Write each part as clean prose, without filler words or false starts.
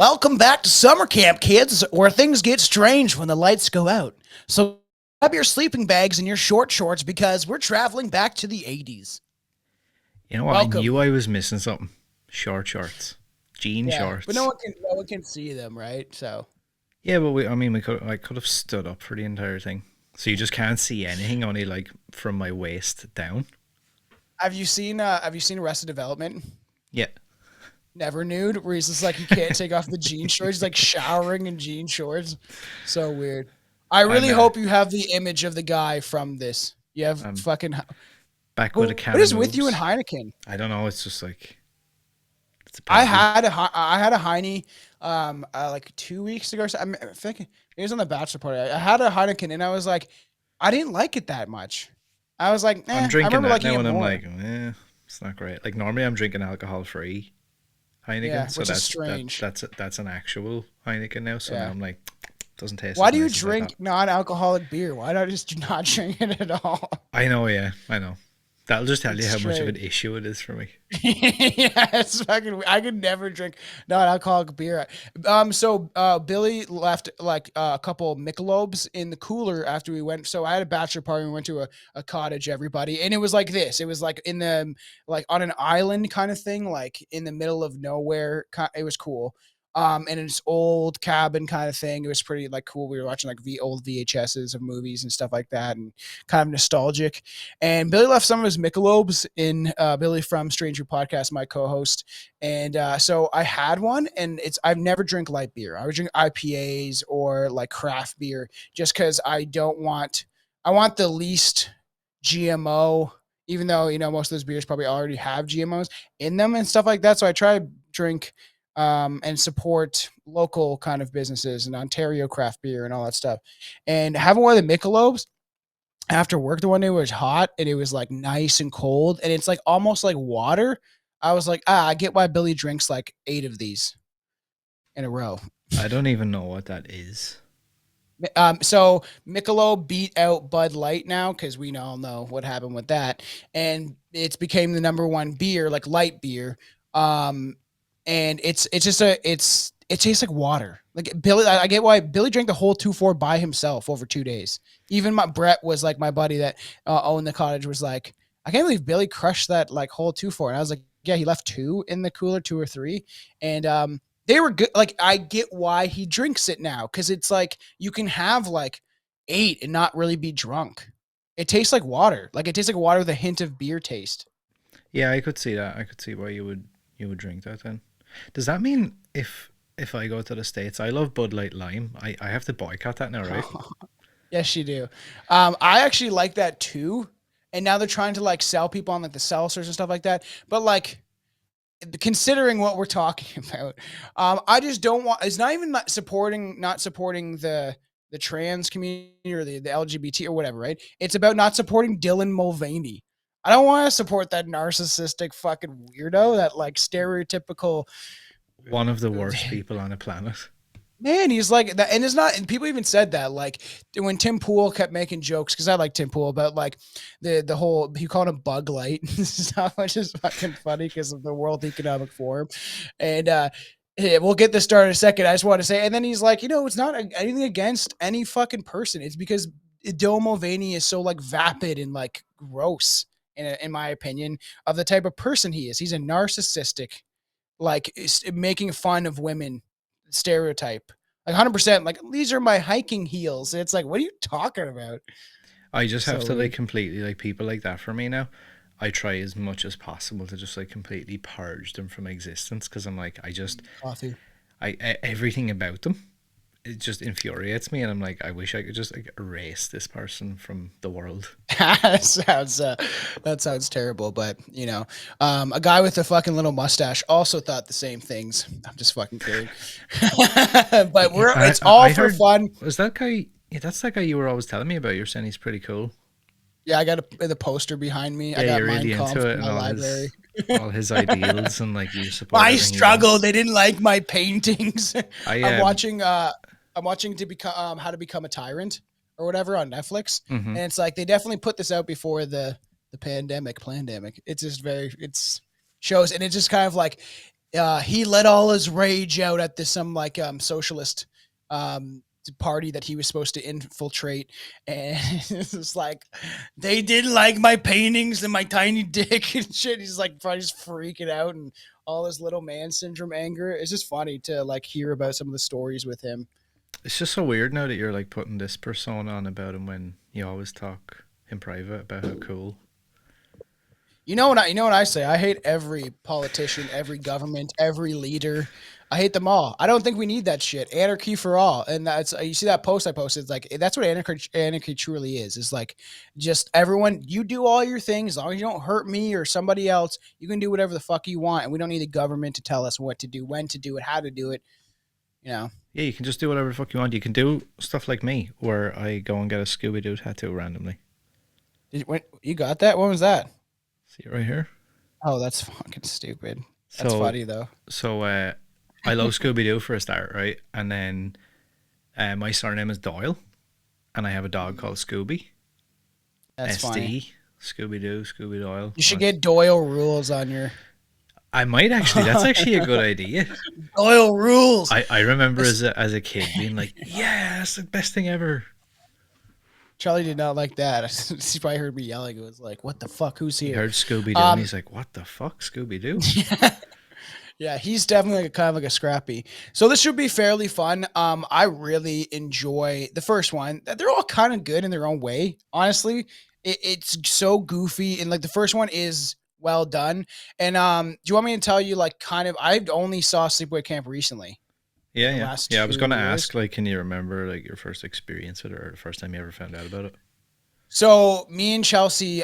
Welcome back to summer camp, kids, where things get strange when the lights go out. So grab your sleeping bags and your short shorts because we're traveling back to the 80s. You know what? I Welcome. knew I was missing something. Short shorts, jean Yeah, but no shorts. one can no one can see them, right? So Yeah, but I could have stood up for the entire thing. So you just can't see anything, only like from my waist down. have you seen Arrested Development? Yeah, Never nude, where he's just like he can't take off the jean shorts. He's like showering in jean shorts. So weird. I I'm really hope you have the image of the guy from this. You have I'm fucking. back with a What can of is with you and moves. Heineken? I don't know. It's just like it's a party. I had a Heine like 2 weeks ago. I'm thinking it was on the bachelor party. I had a Heineken and I was like, I didn't like it that much. I was like, I'm I drinking remember that liking now, it and I'm more. like, it's not great. Like normally, I'm drinking alcohol free Yeah, Heineken, so which is that strange. that's an actual Heineken now. So now Yeah. I'm like, doesn't taste Why as do you nice as I thought. drink non-alcoholic beer? Why not just not drink it at all? I know, yeah, I know. That'll just tell It's you how much of an strange. issue it is for me. Yeah, it's fucking. I could never drink non-alcoholic beer. Billy left like a couple Michelobes in the cooler after we went. So I had a bachelor party. We went to a cottage, everybody, and it was like this. It was like in the like on an island kind of thing, like in the middle of nowhere. It was cool. And it's old cabin kind of thing. It was pretty like cool. We were watching like old VHSs of movies and stuff like that, and kind of nostalgic. And Billy left some of his Michelobes in Billy from Stranger Podcast, my co-host. And so I had one, and I've never drink light beer. I would drink IPAs or like craft beer just because I want the least GMO. Even though most of those beers probably already have GMOs in them and stuff like that, so I try to drink and support local kind of businesses and Ontario craft beer and all that stuff. And having one of the Michelobes after work the one day was hot and it was like nice and cold and it's like almost like water. I was like, I get why Billy drinks like 8 of these in a row. I don't even know what that is. So Michelob beat out Bud Light now because we all know what happened with that, and it's became the number one beer, like light beer. Um, and it's just it tastes like water. Like Billy, I get why Billy drank the whole 2-4 by himself over 2 days. Even my Brett was like my buddy that owned the cottage was like, I can't believe Billy crushed that like whole 2-4, and I was like, yeah, he left two in the cooler, 2 or 3, and they were good. Like I get why he drinks it now because it's like you can have like 8 and not really be drunk. It tastes like water. Like it tastes like water with a hint of beer taste. Yeah, I could see that. I could see why you would drink that then. Does that mean if I go to the States, I love Bud Light Lime. I have to boycott that now, right? Yes, you do. I actually like that too. And now they're trying to like sell people on like the seltzers and stuff like that. But like considering what we're talking about, I just don't want. It's not even not supporting the trans community or the LGBT or whatever, right? It's about not supporting Dylan Mulvaney. I don't want to support that narcissistic fucking weirdo, that like stereotypical One of the worst people on the planet. man. He's like that, and it's not. And people even said that like when Tim Pool kept making jokes because I like Tim Pool about like the whole he called him Bug Light and stuff, which is fucking funny because of the World Economic Forum, and yeah, we'll get this started in a second. I just want to say, and then he's like, it's not anything against any fucking person. It's because Dylan Mulvaney is so like vapid and like gross, in my opinion, of the type of person he is. He's a narcissistic, like making fun of women stereotype. Like 100%, like these are my hiking heels. It's like, what are you talking about? I just have So to like weird. completely like people like that for me now. I try as much as possible to just like completely purge them from existence because I'm like Coffee. everything about them it just infuriates me and I'm like I wish I could just like erase this person from the world. that sounds that sounds terrible, but a guy with a fucking little mustache also thought the same things. I'm just fucking kidding. But I, it's all I for heard fun. was that guy. Yeah, that's that guy you were always telling me about. You're saying he's pretty cool. Yeah, I got the poster behind me. I Yeah, got you're Mein really Kampf into in it and my library. all his ideals and like you support My everything he struggle. does. They didn't like my paintings. I I'm watching. I'm watching to become How to Become a Tyrant or whatever on Netflix, hmm and it's like they definitely put this out before the pandemic. It's just very it's shows, and it's just kind of like he let all his rage out at this some like socialist um party that he was supposed to infiltrate, and it's just like they didn't like my paintings and my tiny dick and shit. He's like probably just freaking out and all this little man syndrome anger. It's just funny to like hear about some of the stories with him. It's just so weird now that you're like putting this persona on about him when you always talk in private about how cool. You know what I say? I hate every politician, every government, every leader. I hate them all. I don't think we need that shit. Anarchy for all. And that's you see that post I posted. It's like that's what anarchy truly is. It's like just everyone. You do all your things as long as you don't hurt me or somebody else. You can do whatever the fuck you want, and we don't need the government to tell us what to do, when to do it, how to do it. You know. Yeah, you can just do whatever the fuck you want. You can do stuff like me, where I go and get a Scooby Doo tattoo randomly. When, you got that? When was that? See it right here. Oh, that's fucking stupid. That's So, funny though. I love Scooby Doo for a start, right? And then my surname is Doyle, and I have a dog called Scooby. That's funny. SD, Scooby Doo, Scooby Doyle. You should get Doyle rules on your I might actually. That's actually a good idea. Doyle rules. I remember as a kid being like, yeah, that's the best thing ever. Charlie did not like that. He probably heard me yelling. It was like, "What the fuck? Who's He here?" heard Scooby Doo and he's like, what the fuck, Scooby Doo? Yeah, he's definitely kind of like a scrappy. So this should be fairly fun. I really enjoy the first one. They're all kind of good in their own way. Honestly, it's so goofy, and like the first one is well done. And do you want me to tell you like kind of? I only saw Sleepaway Camp recently. Yeah, The yeah. last Yeah, I was 2 gonna years. ask, like, can you remember like your first experience with it or the first time you ever found out about it? So me and Chelsea,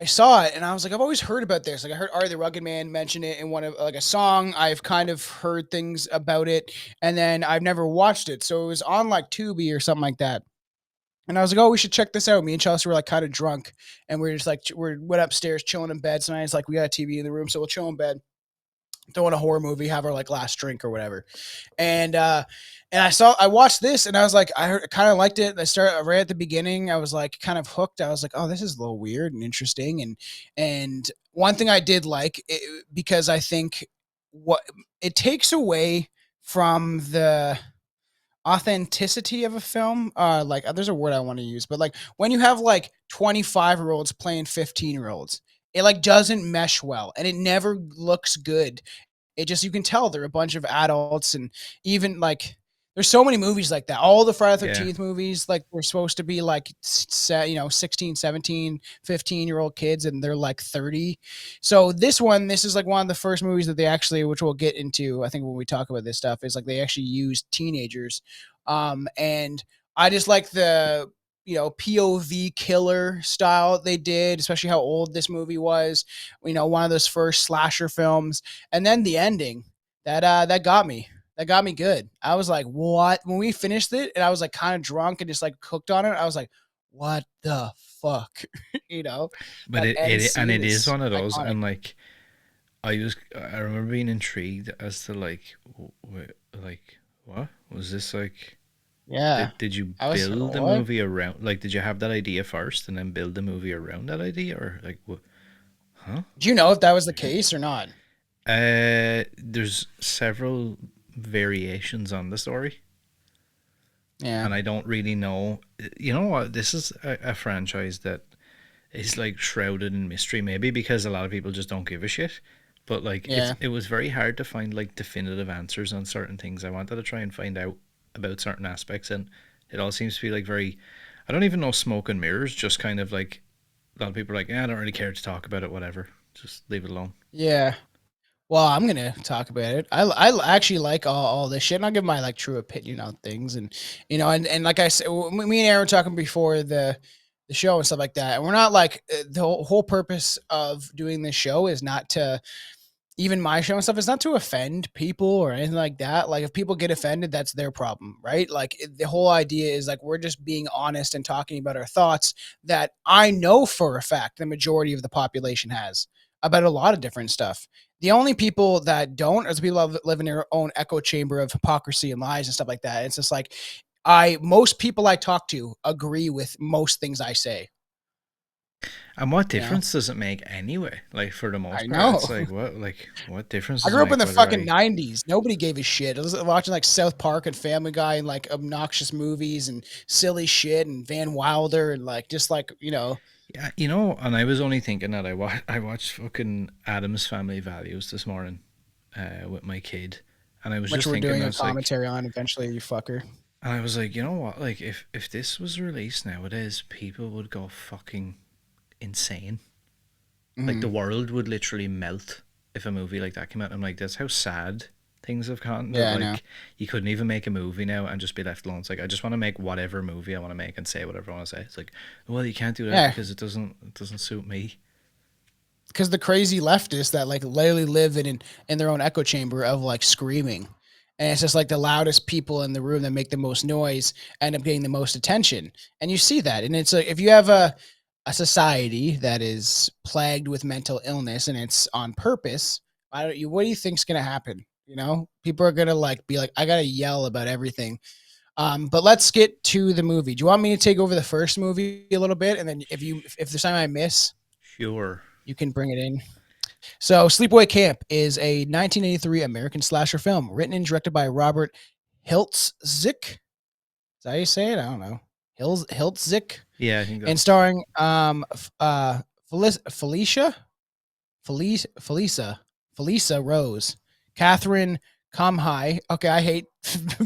I saw it and I was like, I've always heard about this. Like I heard Ari the Rugged Man mention it in one of like a song. I've kind of heard things about it, and then I've never watched it. So it was on like Tubi or something like that. And I was like, oh, we should check this out. Me and Chelsea were like kind of drunk, and we are just like we went upstairs chilling in bed. So I was like, we got a TV in the room, so we'll chill in bed, throw in a horror movie, have our like last drink or whatever. And I watched this and I was like, I kind of liked it. Right at the beginning. I was like kind of hooked. I was like, oh, this is a little weird and interesting. And one thing I did like because I think what it takes away from the authenticity of a film. Like there's a word I want to use, but like when you have like 25-year-olds playing 15-year-olds, it like doesn't mesh well and it never looks good. It just you can tell they're a bunch of adults, and even like there's so many movies like that. All the Friday the Yeah. 13th movies, like they're supposed to be like 16, 17, 15-year-old kids, and they're like 30. So this is like one of the first movies that they actually, which we'll get into, I think when we talk about this stuff, is like they actually used teenagers. And I just like the POV killer style they did, especially how old this movie was. One of those first slasher films, and then the ending that got me. That got me good. I was like, "What?" When we finished it, and I was like kind of drunk and just like cooked on it. I was like, "What the fuck?" you know, But that end and scene it is is one of those, iconic. and like I remember being intrigued as to like like what was this like? Yeah, Did you I was build the what? movie around like did you have that idea first and then build the movie around that idea or like what? Huh? Do you know if that was the case or not? There's several variations on the story, Yeah, and I don't really know. You know what? This is a franchise that is like shrouded in mystery, maybe because a lot of people just don't give a shit. But like, yeah. it was very hard to find like definitive answers on certain things. I wanted to try and find out about certain aspects, and it all seems to be like very. I don't even know smoke and mirrors. Just kind of like a lot of people are like, yeah, I don't really care to talk about it. Whatever, just leave it alone. Yeah. Well, I'm gonna talk about it. I actually like all this shit, and I'll give my like true opinion on things, and and like I said, me and Aaron were talking before the show and stuff like that, and we're not like the whole purpose of doing this show is not to even my show and stuff is not to offend people or anything like that. Like if people get offended, that's their problem, right? Like the whole idea is like we're just being honest and talking about our thoughts that I know for a fact the majority of the population has about a lot of different stuff. The only people that don't are the people that live in their own echo chamber of hypocrisy and lies and stuff like that. It's just like most people I talk to agree with most things I say. And what You know, difference does it make anyway? Like for the I most part, know. it's like what difference I does it grew up in make the whether fucking I '90s. Nobody gave a shit. I was watching like South Park and Family Guy and like obnoxious movies and silly shit and Van Wilder and like just like yeah, and I was only thinking that I watched fucking Adam's Family Values this morning with my kid, and I was which just we're thinking, doing I a was like, commentary on eventually. You fucker. and I was like, you know what? Like if this was released nowadays, people would go fucking insane. Like the Hmm. world would literally melt if a movie like that came out. I'm like, that's how sad things have gotten. That Yeah, I know. like you couldn't even make a movie now and just be left alone. It's like I just want to make whatever movie I want to make and say whatever I want to say. It's like, well, you can't do that Yeah, because it doesn't suit me. because the crazy leftists that like literally live in their own echo chamber of like screaming, and it's just like the loudest people in the room that make the most noise end up getting the most attention, and you see that, and it's like if you have a society that is plagued with mental illness and it's on purpose, I don't you what do you think's gonna happen? People are gonna like be like, I gotta yell about everything. But let's get to the movie. Do you want me to take over the first movie a little bit, and then if there's something I miss, Sure. you can bring it in. So, Sleepaway Camp is a 1983 American slasher film written and directed by Robert Hiltzik. Is that how you say it? I don't know. Hiltzik, Yeah, I think and that's. starring Felicia Felisa Rose, Catherine Comhigh. Okay, I hate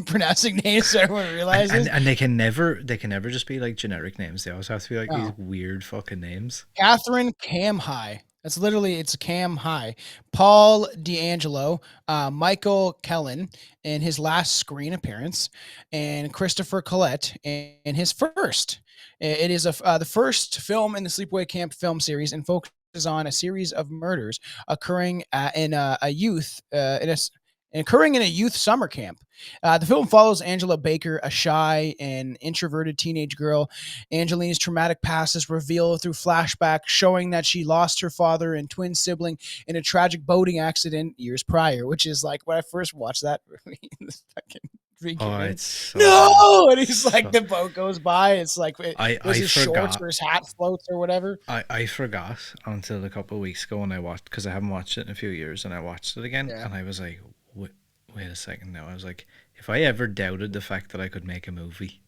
pronouncing names, so everyone And, and realizes. and they can never just be like generic names. They always have to be like these No, weird fucking names. Catherine Cam High. That's literally it's Cam High. Paul D'Angelo, Michael Kellen in his last screen appearance, and Christopher Collette in his first. It is the first film in the Sleepaway Camp film series and focuses on a series of murders occurring in a youth in a occurring in a youth summer camp. The film follows Angela Baker, a shy and introverted teenage girl. Angelina's traumatic past is revealed through flashbacks showing that she lost her father and twin sibling in a tragic boating accident years prior, which is like when I first watched that movie, this fucking three Oh, kid, it's no, and he's like, so. the boat goes by. It's like it was I his shorts forgot. or his hat floats or whatever. I forgot until a couple of weeks ago when I watched because I haven't watched it in a few years and I watched it again Yeah, and I was like, wait a second now. I was like, if I ever doubted the fact that I could make a movie,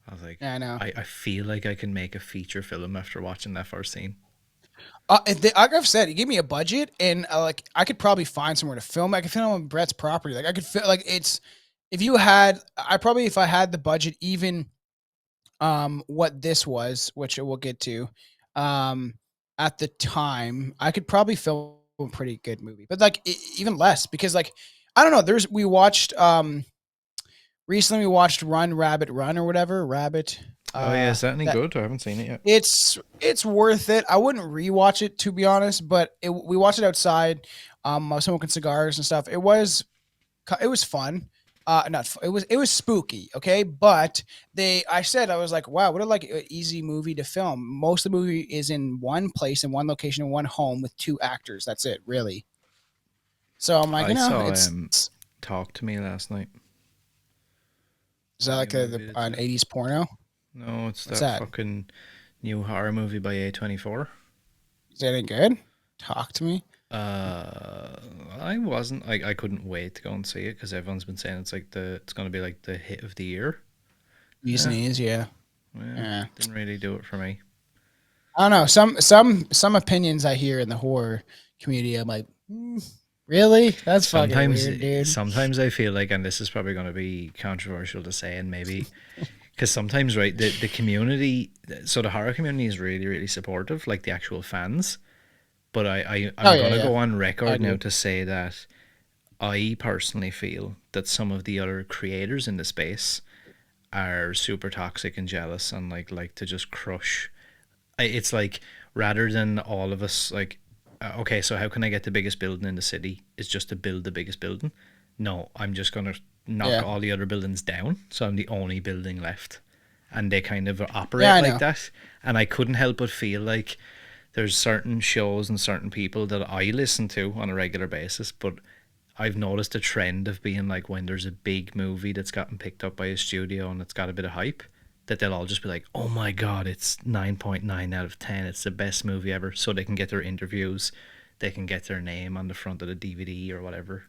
I was like, yeah, I know. I feel like I can make a feature film after watching that first scene. Like I've said, you give me a budget, and like I could probably find somewhere to film. I could film on Brett's property. Like I could feel like it's if you had, I probably if I had the budget, even what this was, which we'll get to, um, at the time, I could probably film a pretty good movie, but like even less because like I don't know. We watched recently we watched Run Rabbit Run or whatever Rabbit. Oh yeah, is that any That good? I haven't seen it yet. it's worth it. I wouldn't rewatch it to be honest, but we watched it outside. I was smoking cigars and stuff. It was fun. Not it was spooky. Okay, but I said I was like, wow, what a like easy movie to film. Most of the movie is in one place, in one location, in one home with two actors. That's it, really. So I'm like, I saw it's Talk to Me last night. is that The like new movie that's an out. '80s porno? No, it's What's that that? fucking new horror movie by A24. Is that any good? Talk to me. Uh, I wasn't. I couldn't wait to go and see it because everyone's been saying it's gonna be like the hit of the year. Bees Yeah, knees, yeah. yeah, Yeah. didn't really do it for me. I don't know. Some opinions I hear in the horror community, I'm like, really? That's fucking Sometimes, weird, dude. sometimes I feel like, and this is probably gonna be controversial to say, and maybe because sometimes, right, the community, so the horror community is really really supportive, like the actual fans. But Oh I'm yeah, gonna yeah. go on I record now do. to say that I personally feel that some of the other creators in the space are super toxic and jealous and like to just crush. It's like rather than all of us like, okay, so how can I get the biggest building in the city? Is just to build the biggest building. No, I'm just gonna knock Yeah. all the other buildings down, so I'm the only building left. And they kind of Yeah, operate I like know. that. And I couldn't help but feel like there's certain shows and certain people that I listen to on a regular basis, but I've noticed a trend of being like when there's a big movie that's gotten picked up by a studio and it's got a bit of hype, that they'll all just be like, "Oh my god, it's 9.9 out of 10. It's the best movie ever." So they can get their interviews, they can get their name on the front of the DVD or whatever.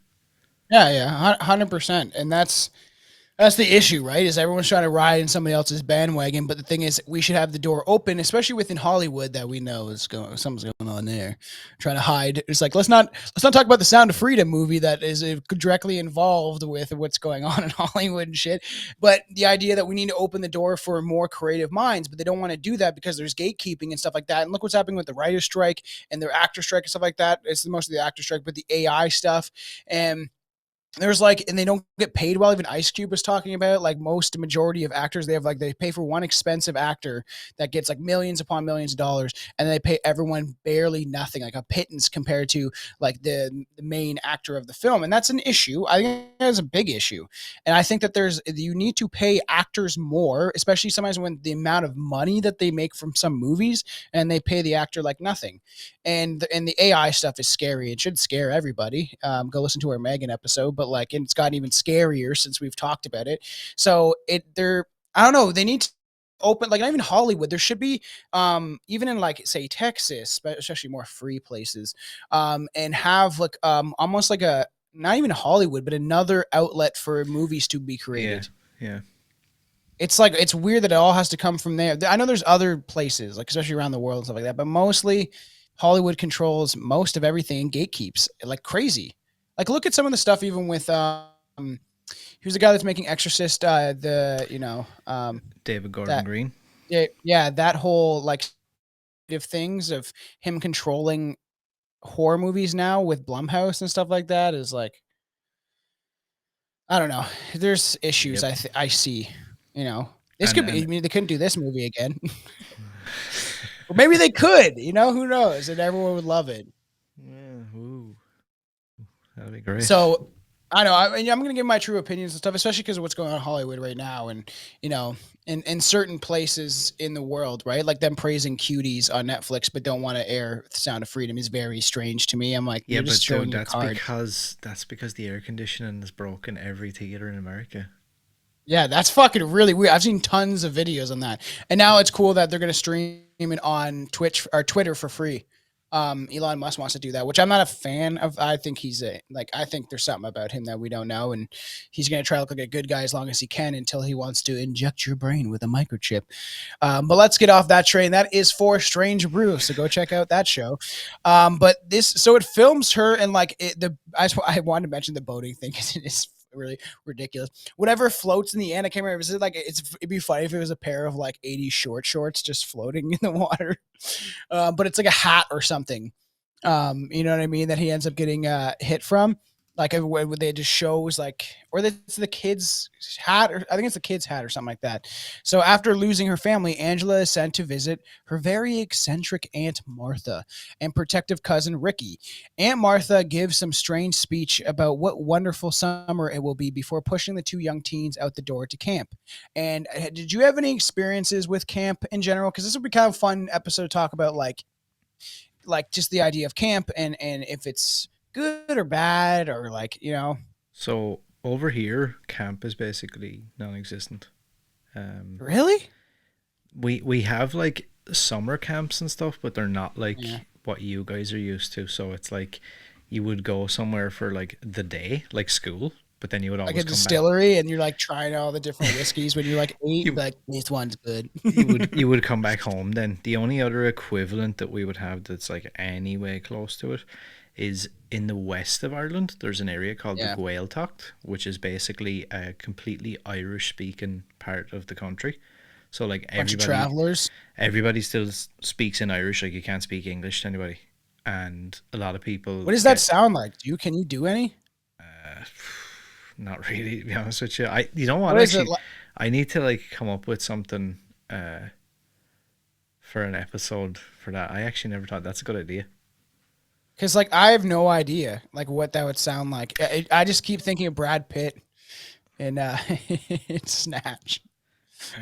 Yeah, yeah, 100%. And that's the issue, right? Is everyone's trying to ride in somebody else's bandwagon, but the thing is, we should have the door open, especially within Hollywood, that we know is going something's going on there, trying to hide. It's like let's not talk about the Sound of Freedom movie that is directly involved with what's going on in Hollywood and shit. But the idea that we need to open the door for more creative minds, but they don't want to do that because there's gatekeeping and stuff like that. And look what's happening with the writer's strike and their actor strike and stuff like that. It's mostly the actor strike, but the AI stuff and there's like, and they don't get paid well. Even Ice Cube was talking about like most majority of actors, they have like, they pay for one expensive actor that gets like millions upon millions of dollars, and they pay everyone barely nothing, like a pittance compared to like the main actor of the film. And that's an issue. I think that's a big issue. And I think that you need to pay actors more, especially sometimes when the amount of money that they make from some movies and they pay the actor like nothing. And the AI stuff is scary. It should scare everybody. Go listen to our Megan episode, but like, and it's gotten even scarier since we've talked about it. So I don't know. They need to open, like, not even Hollywood. There should be, even in like say Texas, but especially more free places, and have like, almost like a, not even Hollywood, but another outlet for movies to be Yeah, created. yeah. It's like, it's weird that it all has to come from there. I know there's other places, like especially around the world and stuff like that, but mostly Hollywood controls most of everything and gatekeeps like crazy. Like look at some of the stuff even with who's the guy that's making Exorcist, the David Gordon that Green. yeah, that whole like of things of him controlling horror movies now with Blumhouse and stuff like that is like, I don't know. There's issues Yep. I see, you know. This And could be, and I mean, they couldn't do this movie again. Or maybe they could, who knows? And everyone would love it. yeah, ooh, that'd be great. So I know I'm going to give my true opinions and stuff, especially because of what's going on in Hollywood right now, and in certain places in the world, right? Like them praising cuties on Netflix, but don't want to air The Sound of Freedom is very strange to me. I'm like, Yeah, you're just but showing dude, your that's card. because the air conditioning is broken every theater in America. Yeah, that's fucking really weird. I've seen tons of videos on that, and now it's cool that they're going to stream it on Twitch or Twitter for free. Elon Musk wants to do that, which I'm not a fan of. I think I think there's something about him that we don't know, and he's going to try to look like a good guy as long as he can until he wants to inject your brain with a microchip. But let's get off that train. That is For Strange Brew, so go check out that show. But so it films her and like I wanted to mention the boating thing because it is really ridiculous. Whatever floats in the end, I can't remember. Is it like it'd be funny if it was a pair of like 80s short shorts just floating in the water, but it's like a hat or something. You know what I mean? That he ends up getting hit from. Like when they just shows like, or it's the kid's hat, or I think it's the kid's hat or something like that. So after losing her family, Angela is sent to visit her very eccentric Aunt Martha and protective cousin Ricky. Aunt Martha gives some strange speech about what wonderful summer it will be before pushing the two young teens out the door to camp. And did you have any experiences with camp in general? Because this would be kind of a fun episode to talk about, like just the idea of camp and if it's good or bad or like. So over here, camp is basically non-existent. Um, Really? we have like summer camps and stuff, but they're not Yeah. like what you guys are used to. So it's like you would go somewhere for like the day, like school, but then you would Like always a come back. distillery and you're like trying all the different whiskeys when you're like eight, You like this one's good. you would come back home. Then the only other equivalent that we would have that's like any way close to it is in the west of Ireland. There's an area called the Yeah. Gaeltacht, which is basically a completely Irish speaking part of the country. So like Bunch of everybody travelers. everybody still speaks in Irish. Like you can't speak English to anybody, and a lot of people What does that get sound like? Can you do any? uh, not really, to be honest with you. You know what, What is it actually, like? I need to like come up with something for an episode for that. I actually never thought that's a good idea. Because like I have no idea like what that would sound like. I just keep thinking of Brad Pitt and Snatch.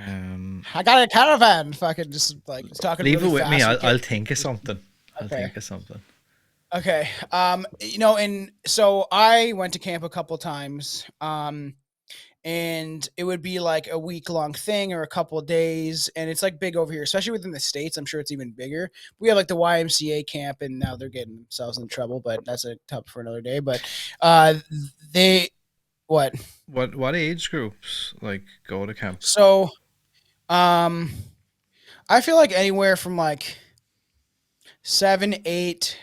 Um, I got a caravan. Fucking just like talking Leave it really with me. fast. You I'll can't. think of something. I'll Okay. think of something. Okay. And so I went to camp a couple times. and it would be like a week long thing or a couple of days. And it's like big over here, especially within the States. I'm sure it's even bigger. We have like the YMCA camp, and now they're getting themselves in trouble, but that's a topic for another day. But uh, they, what? What age groups like go to camp? So, um, I feel like anywhere from like 7, 8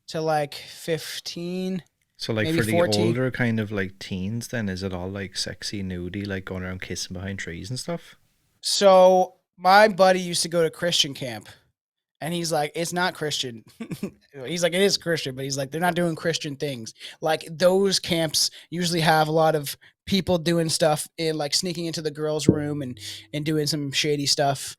to like 15, So like maybe for the 14. older kind of like teens, then is it all like sexy nudie, like going around kissing behind trees and stuff? So my buddy used to go to Christian camp, and he's like, it's not Christian. He's like, it is Christian, but he's like, they're not doing Christian things. Like those camps usually have a lot of people doing stuff in like sneaking into the girls' room and doing some shady stuff,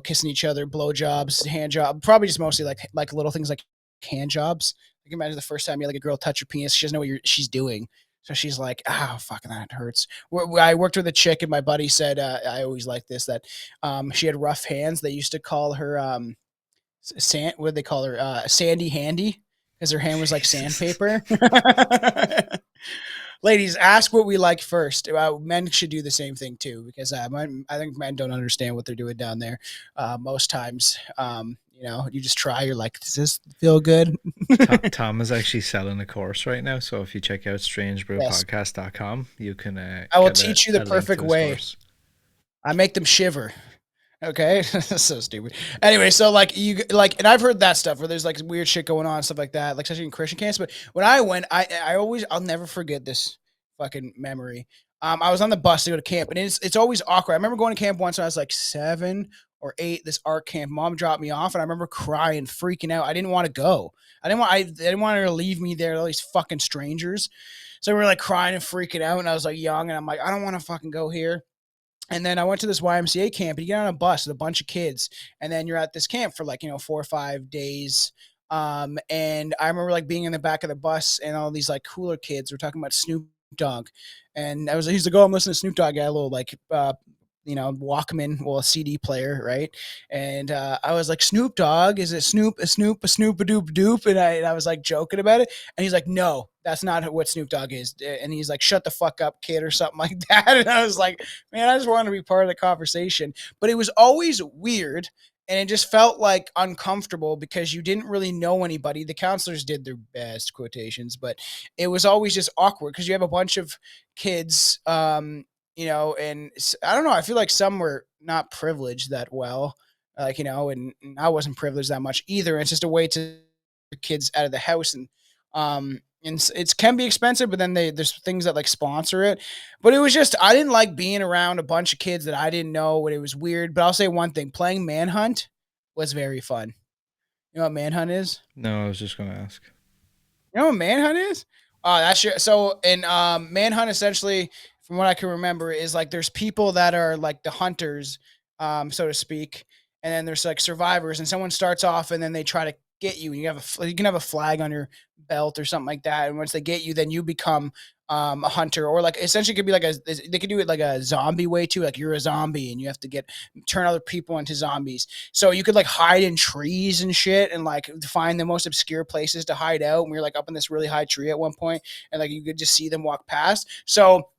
kissing each other, blowjobs, hand job, probably just mostly like little things like hand jobs. You can imagine the first time you like a girl touch your penis, she doesn't know what she's doing. So she's like, "Oh, fucking that hurts." I worked with a chick, and my buddy said, "I always liked this that she had rough hands. They used to call her what did they call her? Sandy Handy, because her hand was like Jesus. sandpaper." Ladies, ask what we like first. Men should do the same thing too, because I think men don't understand what they're doing down there. Most times, you just try. You're like, does this feel good? Tom is actually selling a course right now, so if you check out Yes, strangebrewpodcast.com, you can I will get teach you the a link to perfect his way. course. I make them shiver. Okay, so stupid. Anyway, so like and I've heard that stuff where there's like weird shit going on, stuff like that, like especially in Christian camps. But when I went, I'll never forget this fucking memory. I was on the bus to go to camp, and it's always awkward. I remember going to camp once when I was like 7 or 8. This art camp, mom dropped me off, and I remember crying, freaking out. I didn't want to go. I didn't want her to leave me there, all these fucking strangers. So we were like crying and freaking out, and I was like young, and I'm like, I don't want to fucking go here. And then I went to this YMCA camp, and you get on a bus with a bunch of kids, and then you're at this camp for like 4 or 5 days. And I remember like being in the back of the bus, and all these like cooler kids were talking about Snoop Dogg, and he's like, "Oh, I'm listening to Snoop Dogg." I had a little like Walkman, well, a CD player, right? And I was like, Snoop Dogg, is it Snoop, a Snoop, a doop doop? And I was like joking about it. And he's like, no, that's not what Snoop Dogg is. And he's like, shut the fuck up, kid, or something like that. And I was like, man, I just wanted to be part of the conversation. But it was always weird. And it just felt like uncomfortable because you didn't really know anybody. The counselors did their best quotations, but it was always just awkward because you have a bunch of kids and I don't know. I feel like some were not privileged that well, and I wasn't privileged that much either. It's just a way to get kids out of the house, and it can be expensive, but then there's things that like sponsor it. But it was just I didn't like being around a bunch of kids that I didn't know, and it was weird. But I'll say one thing: playing Manhunt was very fun. You know what Manhunt is? No, I was just going to ask. You know what Manhunt is? That's your so in Manhunt essentially, from what I can remember, is like there's people that are like the hunters, so to speak, and then there's like survivors, and someone starts off and then they try to get you, and you can have a flag on your belt or something like that, and once they get you, then you become a hunter, or like essentially it could be like they could do it like a zombie way too, like you're a zombie and you have to turn other people into zombies. So you could like hide in trees and shit and like find the most obscure places to hide out. And we were like up in this really high tree at one point, and like you could just see them walk past. So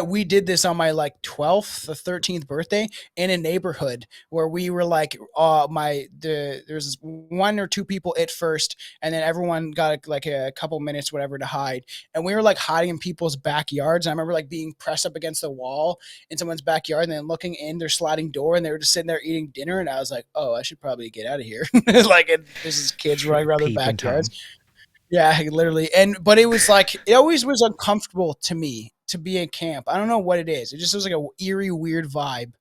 we did this on my like 12th or 13th birthday in a neighborhood where we were like there's one or two people at first, and then everyone got like a couple minutes whatever to hide, and we were like hiding in people's backyards. And I remember like being pressed up against the wall in someone's backyard and then looking in their sliding door, and they were just sitting there eating dinner, and I was like, oh, I should probably get out of here. Like this is kids running around their Peeping backyards. Tom. Yeah, literally. But it was like it always was uncomfortable to me to be in camp. I don't know what it is. It just was like a eerie, weird vibe.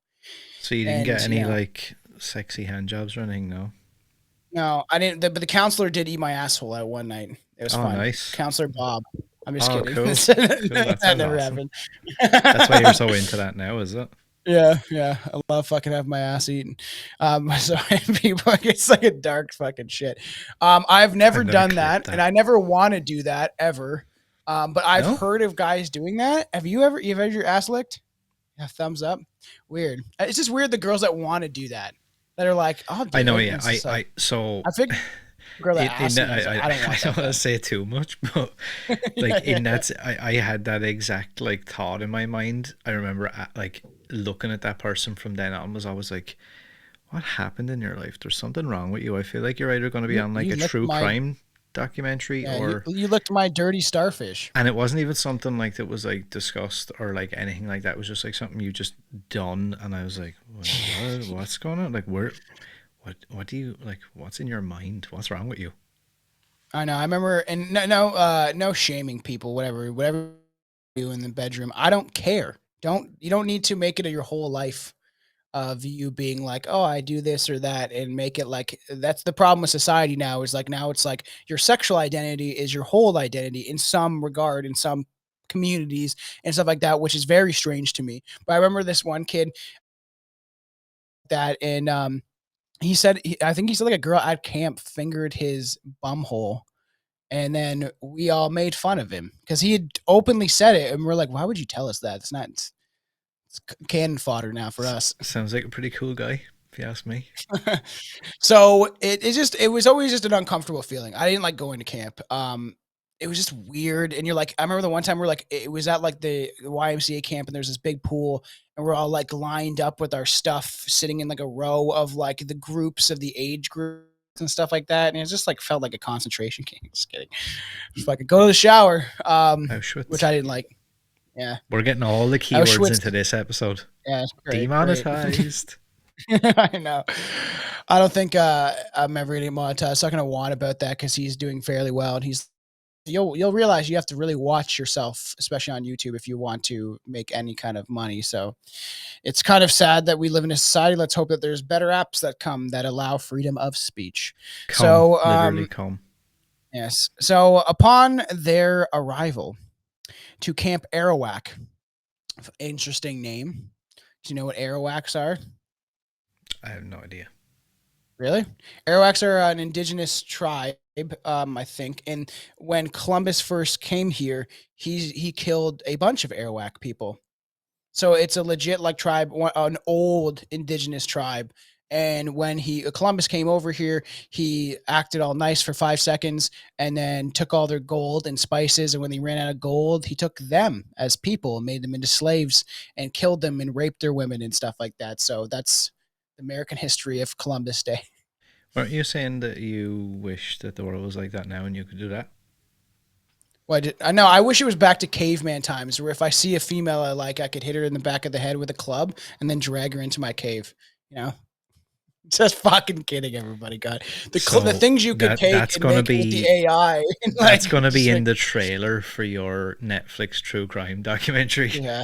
So you didn't get And any like sexy hand jobs or anything, no? no, I didn't. But the counselor did eat my asshole that one night. It was Oh, fun. nice. Counselor Bob. I'm just Oh, kidding. cool. Cool. That That sounds never awesome. happened. That's why you're so into that now, is it? Yeah, yeah. I love fucking having my ass eaten. So people, it's like a dark fucking shit. I've never I'm gonna done clip that, and that. I never want to do that ever. But I've No? heard of guys doing that. You've had your ass licked? Yeah, thumbs up. Weird. It's just weird the girls that want to do that. That are like, I'll I do know, it. And yeah. it's just like so I figured. girl that In asked that, me, I was like, I don't I want don't that want to bad. say too much, but Yeah, like yeah, in yeah. that, I had that exact like thought in my mind. I remember like looking at that person from then on was always like, what happened in your life? There's something wrong with you. I feel like you're either going to be on like You a licked true my crime documentary yeah, you or, you licked my dirty starfish. and it wasn't even something like that was like discussed or like anything like that. It was just like something you just done, and I was like, what's going on? Like where, what do you like? What's in your mind? What's wrong with you? I know. I remember, and no shaming people. Whatever you do in the bedroom, I don't care. You don't need to make it your whole life of you being like, oh, I do this or that, and make it like that's the problem with society now. Is like now it's like your sexual identity is your whole identity in some regard, in some communities and stuff like that, which is very strange to me. But I remember this one kid that, and he said, I think he said like a girl at camp fingered his bum hole. And then we all made fun of him because he had openly said it, and we're like, "Why would you tell us that? It's not it's cannon fodder now for us." Sounds like a pretty cool guy, if you ask me. So it was always just an uncomfortable feeling. I didn't like going to camp. It was just weird, and you're like, I remember the one time we're like, it was at like the YMCA camp, and there's this big pool, and we're all like lined up with our stuff, sitting in like a row of like the groups of the age groups and stuff like that, and it just like felt like a concentration camp. Just kidding. If I could go to the shower, which Auschwitz. I didn't like. Yeah, We're getting all the keywords Auschwitz. into this episode. Yeah, it's great, great. Demonetized. I know. I don't think I'm ever getting monetized. I'm not gonna want about that because he's doing fairly well, and you'll realize you have to really watch yourself, especially on YouTube, if you want to make any kind of money. So it's kind of sad that we live in a society. Let's hope that there's better apps that come that allow freedom of speech. Come, So literally come. yes. So upon their arrival to Camp Arawak, interesting name. Do you know what Arawaks are? I have no idea. Really? Arawaks are an indigenous tribe, I think. And when Columbus first came here, he killed a bunch of Arawak people. So it's a legit like tribe, an old indigenous tribe. And when Columbus came over here, he acted all nice for 5 seconds and then took all their gold and spices. And when they ran out of gold, he took them as people and made them into slaves and killed them and raped their women and stuff like that. So that's the American history of Columbus Day. Weren't you saying that you wish that the world was like that now and you could do that? I know. I wish it was back to caveman times, where if I see a female I like, I could hit her in the back of the head with a club and then drag her into my cave. You know, just fucking kidding, everybody. God, the So things you could take that's and gonna make it with the be AI, and like, that's gonna just be in like, the trailer for your Netflix true crime documentary. yeah.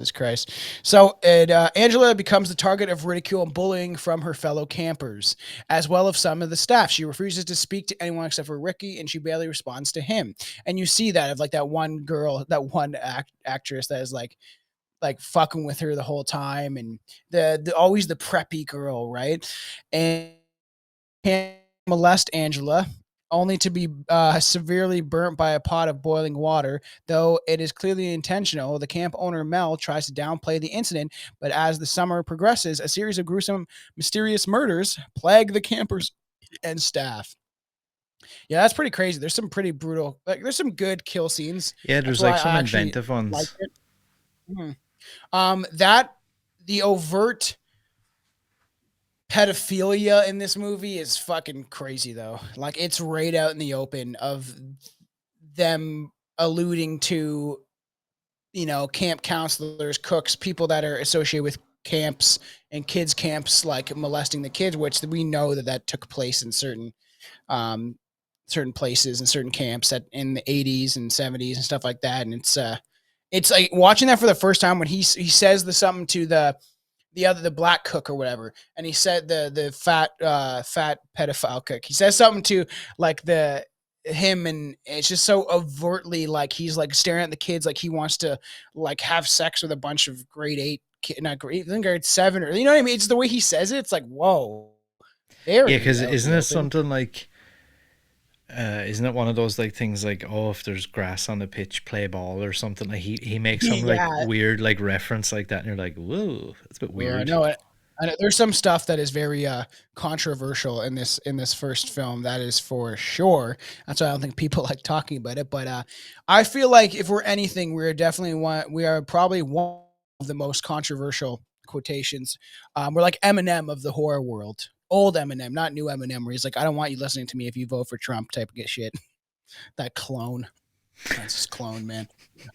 Jesus Christ. So, Angela becomes the target of ridicule and bullying from her fellow campers, as well as some of the staff. She refuses to speak to anyone except for Ricky, and she barely responds to him. And you see that of like that one girl, that one actress that is like fucking with her the whole time, and the always the preppy girl, right? And can molest Angela, only to be severely burnt by a pot of boiling water. Though it is clearly intentional, the camp owner Mel tries to downplay the incident, but as the summer progresses, a series of gruesome, mysterious murders plague the campers and staff. Yeah, that's pretty crazy. There's some pretty brutal, like there's some good kill scenes. Yeah, That's there's why like some I actually inventive like ones. it. Mhm. That the overt pedophilia in this movie is fucking crazy though. Like it's right out in the open of them alluding to, camp counselors, cooks, people that are associated with camps and kids camps, like molesting the kids, which we know that took place in um certain places and certain camps that in the 80s and 70s and stuff like that. And it's like watching that for the first time when he says something to the black cook or whatever, and he said the fat pedophile cook. He says something to like the him, and it's just so overtly like he's like staring at the kids like he wants to like have sex with a bunch of grade 8 not grade, I think grade 7, or you know what I mean. It's the way he says it. It's like whoa, Yeah, very because out in isn't the it open. something like isn't it one of those like things like, oh, if there's grass on the pitch, play ball or something? Like he makes some like Yeah, weird like reference like that, and you're like, whoa, that's a bit yeah, weird. no, I know there's some stuff that is very controversial in this first film. That is for sure. That's why I don't think people like talking about it. But I feel like if we're anything, we're definitely one. We are probably one of the most controversial quotations. We're like Eminem of the horror world. Old Eminem, not new Eminem, where he's like, "I don't want you listening to me if you vote for Trump," type of shit. That clone. That's his clone, man.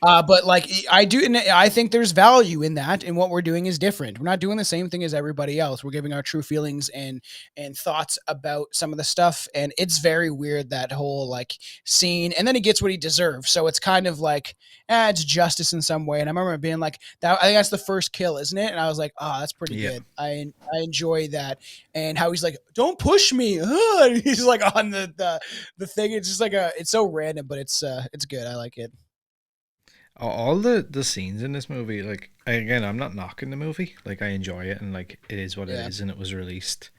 But like I do, and I think there's value in that. And what we're doing is different. We're not doing the same thing as everybody else. We're giving our true feelings and thoughts about some of the stuff. And it's very weird, that whole like scene. And then he gets what he deserves. So it's kind of like, it's justice in some way. And I remember being like, that. I think that's the first kill, isn't it? And I was like, oh, that's pretty Yeah. good. I enjoy that. And how he's like, don't push me. And he's like on the thing. It's just like it's so random, but it's good. I like it. All the scenes in this movie, like again, I'm not knocking the movie. Like I enjoy it, and like it is what it Yeah. is, and it was released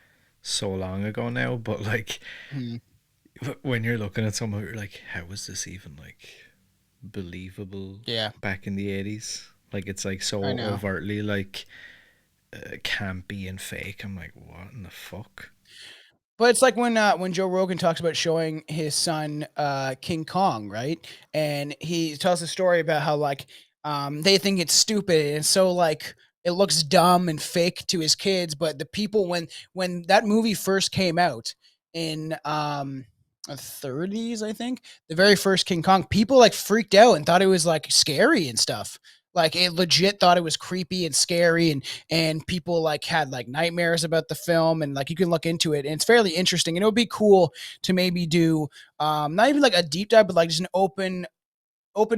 so long ago now. But like Mhm. when you're looking at some of it, you're like, how was this even like believable Yeah, back in the 80s? Like it's like so I know. overtly like campy and fake. I'm like, what in the fuck? But it's like when Joe Rogan talks about showing his son King Kong, right? And he tells a story about how like they think it's stupid and so like it looks dumb and fake to his kids, but the people when that movie first came out in the 30s, I think, the very first King Kong, people like freaked out and thought it was like scary and stuff. Like it legit thought it was creepy and scary, and people like had like nightmares about the film, and like you can look into it and it's fairly interesting, and it would be cool to maybe do not even like a deep dive, but like just an open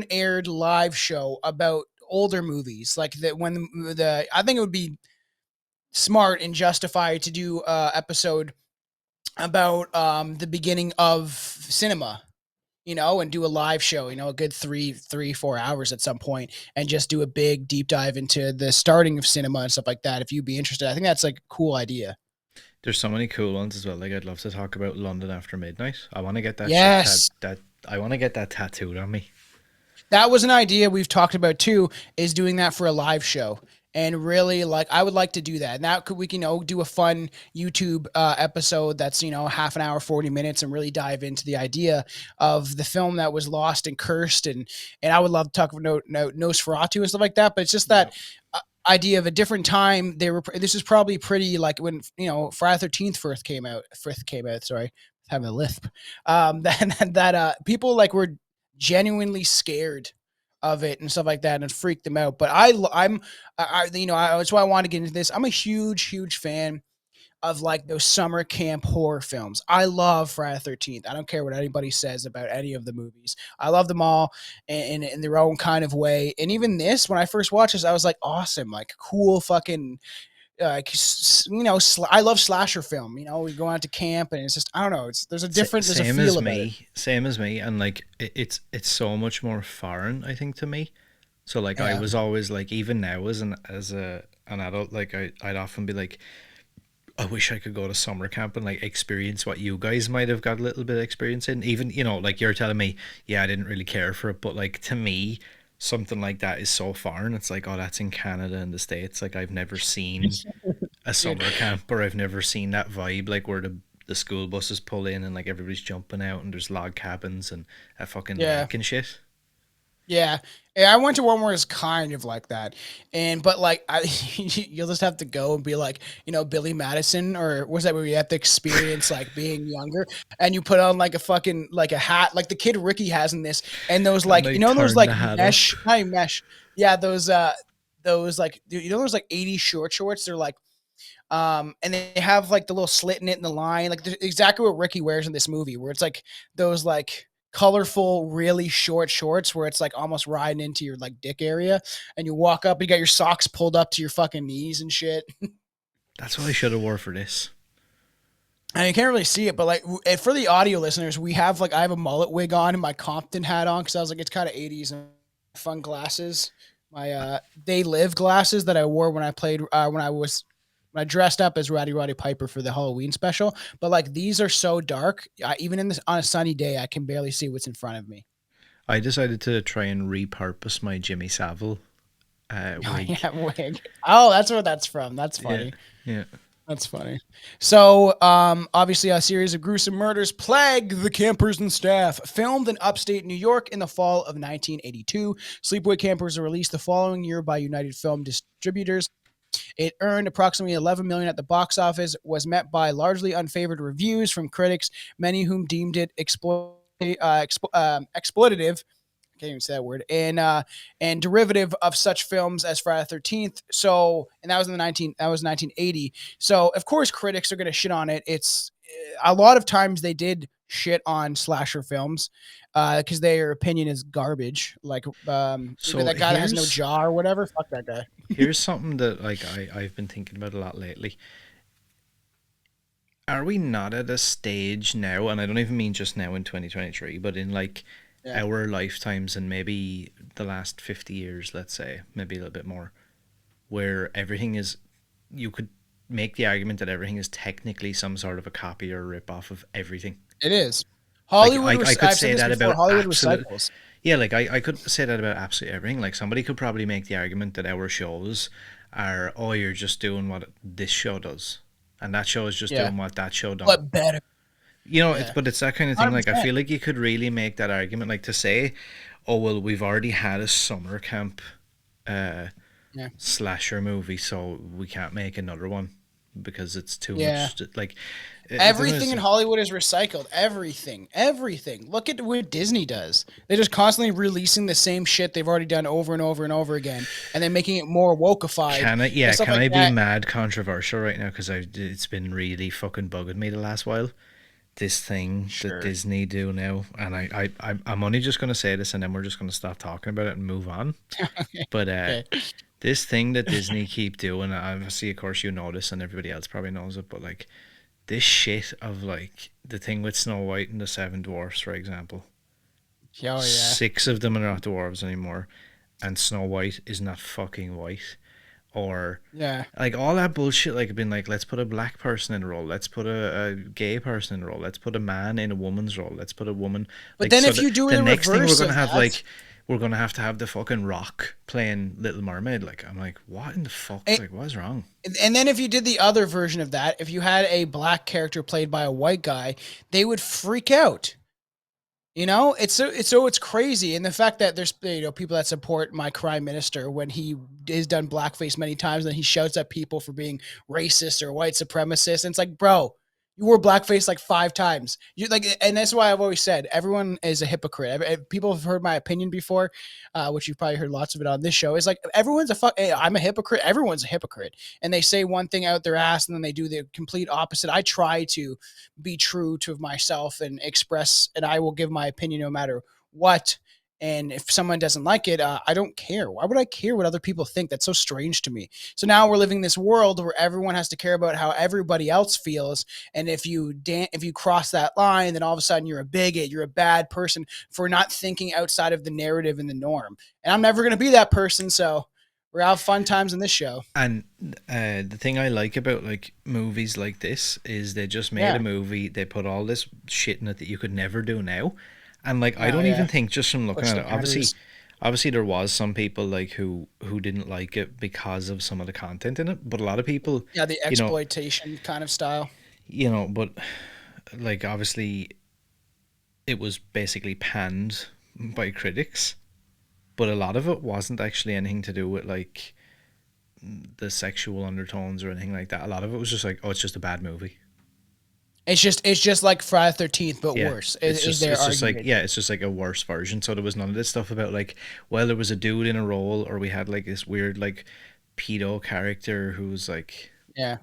aired live show about older movies, like that when the I think it would be smart and justified to do episode about the beginning of cinema, and do a live show, a good 4 hours at some point, and just do a big deep dive into the starting of cinema and stuff like that. If you'd be interested, I think that's like a cool idea. There's so many cool ones as well. Like I'd love to talk about London After Midnight. I want to get that shit Yes, that I want to get that tattooed on me. that was an idea we've talked about too, is doing that for a live show. And really, like, I would like to do that. And that could we can, do a fun YouTube episode that's half an hour, 40 minutes, and really dive into the idea of the film that was lost and cursed. And I would love to talk about Nosferatu and stuff like that. But it's just Yeah. that idea of a different time. This is probably pretty like when Friday 13th first came out. First came out. Sorry, having a lisp. That people like were genuinely scared of it and stuff like that, and it freaked them out. But that's why I want to get into this. I'm a huge fan of like those summer camp horror films. I love Friday the 13th. I don't care what anybody says about any of the movies. I love them all in their own kind of way. And even this, when I first watched this, I was like, awesome, like cool fucking I love slasher film. We go out to camp and it's just I don't know. There's a Same feel as about it. me, same as me, and like it's so much more foreign, I think, to me. So like I Yeah. was always like, even now as an adult, like I'd often be like, I wish I could go to summer camp and like experience what you guys might have got a little bit of experience in. Even, like you're telling me, yeah, I didn't really care for it, but like to me, something like that is so foreign. It's like, oh, that's in Canada and the States. Like I've never seen a Dude. summer camp, or I've never seen that vibe, like where the school buses pull in and like everybody's jumping out and there's log cabins and a fucking Yeah. lake and shit. Yeah. Yeah, I went to one where it's kind of like that. But like you'll just have to go and be like, Billy Madison, or was that where you have to experience like being younger, and you put on like a fucking like a hat like the kid Ricky has in this, and those And like they those turn like the hat up. mesh, not even mesh. Yeah, those like those like 80 short shorts, they're like and they have like the little slit in it in the line, like exactly what Ricky wears in this movie, where it's like those like colorful, really short shorts where it's like almost riding into your like dick area, and you walk up, you got your socks pulled up to your fucking knees and shit, That's what I should have wore for this. and you can't really see it, but like for the audio listeners, we have like I have a mullet wig on and my Compton hat on because I was like it's kind of 80s, and fun glasses, my They Live glasses that I wore when I played when I dressed up as Roddy Piper for the Halloween special. But like these are so dark, even on a sunny day, I can barely see what's in front of me. I decided to try and repurpose my Jimmy Savile Oh wig. yeah, wig. Oh, that's where that's from. That's Yeah, funny. yeah. That's funny. So, obviously, a series of gruesome murders plague the campers and staff. Filmed in upstate New York in the fall of 1982, Sleepaway Camp was released the following year by United Film Distributors. It earned approximately 11 million at the box office, was met by largely unfavored reviews from critics, many whom deemed it exploitative. I can't even say that word. And derivative of such films as Friday the 13th. So, and that was in the 1980. So, of course, critics are going to shit on it. It's a lot of times they did shit on slasher films because their opinion is garbage. Like, So that guy that has no jaw or whatever. Fuck that guy. here's something that like I've been thinking about a lot lately. Are we not at a stage now, and I don't even mean just now in 2023, but in like Yeah. our lifetimes and maybe the last 50 years, let's say, maybe a little bit more, where everything is, you could make the argument that everything is technically some sort of a copy or a rip off of everything. It is. Like Hollywood, I could I've said say this that before, about Hollywood absolute. recycles. Yeah, like I could say that about absolutely everything. Like somebody could probably make the argument that our shows are, oh, you're just doing what this show does, and that show is just Yeah. doing what that show done. But better. You know, it's Yeah. but it's that kind of thing. Like I 100%. feel like you could really make that argument, like to say, oh well, we've already had a summer camp uh, Yeah. slasher movie, so we can't make another one because it's too Yeah. much. Like it Everything doesn't. in Hollywood is recycled. Everything. Everything. Look at what Disney does. They're just constantly releasing the same shit they've already done over and over and over again, and then making it more wokeified Can I? and Yeah, stuff can like I be that. mad controversial right now? Because it's been really fucking bugging me the last while. This thing that Sure. Disney do now, and I'm only just gonna say this, and then we're just gonna stop talking about it and move on. But Okay. this thing that Disney keep doing, obviously, of course, you know this, and everybody else probably knows it, but like this shit of like the thing with Snow White and the Seven Dwarfs, for example. Oh yeah. Six of them are not dwarves anymore, and Snow White is not fucking white. Or Yeah. like all that bullshit, like being like, let's put a black person in a role, let's put a gay person in a role, let's put a man in a woman's role, let's put a woman But like then so if you do the the next thing we're reverse gonna of have that, like we're gonna have to have the fucking Rock playing Little Mermaid. Like I'm like, what in the fuck? and, Like what's wrong? and then if you did the other version of that, if you had a black character played by a white guy, they would freak out. You know, it's crazy, and the fact that there's people that support my crime minister when he has done blackface many times, and he shouts at people for being racist or white supremacist, and it's like, bro, you wore blackface like 5 times. You like, and that's why I've always said everyone is a hypocrite. People have heard my opinion before, which you've probably heard lots of it on this show. Is like everyone's a fuck. I'm a hypocrite. Everyone's a hypocrite, and they say one thing out their ass, and then they do the complete opposite. I try to be true to myself and express, and I will give my opinion no matter what. And if someone doesn't like it, I don't care. Why would I care what other people think? That's so strange to me. So now we're living in this world where everyone has to care about how everybody else feels. And if you cross that line, then all of a sudden you're a bigot, you're a bad person for not thinking outside of the narrative and the norm. And I'm never going to be that person. So we're out fun times in this show. And the thing I like about like movies like this is they just made a Yeah. movie, they put all this shit in it that you could never do now. And like I Oh don't yeah. even think, just from looking Push at the it, obviously boundaries. there was some people like who didn't like it because of some of the content in it, but a lot of people, Yeah, the you know, exploitation kind of style. but like obviously it was basically panned by critics, but a lot of it wasn't actually anything to do with like the sexual undertones or anything like that. A lot of it was just like, oh, it's just a bad movie. It's just like Friday the 13th, but Yeah. worse. Is their It's just like, argument? yeah, it's just like a worse version. So there was none of this stuff about like, well, there was a dude in a role, or we had like this weird like pedo character who was like, Yeah,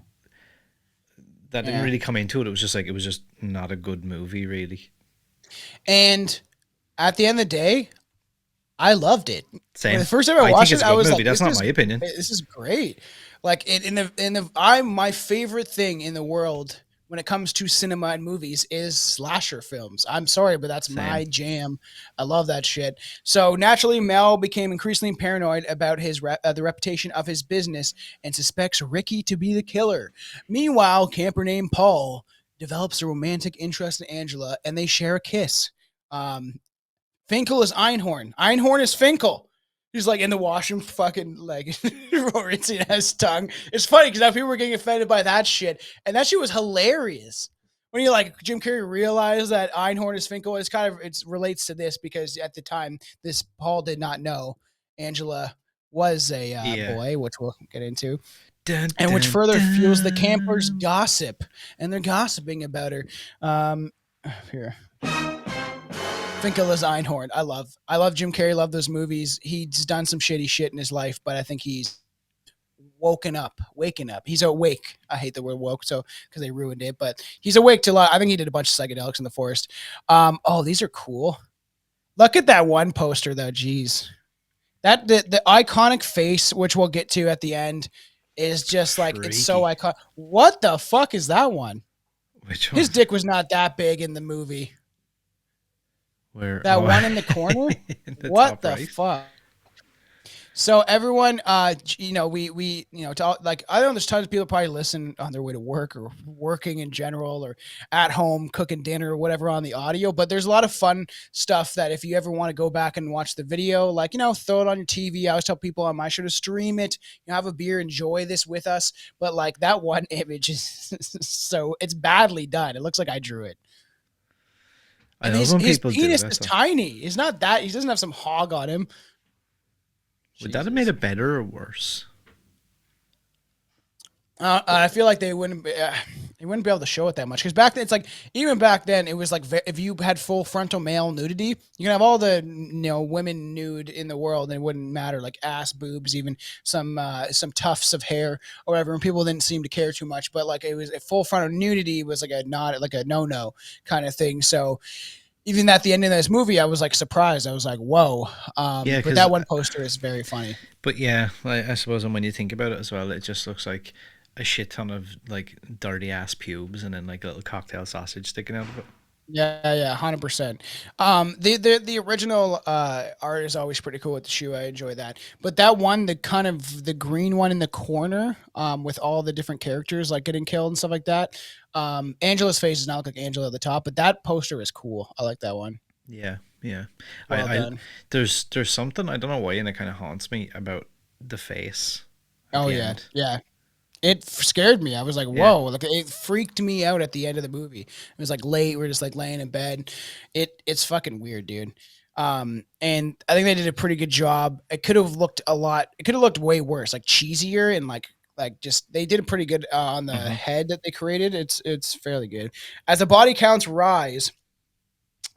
that didn't yeah. really come into it. It was just like, it was just not a good movie really. And at the end of the day, I loved it. When the Same. first time I I think watched it's it, a I good was movie. like, That's not my opinion. this is great. Like I'm my favorite thing in the world when it comes to cinema and movies is slasher films. I'm sorry, but that's Same. my jam. I love that shit. So naturally, Mel became increasingly paranoid about the reputation of his business and suspects Ricky to be the killer. Meanwhile, camper named Paul develops a romantic interest in Angela, and they share a kiss. Um, Finkel is Einhorn. Einhorn is Finkel. He's like in the washroom, fucking like rinsing his tongue. It's funny because now people were getting offended by that shit, and that shit was hilarious. When you like Jim Carrey realized that Einhorn is Finkel, it's kind of it relates to this because at the time this Paul did not know Angela was a Yeah. boy, which we'll get into, Dun, and which dun, further fuels the campers' dun. gossip, and they're gossiping about her. Um, here. Finkel is Einhorn. I love Jim Carrey. Love those movies. He's done some shitty shit in his life, but I think he's waking up. He's awake. I hate the word woke, so because they ruined it, but he's awake to a lot. I think he did a bunch of psychedelics in the forest. Oh, these are cool. Look at that one poster though. Jeez, that the iconic face, which we'll get to at the end, is just like it's so Freaky. iconic. What the fuck is that one? Which His one? dick was not that big in the movie. Where? That Oh, one in the corner. in the What top the right. fuck? So everyone, like I know there's tons of people probably listen on their way to work or working in general or at home cooking dinner or whatever on the audio. But there's a lot of fun stuff that if you ever want to go back and watch the video, like throw it on your TV. I always tell people on my show to stream it. Have a beer, enjoy this with us. But like that one image is so it's badly done. It looks like I drew it. I And love when his people do penis that is though. tiny. He's not that. He doesn't have some hog on him. Would that have made Jesus. it better or worse? I feel like they wouldn't be able to show it that much because back then it's like even back then it was like if you had full frontal male nudity, you can have all the women nude in the world and it wouldn't matter like ass, boobs, even some tufts of hair or whatever, and people didn't seem to care too much. But like it was a full frontal nudity was like a not like a no kind of thing. So even at the end of this movie, I was like surprised. I was like, whoa. Yeah, But because that one poster is very funny. but yeah, like, I suppose, and when you think about it as well, it just looks like a shit ton of like dirty ass pubes and then like a little cocktail sausage sticking out of it. Yeah, 100%. The original art is always pretty cool with the shoe. I enjoy that. But that one, the kind of the green one in the corner, with all the different characters like getting killed and stuff like that. Angela's face does not look like Angela at the top, but that poster is cool. I like that one. Yeah, yeah. Well I done. there's something I don't know why, and it kind of haunts me about the face at Oh the yeah, end. yeah. It scared me. I was like, Yeah. "Whoa!" Like it freaked me out at the end of the movie. It was like late. We are just like laying in bed. It's fucking weird, dude. And I think they did a pretty good job. It could have looked a lot. It could have looked way worse, like cheesier and like just they did a pretty good on the Hmm. head that they created. It's fairly good. As the body counts rise,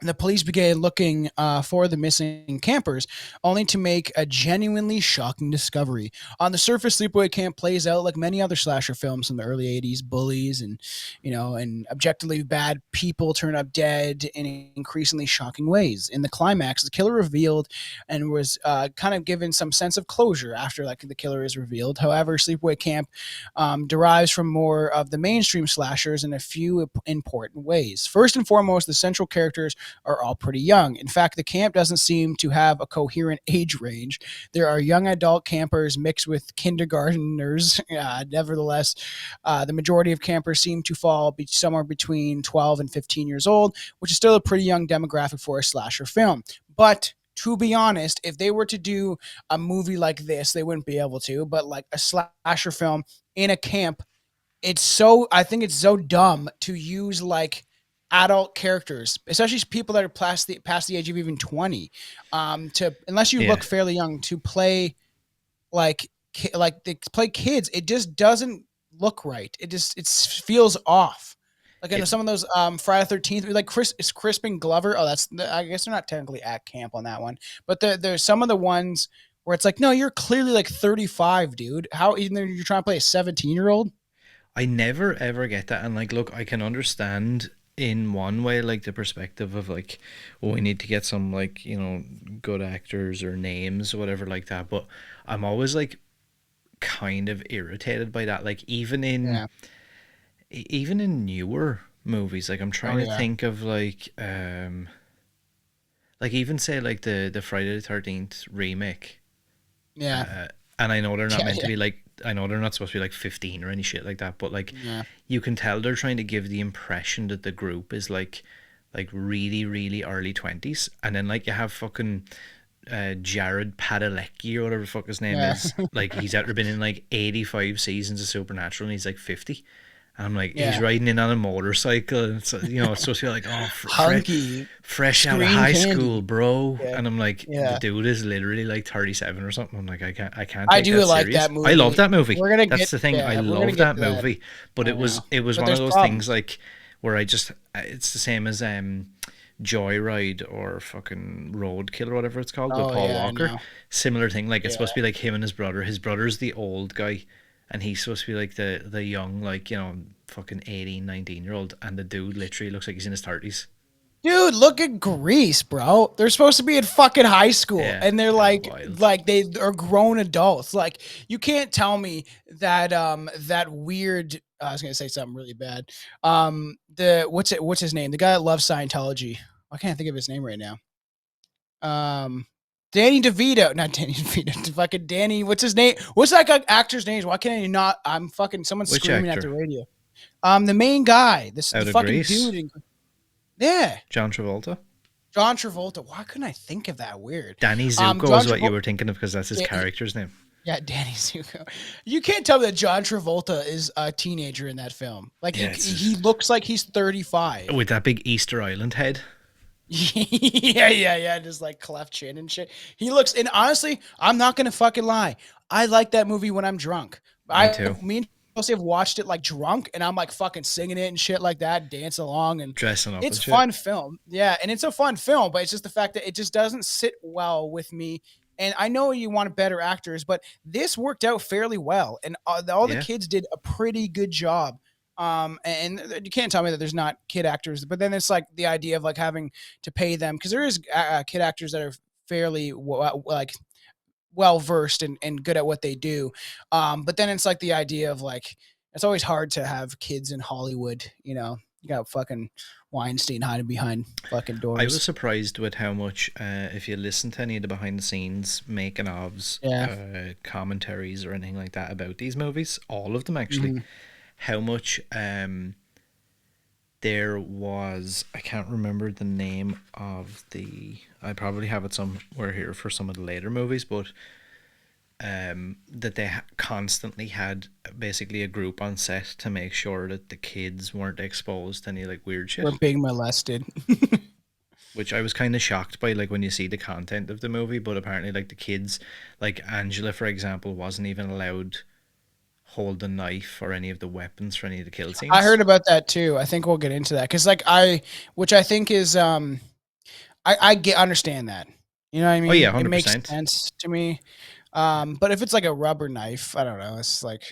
the police began looking for the missing campers, only to make a genuinely shocking discovery. On the surface, Sleepaway Camp plays out like many other slasher films from the early '80s. Bullies and objectively bad people turn up dead in increasingly shocking ways. In the climax, the killer revealed and was kind of given some sense of closure after like the killer is revealed. However, Sleepaway Camp derives from more of the mainstream slashers in a few important ways. First and foremost, the central characters are all pretty young. In fact, the camp doesn't seem to have a coherent age range. There are young adult campers mixed with kindergarteners. Nevertheless, the majority of campers seem to fall somewhere between 12 and 15 years old, which is still a pretty young demographic for a slasher film. But to be honest, if they were to do a movie like this, they wouldn't be able to. But like a slasher film in a camp, I think it's so dumb to use like adult characters, especially people that are past the age of even 20, to unless you Yeah. look fairly young to play like like they play kids. It just doesn't look right. It feels off. Like I know It some of those Friday 13th, like Crispin Glover. Oh, I guess they're not technically at camp on that one, but there's some of the ones where it's like, no, you're clearly like 35, dude. How even though you're trying to play a 17-year-old? I never ever get that, and like, look, I can understand in one way like the perspective of like, well, we need to get some like good actors or names or whatever like that, but I'm always like kind of irritated by that. Like Yeah. even in newer movies, like I'm Oh trying to yeah. think of like even say like the Friday the 13th remake. Yeah. And I know they're not Yeah. meant to Yeah. be like, I know they're not supposed to be like 15 or any shit like that, but like Yeah. you can tell they're trying to give the impression that the group is like really really early 20s, and then like you have fucking Jared Padalecki or whatever the fuck his name Yeah. is. Like he's after been in like 85 seasons of Supernatural and he's like 50. And I'm like, he's Yeah. riding in on a motorcycle. And it's, it's supposed to be like, oh, Hunky. fresh out of Screen high school, candy. bro. Yeah. And I'm like, the Yeah. dude is literally like 37 or something. I'm like, I can't I take do that like serious. that I love movie. that movie. We're gonna That's get the thing. I yeah, we're gonna love get that to that. movie. But I know. it was But one of there's those things problems. like where I just it's the same as Joyride or fucking Roadkill or whatever it's called with Oh Paul yeah, I Walker. know. Similar thing. Like it's Yeah. supposed to be like him and his brother. His brother's the old guy, and he's supposed to be like the young, like fucking 18, 19 year old, and the dude literally looks like he's in his 30s. Dude, look at Greece, bro. They're supposed to be in fucking high school Yeah, and they're yeah, like wild. like they are grown adults. Like you can't tell me that that weird I was going to say something really bad. The what's his name? The guy that loves Scientology. I can't think of his name right now. Danny DeVito, not Danny DeVito, fucking Danny. What's his name? What's that guy actor's name? Why can't I not? I'm fucking someone's Which screaming at actor? the radio. The main guy, the Out of fucking Greece? dude. Yeah, John Travolta? John Travolta. Why couldn't I think of that? Weird. Danny Zuko John is what you Travolta. were thinking of because that's his Yeah, character's name. yeah, Danny Zuko. You can't tell me that John Travolta is a teenager in that film. Like Yeah, he looks like he's 35. with that big Easter Island head. Yeah. Just like cleft chin and shit. He looks, and honestly, I'm not gonna fucking lie. I like that movie when I'm drunk. Me too. Me and Chelsea have watched it like drunk, and I'm like fucking singing it and shit like that, dance along, and Dressing up it's and shit. fun film. Yeah, and it's a fun film, but it's just the fact that it just doesn't sit well with me. And I know you want better actors, but this worked out fairly well, and all the Yeah. kids did a pretty good job. And you can't tell me that there's not kid actors, but then it's like the idea of like having to pay them because there is kid actors that are fairly like well versed and good at what they do. But then it's like the idea of like it's always hard to have kids in Hollywood. You got fucking Weinstein hiding behind fucking I was doors. surprised with how much, if you listen to any of the behind the scenes making ofs, Yeah. commentaries, or anything like that about these movies, all of them actually, Mhm. how much there was. I can't remember the name of the. I probably have it somewhere here for some of the later movies, but that they constantly had basically a group on set to make sure that the kids weren't exposed to any like weird We're shit. being molested. Which I was kind of shocked by, like when you see the content of the movie. But apparently, like the kids, like Angela, for example, wasn't even allowed hold the knife or any of the weapons for any of the kill I scenes. heard about that too. I think we'll get into that because like which I think is I get understand that. You know what I Oh yeah, mean? It makes 100%. sense to me. But if it's like a rubber knife, I don't know. It's like,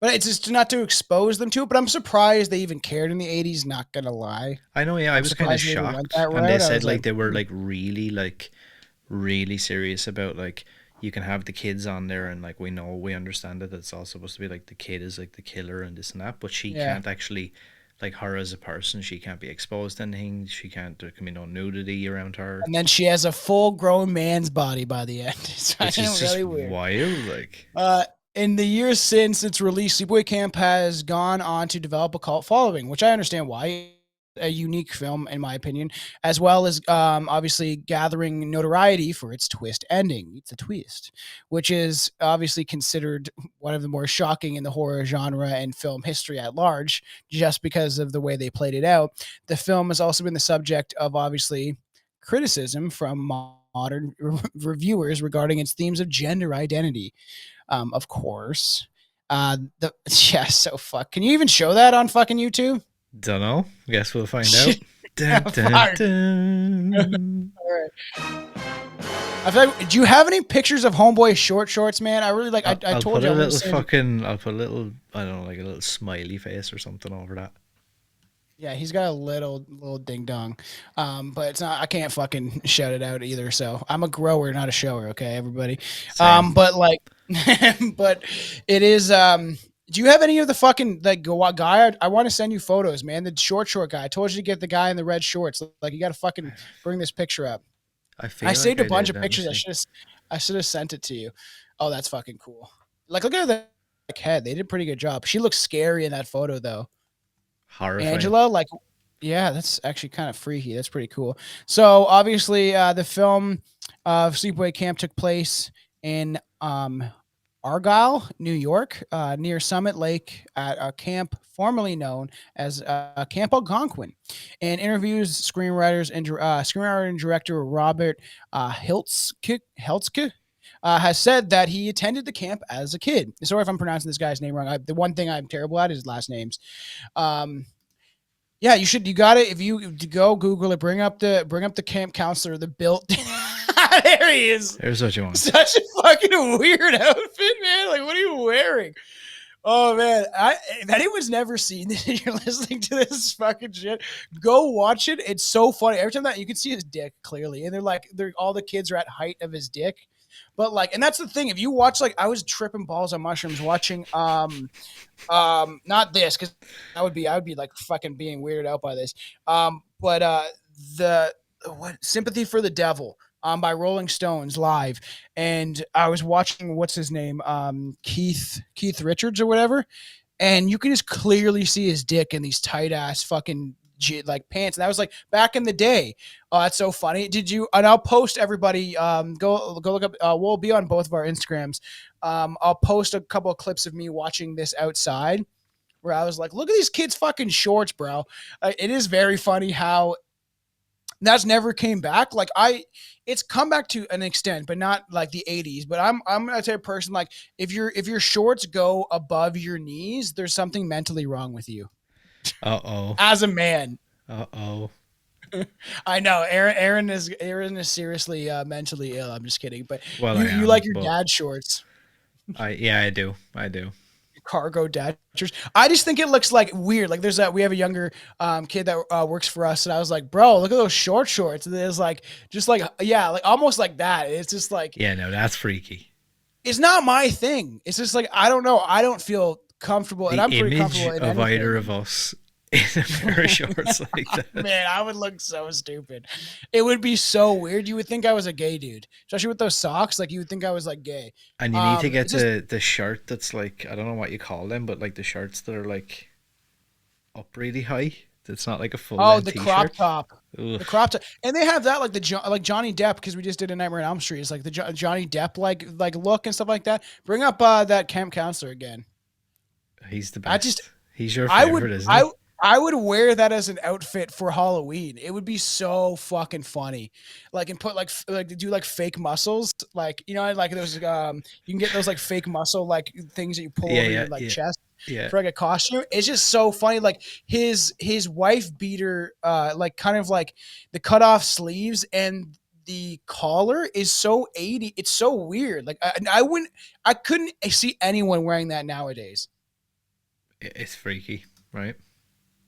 but it's just not to expose them to it. But I'm surprised they even cared in the '80s. Not gonna lie, I know. Yeah, I I'm was kind of surprised they even went shocked, that and they route. I said was like like, they were like really serious about like you can have the kids on there, and like we understand that it's all supposed to be like the kid is like the killer and this and that, but she yeah. can't actually, like her as a person, she can't be exposed to anything. She can't. There can be no nudity around her, And then she has a full-grown man's body by the end. It's which is just really weird. wild. Like, In the years since its release, Sleepaway Camp has gone on to develop a cult following, which I understand why. A unique film, in my opinion, as well as obviously gathering notoriety for its twist ending. It's a twist, which is obviously considered one of the more shocking in the horror genre and film history at large, just because of the way they played it out. The film has also been the subject of obviously criticism from modern reviewers regarding its themes of gender identity, of course. The yeah, so fuck. Can you even show that on fucking YouTube? don't know. Guess we'll find out. Dun, dun, Fuck. dun. I feel like, do you have any pictures of Homeboy short shorts, man? I really like. I I'll told put you a I'm gonna little send. fucking. I'll put a little. I don't know, like a little smiley face or something over that. Yeah, he's got a little ding dong, but it's not. I can't fucking shout it out either. So I'm a grower, not a shower. Okay, everybody. Same. But like, but it is. Do you have any of the fucking like guy? I want to send you photos, man. The short guy. I told you to get the guy in the red shorts. Like, you got to fucking bring this picture up. I I feel like saved a I bunch did. of Let me pictures. see. I should have sent it to you. Oh, that's fucking cool. Like, look at that head. They did a pretty good job. She looks scary in that photo though. Horrifying. Angela, like, Yeah, that's actually kind of freaky. That's pretty cool. So obviously, the film of Sleepaway Camp took place in Argyle, New York, near Summit Lake at a camp formerly known as Camp Algonquin. And interviews screenwriters and screenwriter and director Robert Hiltzke has said that he attended the camp as a kid. Sorry if I'm pronouncing this guy's name wrong. The one thing I'm terrible at is last names. Um, yeah, you should. You got it. If you go Google it, bring up the camp counselor, the built. There he is. Here's what you want. Such a fucking weird outfit, man. Like, what are you wearing? Oh man, if anyone's never seen this, and you're listening to this fucking shit, go watch it. It's so funny. Every time that you can see his dick clearly, and they're all the kids are at height of his dick. But like, and that's the thing. If you watch, like, I was tripping balls on mushrooms watching not this, because I would be like fucking being weirded out by this. But the what Sympathy for the Devil by Rolling Stones live, and I was watching what's his name, Keith Richards or whatever, and you can just clearly see his dick in these tight ass fucking like pants, and that was like back in the day. Oh, that's so funny. Did you? And I'll post everybody. Go look up. We'll be on both of our Instagrams. I'll post a couple of clips of me watching this outside, where I was like, "Look at these kids' fucking shorts, bro." It is very funny how that's never came back. It's come back to an extent, but not like the '80s. But I'm gonna type of person like if your shorts go above your knees, there's something mentally wrong with you Uh oh. as a man. Uh oh. I know Aaron is seriously mentally ill. I'm just kidding, but Well, I you am, like your but dad shorts, I do. I do. cargo dad shorts. I just think it looks like weird. Like we have a younger kid that works for us, and I was like, bro, look at those shorts, and it's like just like yeah, like almost like that. It's just like Yeah, no, that's freaky. it's not my thing. It's just like I don't know. I don't feel comfortable, and The I'm pretty image comfortable in of either anything. of us in a pair of shorts like that. Man, I would look so stupid. It would be so weird. You would think I was a gay dude, especially with those socks. Like you would think I was like gay. And you need to get It's just the shirt that's like, I don't know what you call them, but like the shirts that are like up really high. That's not like a full oh length the crop t-shirt. top, Ugh. the crop top, and they have that like like Johnny Depp because we just did a Nightmare on Elm Street. It's like the Johnny Depp like look and stuff like that. Bring up that camp counselor again. He's the I just best. He's your I would favorite, isn't I he? I would wear that as an outfit for Halloween. It would be so fucking funny. Like and put like do like fake muscles, like like those you can get those like fake muscle like things that you pull Yeah, over yeah, your like yeah, chest yeah. for like a costume. It's just so funny. Like his wife beater like kind of like the cut off sleeves and the collar is so 80. It's so weird. Like I couldn't see anyone wearing that nowadays. It's freaky, right?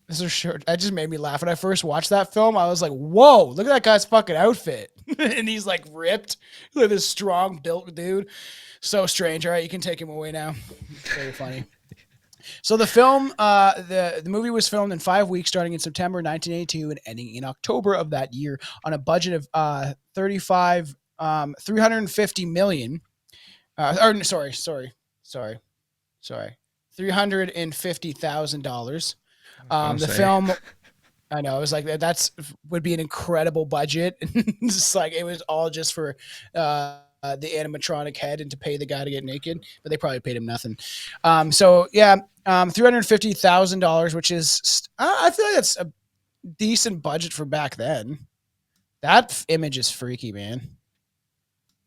This is short. That just made me laugh. When I first watched that film, I was like, whoa, look at that guy's fucking outfit. And he's like ripped. Look at this strong built dude. So strange. All right, you can take him away now. Very funny. So the film, the movie was filmed in 5 weeks, starting in September 1982 and ending in October of that year on a budget of 350 million. Or sorry, $350,000. I was gonna The say. film, I know, it was like that's would be an incredible budget. Just like it was all just for the animatronic head and to pay the guy to get naked, but they probably paid him nothing. So yeah, $350,000, which is I feel like that's a decent budget for back then. That image is freaky, man.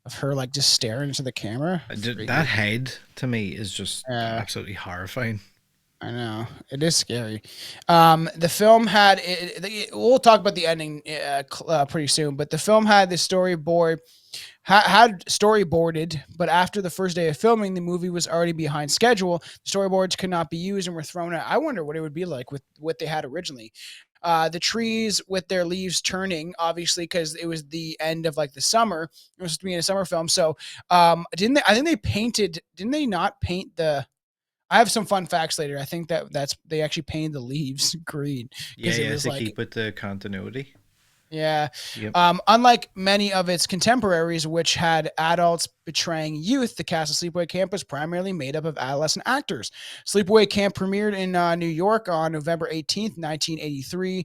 Of her like just staring into the camera, That freaky. head to me is just Uh, absolutely horrifying. I know it is scary. The film had we'll talk about the ending pretty soon, but the film had the storyboard had storyboarded, but after the first day of filming, the movie was already behind schedule. The storyboards could not be used and were thrown out. I wonder what it would be like with what they had originally. The trees with their leaves turning, obviously, because it was the end of like the summer. It was supposed to be in a summer film. So, didn't they? I think they painted. Didn't they not paint the? I have some fun facts later. I think that's they actually painted the leaves green Yeah, because it yeah, was to like keep with the continuity. Yeah. Yep. Unlike many of its contemporaries, which had adults betraying youth, the cast of Sleepaway Camp was primarily made up of adolescent actors. Sleepaway Camp premiered in New York on November 18th, 1983.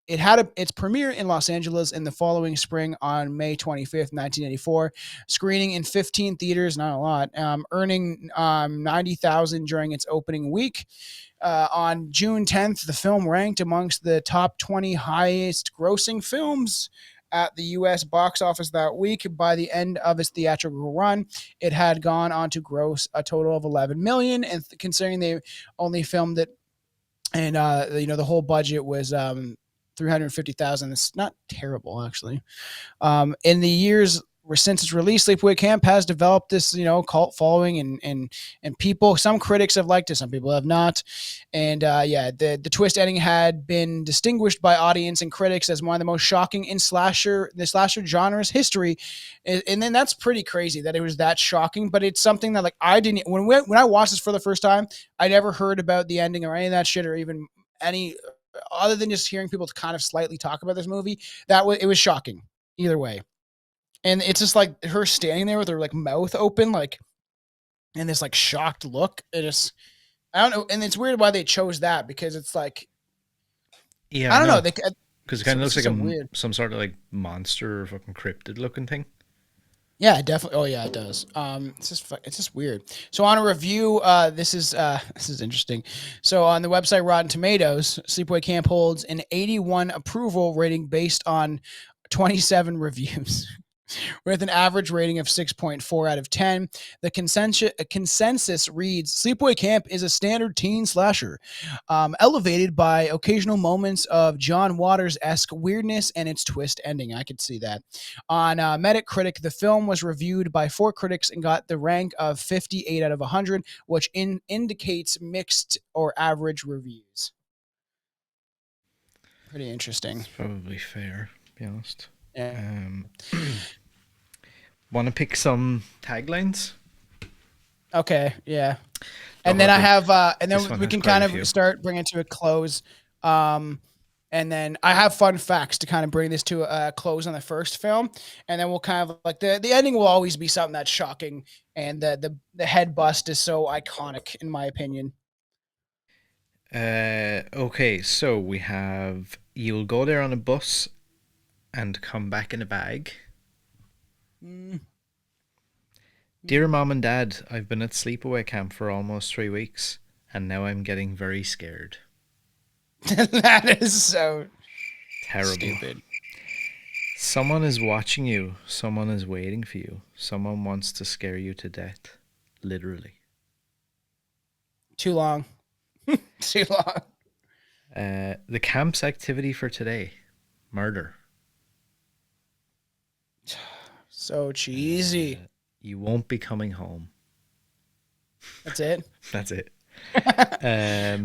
It had its premiere in Los Angeles in the following spring on May 25th, 1984, screening in 15 theaters, not a lot, earning 90,000 during its opening week. On June 10th, the film ranked amongst the top 20 highest grossing films at the U.S. box office that week. By the end of its theatrical run, it had gone on to gross a total of 11 million. And considering they only filmed it, and the whole budget was 350,000, it's not terrible actually. In the years since its release, Sleepaway Camp has developed this, cult following, and people. Some critics have liked it, some people have not. And the twist ending had been distinguished by audience and critics as one of the most shocking in the slasher genre's history. And then that's pretty crazy that it was that shocking. But it's something that like I didn't when I watched this for the first time, I never heard about the ending or any of that shit or even any other than just hearing people kind of slightly talk about this movie. It was shocking either way. And it's just like her standing there with her like mouth open, like, and this like shocked look. It is, I don't know, and it's weird why they chose that because it's like Yeah, I I don't know. know. Because it kind of It's looks just like so weird. some sort of like monster or fucking cryptid looking thing. Yeah, definitely. Oh yeah, it does. It's just weird. So on a review, this is this is interesting. So on the website Rotten Tomatoes, Sleepaway Camp holds an 81 approval rating based on 27 reviews. With an average rating of 6.4 out of 10. The consensus reads Sleepaway Camp is a standard teen slasher, elevated by occasional moments of John Waters esque weirdness and its twist ending. I could see that. On Metacritic, the film was reviewed by 4 critics and got the rank of 58 out of 100, which indicates mixed or average reviews. Pretty interesting. It's probably fair, to be honest. Yeah. Um, Want to pick some taglines? Okay, yeah. Oh, And then I okay. have and This then one we has can quite kind a of few. start bringing it to a close. And then I have fun facts to kind of bring this to a close on the first film, and then we'll kind of like the ending will always be something that's shocking, and the head bust is so iconic in my opinion. Okay, so we have you'll go there on a bus and come back in a bag. Mm. Dear Mom and Dad, I've been at sleepaway camp for almost 3 weeks, and now I'm getting very scared. That is so Terrible. stupid. Someone is watching you. Someone is waiting for you. Someone wants to scare you to death. Literally. Too long. Too long. The camp's activity for today. Murder. So cheesy. You won't be coming home. That's it. That's it.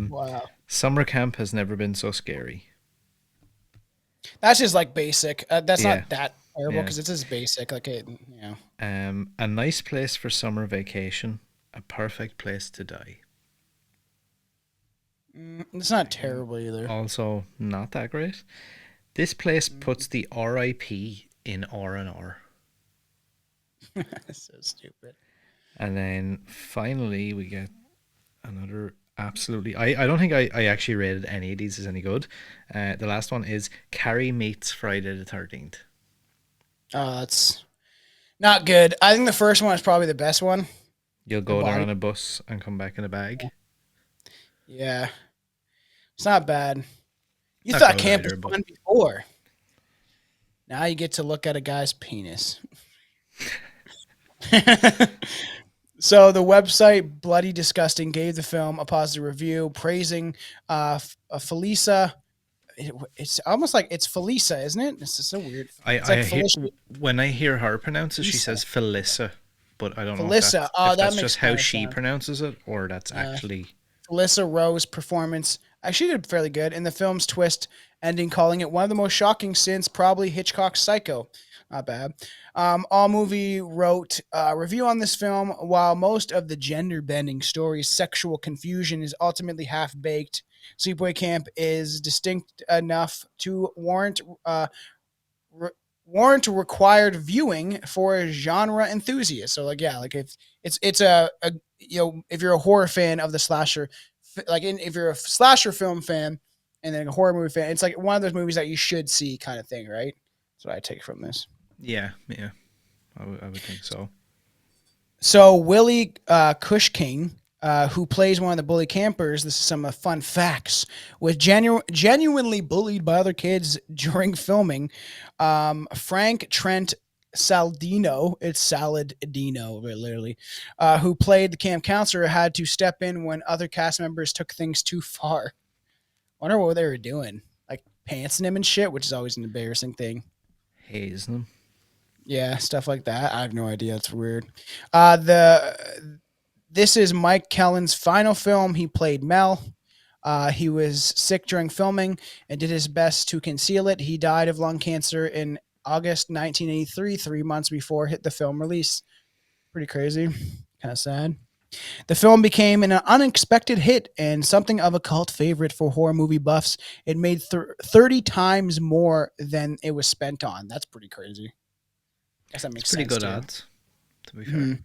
Wow. Summer camp has never been so scary. That's just like basic. That's Yeah. not that terrible Yeah. because it's just basic. Like it, A nice place for summer vacation. A perfect place to die. It's not terrible either. Also, not that great. This place puts the RIP in R&R. That's so stupid. And then finally, we get another absolutely. I don't think I actually rated any of these as any good. The last one is Carrie meets Friday the 13th. That's not good. I think the first one is probably the best one. You'll go The there body- on a bus and come back in a bag. Yeah. It's not bad. You Not thought good camp either, was but- fun before. Now you get to look at a guy's penis. So the website Bloody Disgusting gave the film a positive review, praising Felisa. It's almost like it's Felisa, isn't it? It's just so weird. It's like When I hear her pronounce it, she Felisa. says Felissa, but I don't know if Felissa. that's, Oh, if that that's makes just how more she sense. pronounces it or that's Yeah. actually. Felissa Rose performance Actually did fairly good in the film's twist ending, calling it one of the most shocking since probably Hitchcock's Psycho. Not bad. All movie wrote a review on this film. While most of the gender bending story's sexual confusion is ultimately half baked, Sleepaway Camp is distinct enough to re- warrant required viewing for genre enthusiasts. So like yeah, like if it's a if you're a horror fan of the slasher, if you're a slasher film fan and then a horror movie fan, it's like one of those movies that you should see kind of thing, right? That's what I take from this. Yeah, yeah, I would think so. So Willie Cushking, who plays one of the bully campers, this is some fun facts. Was genuinely bullied by other kids during filming. Frank Trent Saldino, it's Saladino, literally, who played the camp counselor, had to step in when other cast members took things too far. Wonder what they were doing, like pantsing him and shit, which is always an embarrassing thing. Hazing them. Yeah, stuff like that. I have no idea. It's weird. The This is Mike Kellen's final film. He played Mel. He was sick during filming and did his best to conceal it. He died of lung cancer in August 1983, 3 months before hit the film release. Pretty crazy. Kind of sad. The film became an unexpected hit and something of a cult favorite for horror movie buffs. It made 30 times more than it was spent on. That's pretty crazy. Guess that It's makes pretty sense good too. odds, to be fair. Mhm.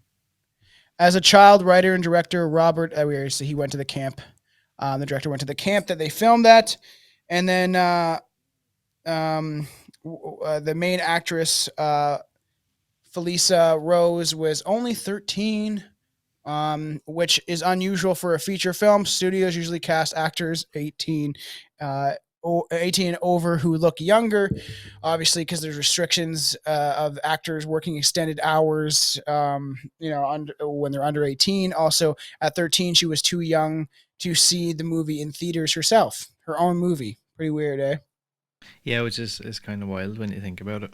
As a child, writer and director Robert, so he went to the camp. The director went to the camp that they filmed at, and then um, the main actress Felisa Rose was only 13, which is unusual for a feature film. Studios usually cast actors 18, 18 and over who look younger, obviously because there's restrictions of actors working extended hours, when they're under 18. Also, at 13, she was too young to see the movie in theaters herself, her own movie. Pretty weird, eh? Yeah, which is kind of wild when you think about it.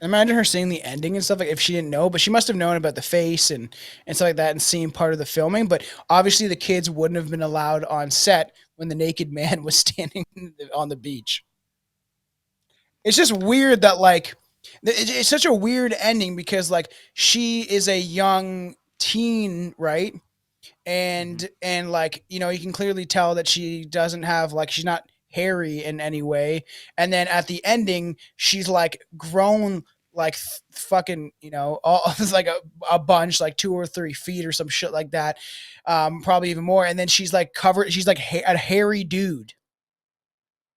Imagine her seeing the ending and stuff like if she didn't know, but she must have known about the face and stuff like that and seeing part of the filming. But obviously, the kids wouldn't have been allowed on set when the naked man was standing on the beach. It's just weird that it's such a weird ending because like she is a young teen, right? Hmm. And like you can clearly tell that she doesn't have like she's not hairy in any way, and then at the ending she's like grown like fucking all it's like a bunch like 2 or 3 feet or some shit like that, probably even more, and then she's like covered, she's like a hairy dude.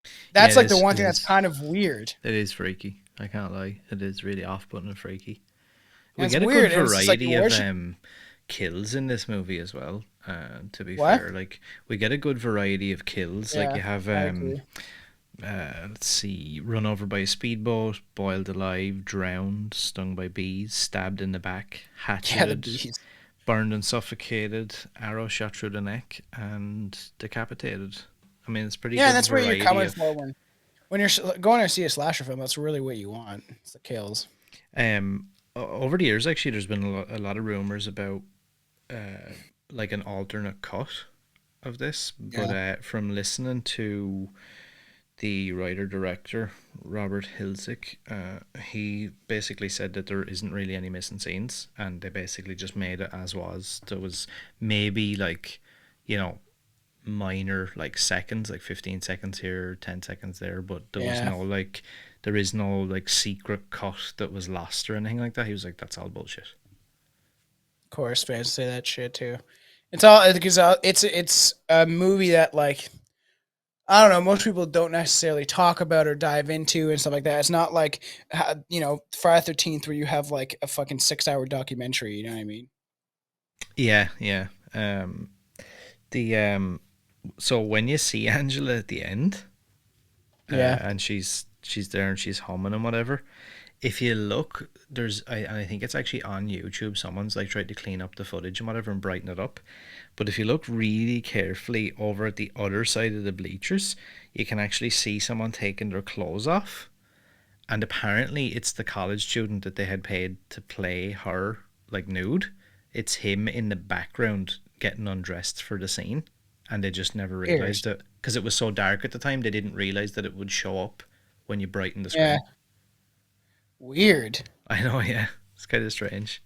Yeah, That's it like the is. one It thing that's is. kind of weird, It is freaky. I can't lie. It is really off-putting and freaky. and We it's get a good weird, and it's just like variety of where's she, kills in this movie as well. To be what. fair, like we get a good variety of kills. Like Yeah, you have I agree. let's see, run over by a speedboat, boiled alive, drowned, stung by bees, stabbed in the back, Yeah, the hatcheted, bees. burned and suffocated, arrow shot through the neck, and decapitated. I mean, it's pretty Yeah, and good that's where you're variety coming of. for when you're going to see a slasher film. That's really what you want. It's the kills. Over the years, actually, there's been a lot of rumors about uh, like an alternate cut of this, but Yeah. from listening to the writer director Robert Hiltzik, he basically said that there isn't really any missing scenes, and they basically just made it as was. There was maybe like, you know, minor like seconds, like 15 seconds here, 10 seconds there, but there was Yeah. no like, there is no like secret cut that was lost or anything like that. He was like, that's all bullshit. Of course, fans say that shit too. It's all because it's a movie that like I don't know, most people don't necessarily talk about or dive into and stuff like that. It's not like Friday 13th where you have like a fucking 6 hour documentary. You know what I mean? Yeah, yeah. The So when you see Angela at the end, Yeah. and she's there and she's humming and whatever. If you look, I think it's actually on YouTube. Someone's like tried to clean up the footage and whatever and brighten it up. But if you look really carefully over at the other side of the bleachers, you can actually see someone taking their clothes off. And apparently, it's the college student that they had paid to play her like nude. It's him in the background getting undressed for the scene, and they just never Weird. realized it because it was so dark at the time. They didn't realize that it would show up when you brighten the Yeah. screen. Weird. I know, yeah, it's kind of strange.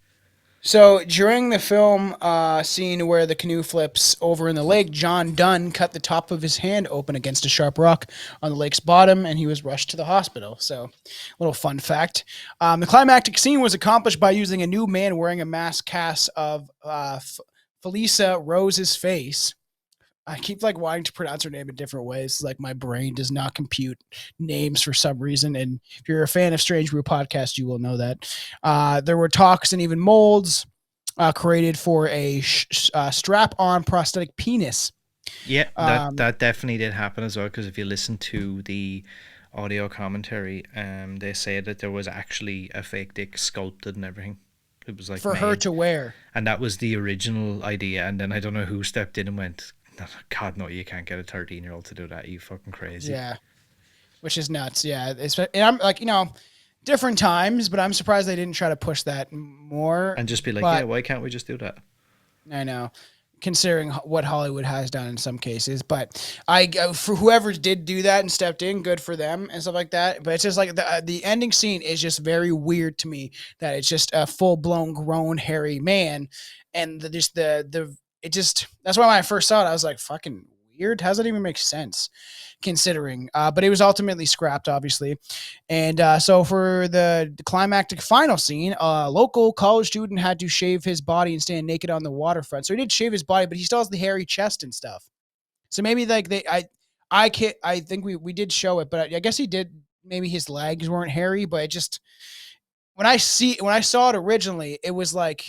So during the film scene where the canoe flips over in the lake, John Dunn cut the top of his hand open against a sharp rock on the lake's bottom, and he was rushed to the hospital. So, little fun fact: the climactic scene was accomplished by using a new man wearing a mask cast of Felisa Rose's face. I keep like wanting to pronounce her name in different ways. Like my brain does not compute names for some reason. And if you're a fan of Strange Brew podcast, you will know that. There were talks and even molds created for a strap-on prosthetic penis. Yeah, Um, that definitely did happen as well. Because if you listen to the audio commentary, they say that there was actually a fake dick sculpted and everything. It was like for her made, to wear. and that was the original idea. And then I don't know who stepped in and went, "No, God, no, you can't get a 13-year-old to do that. You fucking crazy." Yeah, which is nuts. Yeah, and I'm like, different times, but I'm surprised they didn't try to push that more. And just be like, yeah, But why can't we just do that? I know, considering what Hollywood has done in some cases. But for whoever did do that and stepped in, good for them and stuff like that. But it's just like the ending scene is just very weird to me. That it's just a full blown grown hairy man, and the it just that's why when I first saw it, I was like, fucking weird. How does that even make sense? Considering, but it was ultimately scrapped, obviously. And so for the climactic final scene, a local college student had to shave his body and stand naked on the waterfront. So he did shave his body, but he still has the hairy chest and stuff. So maybe like I can't. I think we did show it, but I guess he did. Maybe his legs weren't hairy, but it just when I saw it originally, it was like,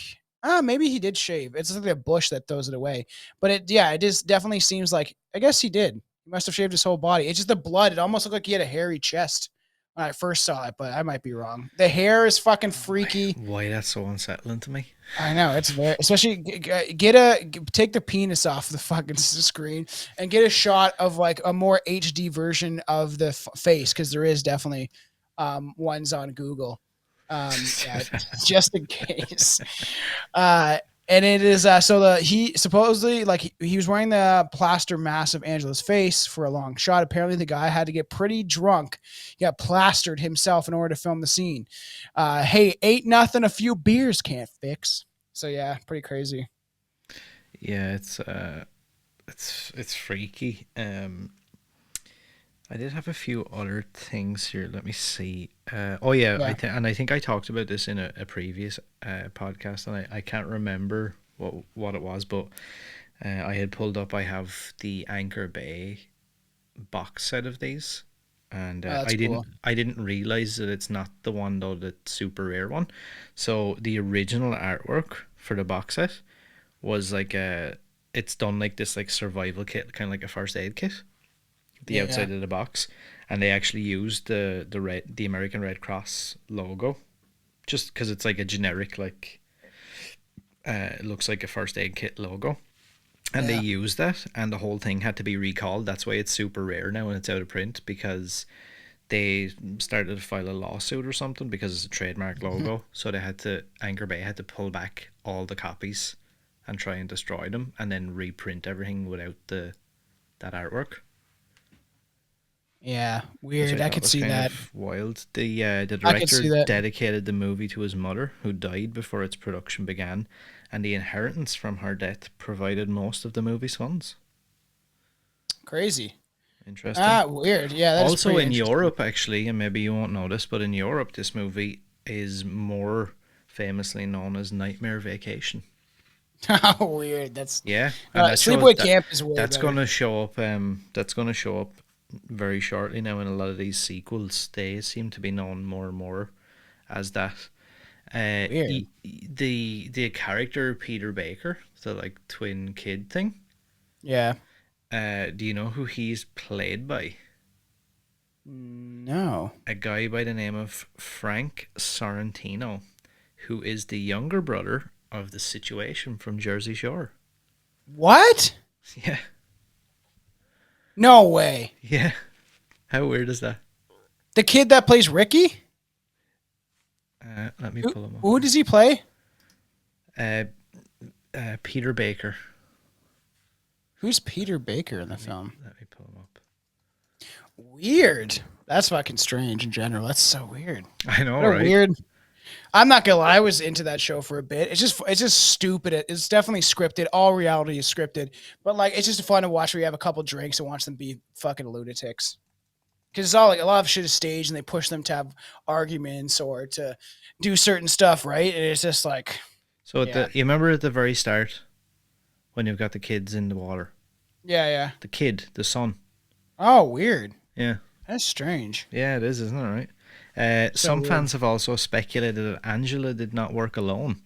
maybe he did shave. It's like a bush that throws it away. But it just definitely seems like I guess he did. He must have shaved his whole body. It's just the blood. It almost looked like he had a hairy chest when I first saw it, but I might be wrong. The hair is fucking freaky. Why that's so unsettling to me? I know it's very, especially take the penis off the fucking screen and get a shot of like a more HD version of the face because there is definitely ones on Google. Yeah, just in case. Uh, and it is so he supposedly like he was wearing the plaster mask of Angela's face for a long shot. Apparently, the guy had to get pretty drunk. He got plastered himself in order to film the scene. Hey, ain't nothing a few beers can't fix. So yeah, pretty crazy. Yeah, it's freaky. I did have a few other things here. Let me see. Oh yeah, Yeah. I think I talked about this in a previous podcast, and I can't remember what it was, but I had pulled up. I have the Anchor Bay box set of these, and Oh, that's cool. I didn't realize that it's not the one though, the super rare one. So the original artwork for the box set was like it's done like this like survival kit, kind of like a first aid kit, the Yeah. outside of the box, and they actually used the American Red Cross logo, just because it's like a generic like it looks like a first aid kit logo, and they Yeah. used that, and the whole thing had to be recalled. That's why it's super rare now and it's out of print, because they started to file a lawsuit or something because it's a trademark logo. So they had to Anchor Bay had to pull back all the copies and try and destroy them, and then reprint everything without the that artwork, Yeah. which I Weird. I thought could was see kind that. of wild. The I could director see that. dedicated the movie to his mother, who died before its production began, and the inheritance from her death provided most of the movie's funds. Crazy. Interesting. Weird. Yeah, that is Also pretty in interesting. Europe, actually, and maybe you won't know this, but in Europe, this movie is more famously known as Nightmare Vacation. Weird. That's Yeah, and Sleepaway Camp is way that's better. gonna show up. That's gonna show up very shortly now in a lot of these sequels. They seem to be known more and more as that. Weird. The character Peter Baker, the like twin kid thing. Yeah. Do you know who he's played by? No. A guy by the name of Frank Sorrentino, who is the younger brother of the Situation from Jersey Shore. What? Yeah, No way. yeah. How weird is that? The kid that plays Ricky? Let me Who, pull him up who here. does he play? Uh, Peter Baker. Who's Peter Baker in the Let me film? let me pull him up. Weird. That's fucking strange in general. That's so weird. I know, What a right? weird. I'm not gonna lie. I was into that show for a bit. It's just stupid. It's definitely scripted. All reality is scripted. But like, it's just fun to watch where you have a couple drinks and watch them be fucking lunatics. Because it's all like a lot of shit is staged and they push them to have arguments or to do certain stuff, right? And it's just like, So yeah, you remember at the very start when you've got the kids in the water, yeah, yeah. the kid, the son. Oh, weird. Yeah, That's strange. yeah, it is, isn't it? Right. So Some weird. fans have also speculated that Angela did not work alone,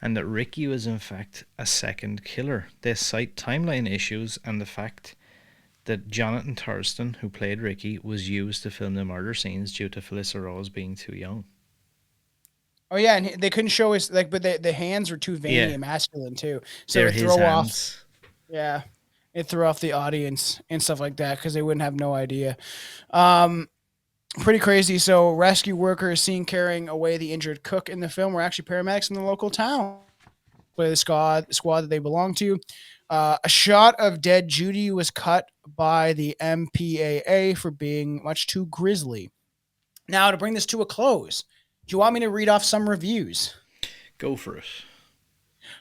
and that Ricky was in fact a second killer. They cite timeline issues and the fact that Jonathan Thurston, who played Ricky, was used to film the murder scenes due to Felissa Rose being too young. Oh yeah, and they couldn't show his like, but the hands were too veiny Yeah, and masculine too, so they're it his throw off. hands. Yeah, it threw off the audience and stuff like that because they wouldn't have no idea. Um, Pretty crazy. So rescue workers seen carrying away the injured cook in the film were actually paramedics in the local town, by the squad that they belong to. A shot of dead Judy was cut by the MPAA for being much too grisly. Now, to bring this to a close, do you want me to read off some reviews? Go for it.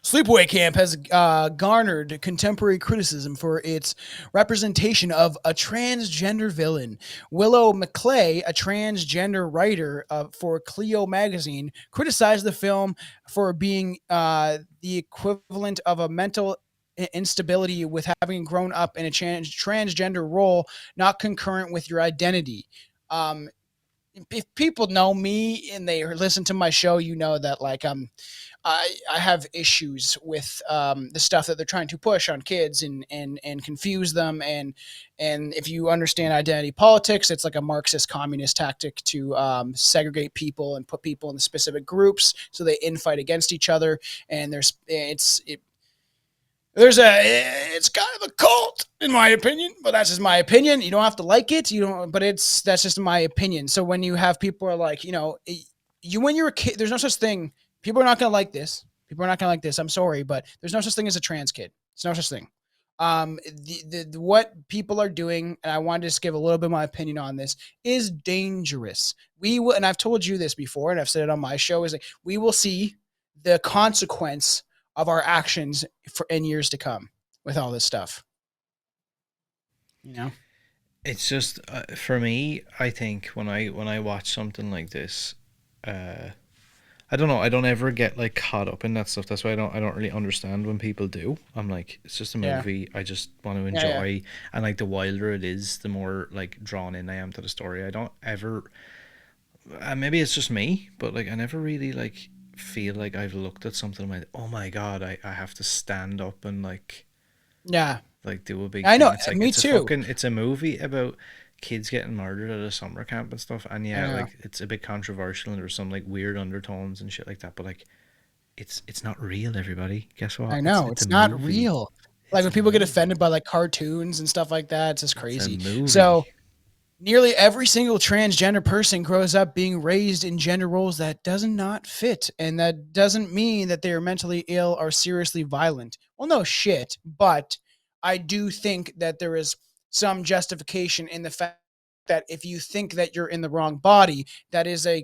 Sleepaway Camp has garnered contemporary criticism for its representation of a transgender villain. Willow McClay, a transgender writer for Clio magazine, criticized the film for being the equivalent of a mental instability with having grown up in a transgender role, not concurrent with your identity. Um, if people know me and they listen to my show, you know that like I have issues with the stuff that they're trying to push on kids and confuse them and if you understand identity politics, it's like a Marxist communist tactic to segregate people and put people in specific groups so they infight against each other and it's kind of a cult in my opinion, but that's just my opinion. You don't have to like it, you don't, but that's just my opinion. So when you have people are like, you when you're a kid, there's no such thing. People are not gonna like this. People are not gonna like this. I'm sorry, but there's no such thing as a trans kid. It's no such thing. What people are doing, and I wanted to just give a little bit of my opinion on this, is dangerous. We will, and I've told you this before, and I've said it on my show, is like we will see the consequence of our actions in years to come with all this stuff. You know? It's just for me. I think when I watch something like this, uh, I don't know. I don't ever get like caught up in that stuff. That's why I don't really understand when people do. I'm like, it's just a Yeah. movie. I just want to Yeah. Yeah. enjoy, and like the wilder it is, the more like drawn in I am to the story. I don't ever. Maybe it's just me, but like I never really like feel like I've looked at something and went, oh my god, I have to stand up and Yeah. like do a big I thing. know. It's like Me too. it's a movie about kids getting murdered at a summer camp and stuff. And I yeah, know. like it's a bit controversial and there's some like weird undertones and shit like that. But like it's not real, everybody. Guess what? I It's know. it's a It's not movie. real. Like It's when a people get movie. offended by like cartoons and stuff like that, it's just It's a crazy. movie. So nearly every single transgender person grows up being raised in gender roles that does not fit, and that doesn't mean that they are mentally ill or seriously violent. Well, no shit, but I do think that there is some justification in the fact that if you think that you're in the wrong body, that is a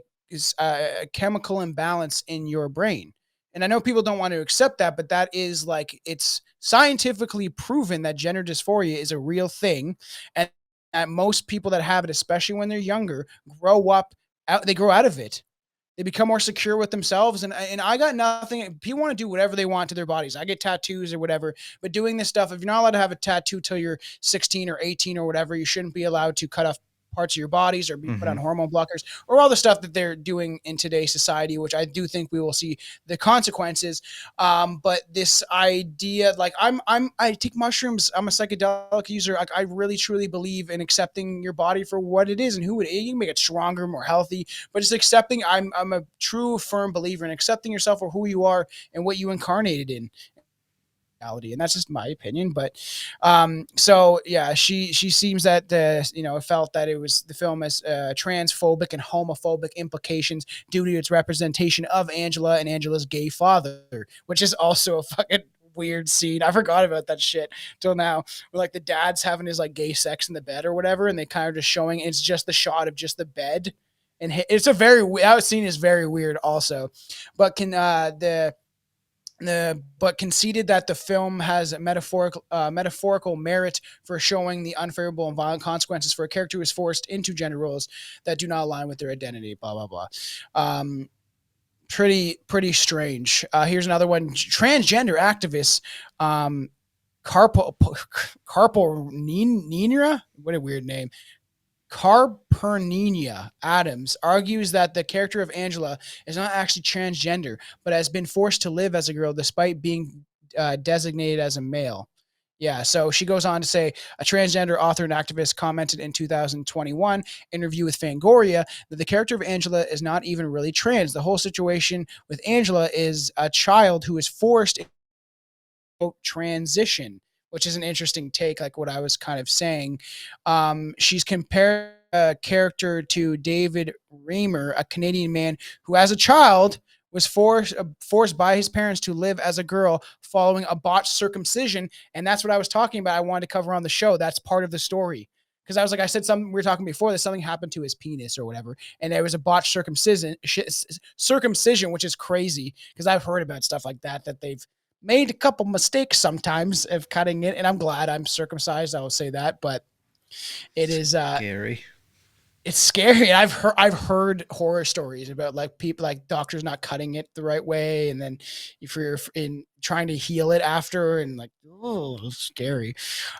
chemical imbalance in your brain. And I know people don't want to accept that, but that is like it's scientifically proven that gender dysphoria is a real thing, and most people that have it, especially when they're younger, grow up out. They grow out of it. They become more secure with themselves. And I got nothing. People want to do whatever they want to their bodies. I get tattoos or whatever, but doing this stuff, if you're not allowed to have a tattoo till you're 16 or 18 or whatever, you shouldn't be allowed to cut off parts of your bodies or be put on Mm-hmm. hormone blockers or all the stuff that they're doing in today's society, which I do think we will see the consequences. But this idea, like I take mushrooms. I'm a psychedelic user. Like I really truly believe in accepting your body for what it is and who it is. You can make it stronger, more healthy, but just accepting. I'm a true, firm believer in accepting yourself for who you are and what you incarnated in. And that's just my opinion, but so yeah, she seems that felt that it was the film has transphobic and homophobic implications due to its representation of Angela and Angela's gay father, which is also a fucking weird scene. I forgot about that shit till now. Where like the dad's having his like gay sex in the bed or whatever, and they kind of just showing it's just the shot of just the bed, and it's a very that scene is very weird also, but can the but conceded that the film has a metaphorical merit for showing the unfavorable and violent consequences for a character who is forced into gender roles that do not align with their identity. Blah blah blah. Pretty strange. Here's another one. Transgender activists, Carpal Carpal what a weird name. Carpernina Adams argues that the character of Angela is not actually transgender, but has been forced to live as a girl despite being designated as a male. Yeah, so she goes on to say a transgender author and activist commented in 2021 interview with Fangoria that the character of Angela is not even really trans. The whole situation with Angela is a child who is forced transition, which is an interesting take, like what I was kind of saying. She's compared a character to David Raymer, a Canadian man who, as a child, was forced by his parents to live as a girl following a botched circumcision, and that's what I was talking about. I wanted to cover on the show. That's part of the story. Because I was like, I said something. We were talking before that something happened to his penis or whatever, and there was a botched circumcision, which is crazy. Because I've heard about stuff like that they've made a couple mistakes sometimes of cutting it, and I'm glad I'm circumcised. I will say that, but it is Scary. it's scary. I've heard horror stories about like people like doctors not cutting it the right way, and then if you're in trying to heal it after, and like oh, it's scary.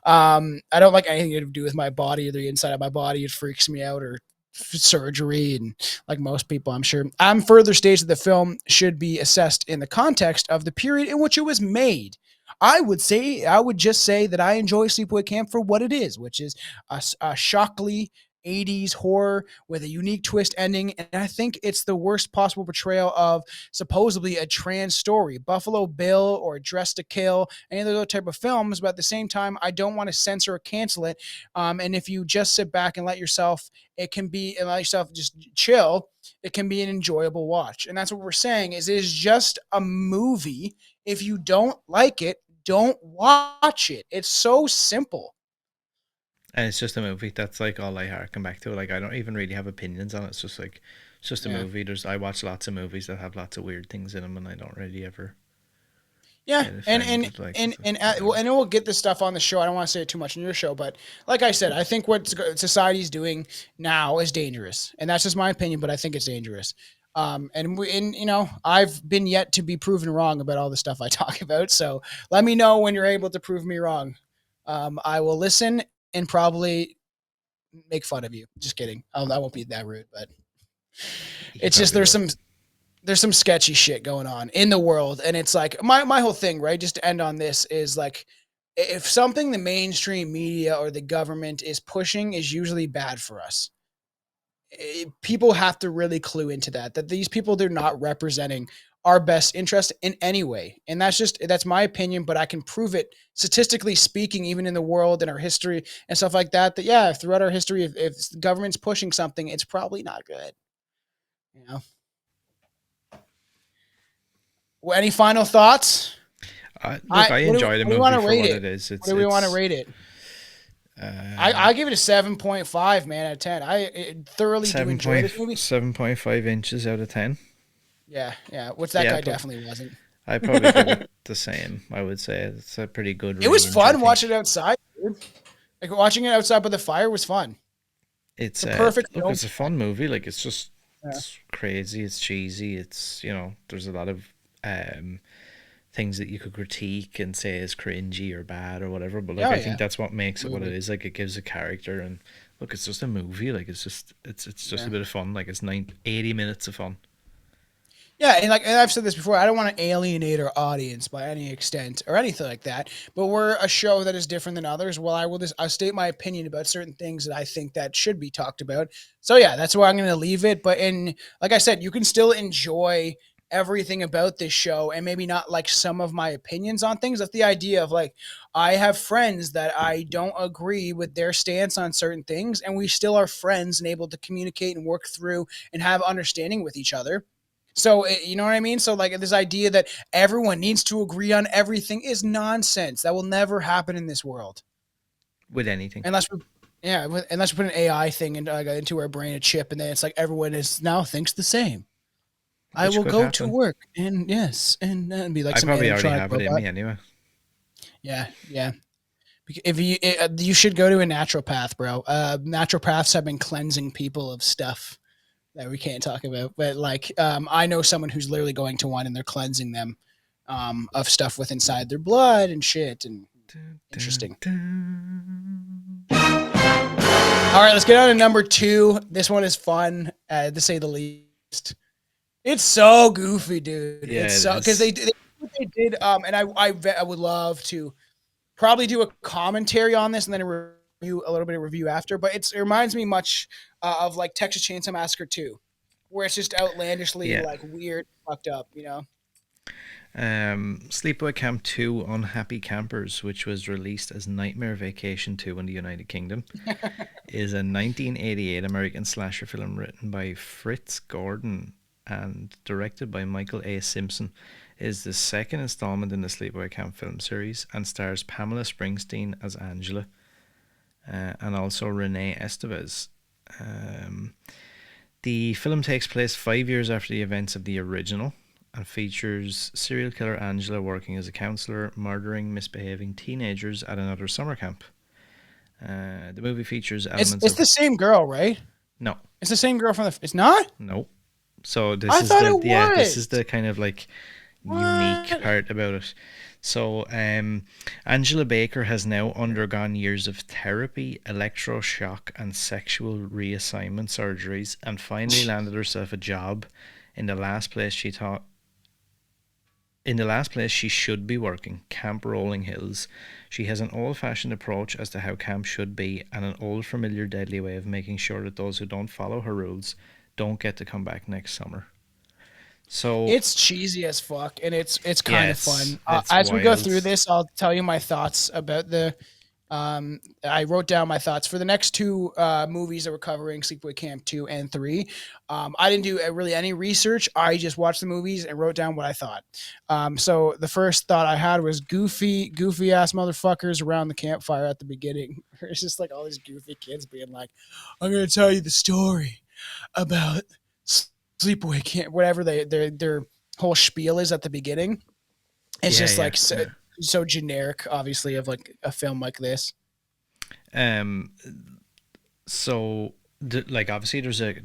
I don't like anything to do with my body or the inside of my body. It freaks me out, or surgery, and like most people, I'm sure. Further states that the film should be assessed in the context of the period in which it was made. I would just say that I enjoy Sleepaway Camp for what it is, which is a shockingly 80s horror with a unique twist ending, and I think it's the worst possible portrayal of supposedly a trans story. Buffalo Bill or Dress to Kill, any of those type of films, but at the same time, I don't want to censor or cancel it. And if you just sit back and let yourself just chill, it can be an enjoyable watch. And that's what we're saying is it is just a movie. If you don't like it, don't watch it. It's so simple. And it's just a movie. That's like all I harken back to. Like I don't even really have opinions on it. It's just like it's just a Yeah. movie. I watch lots of movies that have lots of weird things in them, and I don't really ever Yeah, kind of and find and it like and and whatever. well, and we'll get this stuff on the show. I don't want to say it too much in your show, but like I said, I think what society's doing now is dangerous, and that's just my opinion. But I think it's dangerous. I've been yet to be proven wrong about all the stuff I talk about. So let me know when you're able to prove me wrong. I will listen and probably make fun of you. Just kidding. I won't be that rude, but You it's just probably will. there's some sketchy shit going on in the world, and it's like my whole thing, right? Just to end on this is like if something the mainstream media or the government is pushing is usually bad for us. People have to really clue into that these people they're not representing our best interest in any way, and that's my opinion, but I can prove it statistically speaking, even in the world and our history and stuff like that yeah, throughout our history, if the government's pushing something, it's probably not good, you know. Well, any final thoughts? Look, I enjoy the What do we want movie to for rate what it? it is. What do we want to rate it? Uh, I give it a 7.5, man, out of 10. I thoroughly do enjoy this movie. 7.5 inches out of 10. Yeah, yeah. Which that Yeah, guy definitely wasn't. I probably give it the same. I would say it's a pretty good It was range. I fun watching think it outside, dude. Like watching it outside by the fire was fun. It's it's a perfect look, film. it's a fun movie. Like it's just Yeah. it's crazy. It's cheesy. It's there's a lot of um things that you could critique and say is cringy or bad or whatever. But like Oh I yeah, think that's what makes it what it absolutely. is. Like it gives a character and look, it's just a movie. Like it's just a Yeah. bit of fun. Like it's 80 minutes of fun. Yeah, and I've said this before. I don't want to alienate our audience by any extent or anything like that. But we're a show that is different than others. Well, I'll state my opinion about certain things that I think that should be talked about. So yeah, that's where I'm going to leave it. But like I said, you can still enjoy everything about this show and maybe not like some of my opinions on things. That's the idea of like I have friends that I don't agree with their stance on certain things, and we still are friends and able to communicate and work through and have understanding with each other. So you know what I mean. So like this idea that everyone needs to agree on everything is nonsense. That will never happen in this world with anything, unless we, yeah, unless we put an AI thing into our brain, a chip, and then it's like everyone is now thinks the same. I which will could go to happen. work and yes, and then be like I some probably already animatronic have it in robot. me anyway. Yeah, yeah. If you should go to a naturopath, bro. Naturopaths have been cleansing people of stuff that we can't talk about. But like, I know someone who's literally going to one and they're cleansing them of stuff with inside their blood and shit. And Dun, dun, interesting. dun. All right, let's get on to number two. This one is fun, to say the least. It's so goofy, dude. Yeah, It's it so because is. they did. And I would love to probably do a commentary on this and then a little bit of review after. But it reminds me much of like Texas Chainsaw Massacre 2, where it's just outlandishly Yeah. like weird, fucked up. You know. Sleepaway Camp 2 Unhappy Campers, which was released as Nightmare Vacation 2 in the United Kingdom, is a 1988 American slasher film written by Fritz Gordon and directed by Michael A. Simpson. It is the second installment in the Sleepaway Camp film series and stars Pamela Springsteen as Angela and also Renee Estevez. Um, the film takes place 5 years after the events of the original and features serial killer Angela working as a counselor, murdering misbehaving teenagers at another summer camp. The movie features elements It's of the same girl, right? no, It's the same girl from the. It's not. no. So this I is thought the it yeah, this is was. the kind of like unique What? part about it. So Angela Baker has now undergone years of therapy, electroshock, and sexual reassignment surgeries, and finally landed herself a job in the last place she thought in the last place she should be working, Camp Rolling Hills. She has an old fashioned approach as to how camp should be and an old familiar deadly way of making sure that those who don't follow her rules don't get to come back next summer. So It's cheesy as fuck, and it's kind yeah, of fun. it's As we go wild. through this, I'll tell you my thoughts about the. I wrote down my thoughts for the next two movies that we're covering: Sleepaway Camp 2 and 3. I didn't do really any research. I just watched the movies and wrote down what I thought. So the first thought I had was goofy ass motherfuckers around the campfire at the beginning. It's just like all these goofy kids being like, "I'm gonna tell you the story about Sleepaway Camp," whatever their whole spiel is at the beginning. It's Yeah, just yeah, like so generic, obviously, of like a film like this. yeah. So like obviously there's a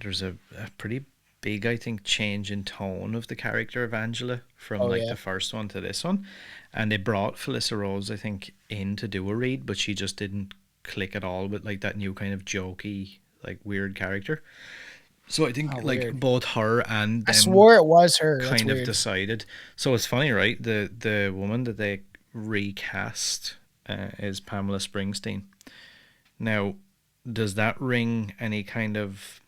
pretty big I think change in tone of the character of Angela from Oh like yeah. the first one to this one, and they brought Felissa Rose I think in to do a read, but she just didn't click at all with like that new kind of jokey like weird character. So I think Oh, like weird. both her and I them swore it was her. That's kind of weird. decided. So it's funny, right? The woman that they recast is Pamela Springsteen. Now, does that ring any kind of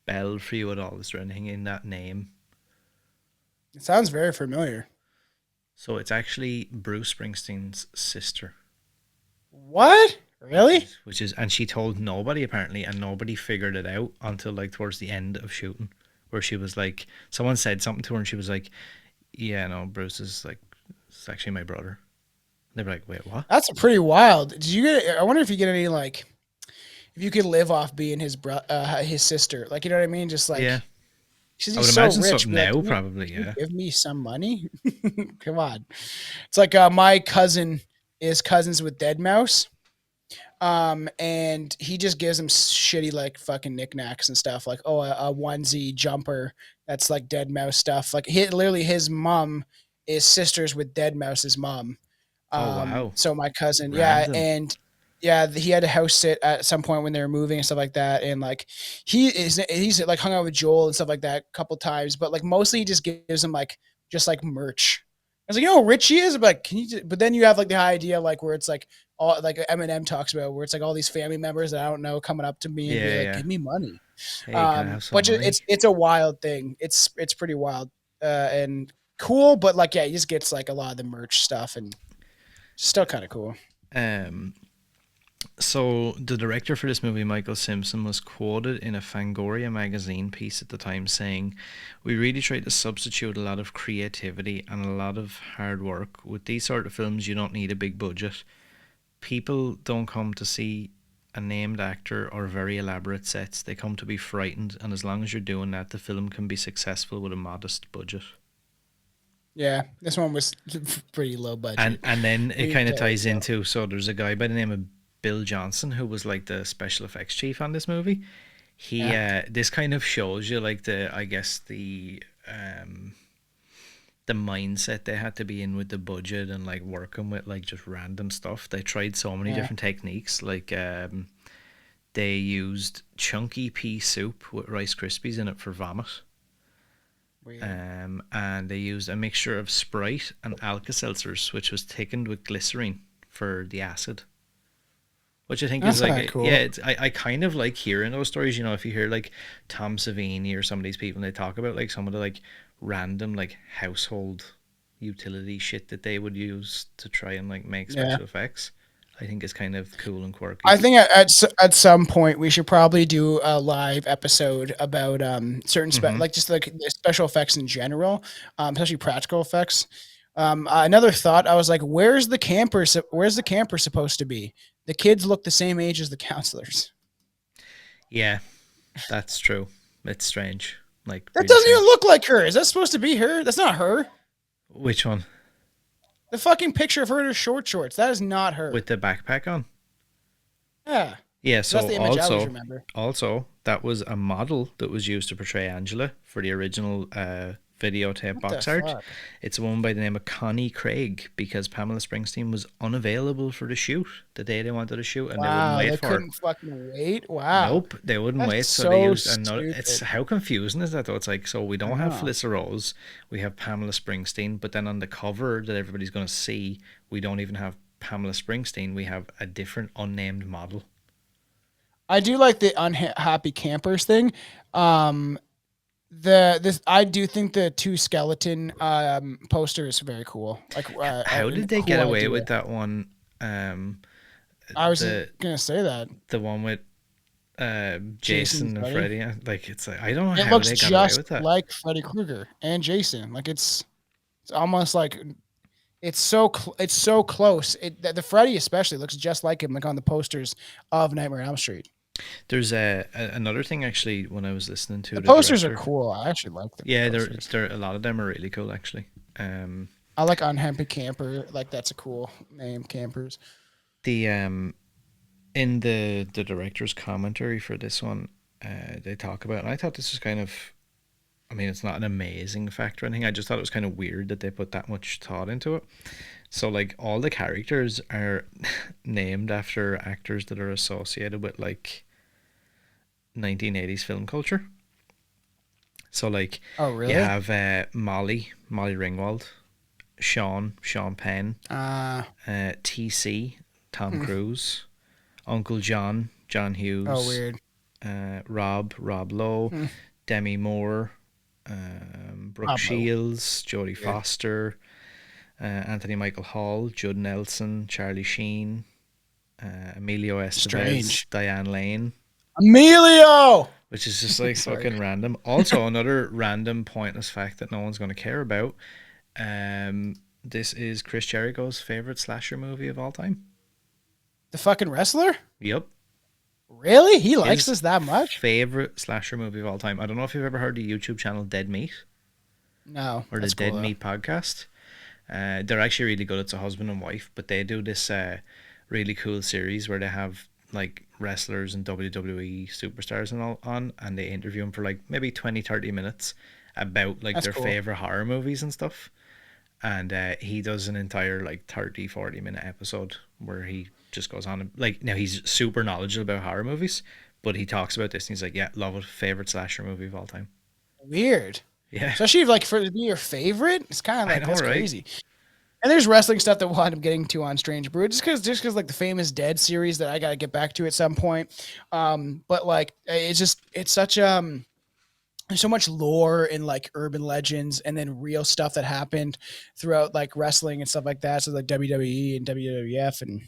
bell for you at all? Is there anything in that name? It sounds very familiar. So it's actually Bruce Springsteen's sister, What? which Really? is which is, and she told nobody apparently, and nobody figured it out until like towards the end of shooting, where she was like, someone said something to her, and she was like, "Yeah, no, Bruce is like, it's actually my brother." They were like, "Wait, what?" That's pretty wild. Did you get? I wonder if you get any like if you could live off being his sister. Like you know what I mean? Just Yeah, like she's I would he's so imagine rich. something Be like, now, probably. can you Yeah. give me some money? Come on. It's like my cousin is cousins with Dead Mouse. And he just gives him shitty like fucking knickknacks and stuff like a onesie jumper that's like Dead Mouse stuff. Like literally his mom is sisters with Dead Mouse's mom. Oh wow, So my cousin, yeah, random. and yeah, he had to house sit at some point when they were moving and stuff like that. And like he's like hung out with Joel and stuff like that a couple times, but like mostly he just gives him like just like merch. I was like, you know how rich he is? But like, can you? But then you have like the idea like where it's like all like Eminem talks about, where it's like all these family members that I don't know coming up to me and be Yeah, like, yeah. give me money. Hey, can I have some But money? it's a wild thing. It's pretty wild and cool. But like, yeah, he just gets like a lot of the merch stuff and still kind of cool. Um, So the director for this movie, Michael Simpson, was quoted in a Fangoria magazine piece at the time saying, "We really try to substitute a lot of creativity and a lot of hard work. With these sort of films, you don't need a big budget. People don't come to see a named actor or very elaborate sets. They come to be frightened, and as long as you're doing that, the film can be successful with a modest budget." Yeah, this one was pretty low And budget. and then it We can kind of totally ties tell. into, so there's a guy by the name of Bill Johnson who was like the special effects chief on this movie. He Yeah, this kind of shows you like the, I guess, um the mindset they had to be in with the budget and like working with like just random stuff. They tried so many yeah, different techniques. Like they used chunky pea soup with Rice Krispies in it for vomit. weird. And they used a mixture of Sprite and Alka-Seltzers, which was thickened with glycerine for the acid. Which I think is That's like, kind of yeah, cool. I kind of like hearing those stories. You know, if you hear like Tom Savini or some of these people, and they talk about like some of the like random like household utility shit that they would use to try and like make Yeah. special effects, I think is kind of cool and I quirky. think at some point we should probably do a live episode about certain Mm-hmm. like just like the special effects in general, especially practical effects. Another thought, I was like, where's the camper supposed to be? The kids look the same age as the counselors. Yeah, that's true. It's strange, like That really doesn't even strange. look like her. Is that supposed to be her? That's not her. Which one? The fucking picture of her in her short shorts. That is not her. With the backpack on? Yeah. Yeah, That's so the image I always remember. also that was a model that was used to portray Angela for the original videotape What the box art. fuck? It's a woman by the name of Connie Craig, because Pamela Springsteen was unavailable for the shoot the day they wanted to shoot, and they wouldn't Wow, wait they for her. couldn't fucking wait. Wow. Nope, they wouldn't That's wait, so they so used another. It's, stupid. how confusing is that though? It's like, so we I don't have know. Felissa Rose, we have Pamela Springsteen, but then on the cover that everybody's going to see, we don't even have Pamela Springsteen. We have a different unnamed model. I do like the unhappy campers thing. Um, the this I do think the two skeleton poster is very cool. Like How a did they cool get away idea. with that one? Um, I was the gonna say that the one with Jason Jason and Freddy. Freddy. Like, it's like, I don't know It how looks they got away just with that. like Freddy Krueger and Jason. Like it's almost like it's so close. The Freddy especially looks just like him, like on the posters of Nightmare on Elm Street. There's another thing actually when I was listening to The the posters are director. cool. I actually like the Yeah, posters. there a lot of them are really cool actually. I like Unhappy Camper. Like that's a cool name, Campers. The in the director's commentary for this one, they talk about, and I thought this was kind of, I mean, it's not an amazing fact or anything. I just thought it was kind of weird that they put that much thought into it. So like all the characters are named after actors that are associated with like 1980s film culture. So like Oh, you really? have Molly Ringwald, Sean Penn, Uh, TC, Tom hmm. Cruise, Uncle John Oh, Hughes, weird. Rob Lowe, Hmm. Demi Moore, Brooke Pablo. Shields, Jodie Weird. Foster, Anthony Michael Hall, Judd Nelson, Charlie Sheen, Emilio Estevez, Strange. Diane Lane, Emilio! which is just like Sorry. fucking random. Also, another random pointless fact that no one's going to care about. This is Chris Jericho's favorite slasher movie of all time. The fucking wrestler? Yep. Really? He likes His this that much? favorite slasher movie of all time. I don't know if you've ever heard the YouTube channel Dead Meat No, or the that's cool Dead though. Meat podcast. They're actually really good. It's a husband and wife, but they do this really cool series where they have like wrestlers and WWE superstars and all on, and they interview them for like maybe 20, 30 minutes about like That's their cool. favorite horror movies and stuff. And he does an entire like 30, 40 minute episode where he just goes on and, like, now he's super knowledgeable about horror movies, but he talks about this and he's like, yeah, love it, favorite slasher movie of all time. Weird. Yeah. Especially if, like, for it to be your favorite, it's kind of I like know, that's right? crazy. And there's wrestling stuff that we'll end up getting to on Strange Brew, just because like the famous Dead series that I gotta get back to at some point. But like it's such there's so much lore and like urban legends and then real stuff that happened throughout like wrestling and stuff like that. So like WWE and WWF and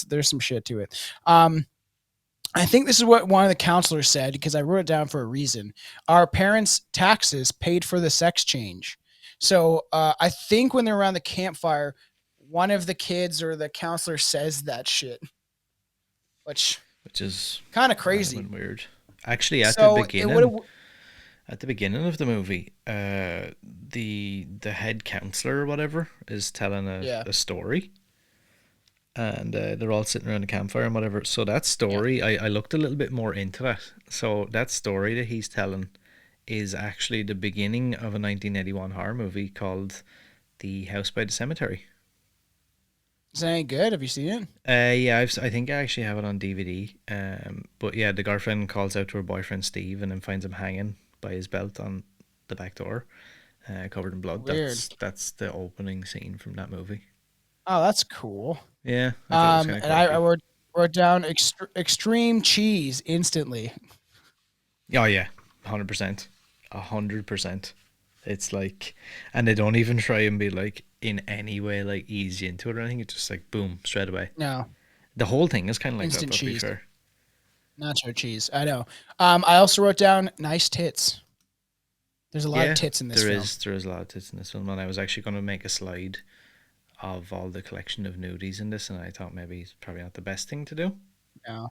There's some shit to it. Um, I think this is what one of the counselors said because I wrote it down for a reason. Our parents' taxes paid for the sex change. So I think when they're around the campfire, one of the kids or the counselor says that shit, which which is kind of random crazy. and weird. Actually, So it would. at the beginning of the movie, the head counselor or whatever is telling Yeah, a story, and they're all sitting around a campfire and whatever. So that yeah. story, I looked a little bit more into that. So that story that he's telling is actually the beginning of a 1981 horror movie called The House by the Cemetery. Is that any good? Have you seen it? Yeah, I think I actually have it on DVD. But yeah, the girlfriend calls out to her boyfriend Steve and then finds him hanging by his belt on the back door, covered in blood. Weird. That's the opening scene from that movie. Oh, that's cool. Yeah, I thought it was kind of And I quirky. wrote down extreme cheese instantly. Oh yeah, 100%, 100%. It's like, and they don't even try and be like in any way like easy into it or anything. It's just like boom, straight away. No, The whole thing is kind of like that, instant though. To be cheese, fair. nacho cheese. I know. I also wrote down nice tits. There's a lot of Yeah, tits in this film. there is a lot of tits in this film, and I was actually going to make a slide of all the collection of nudies in this, and I thought maybe it's probably not the best thing to do. No,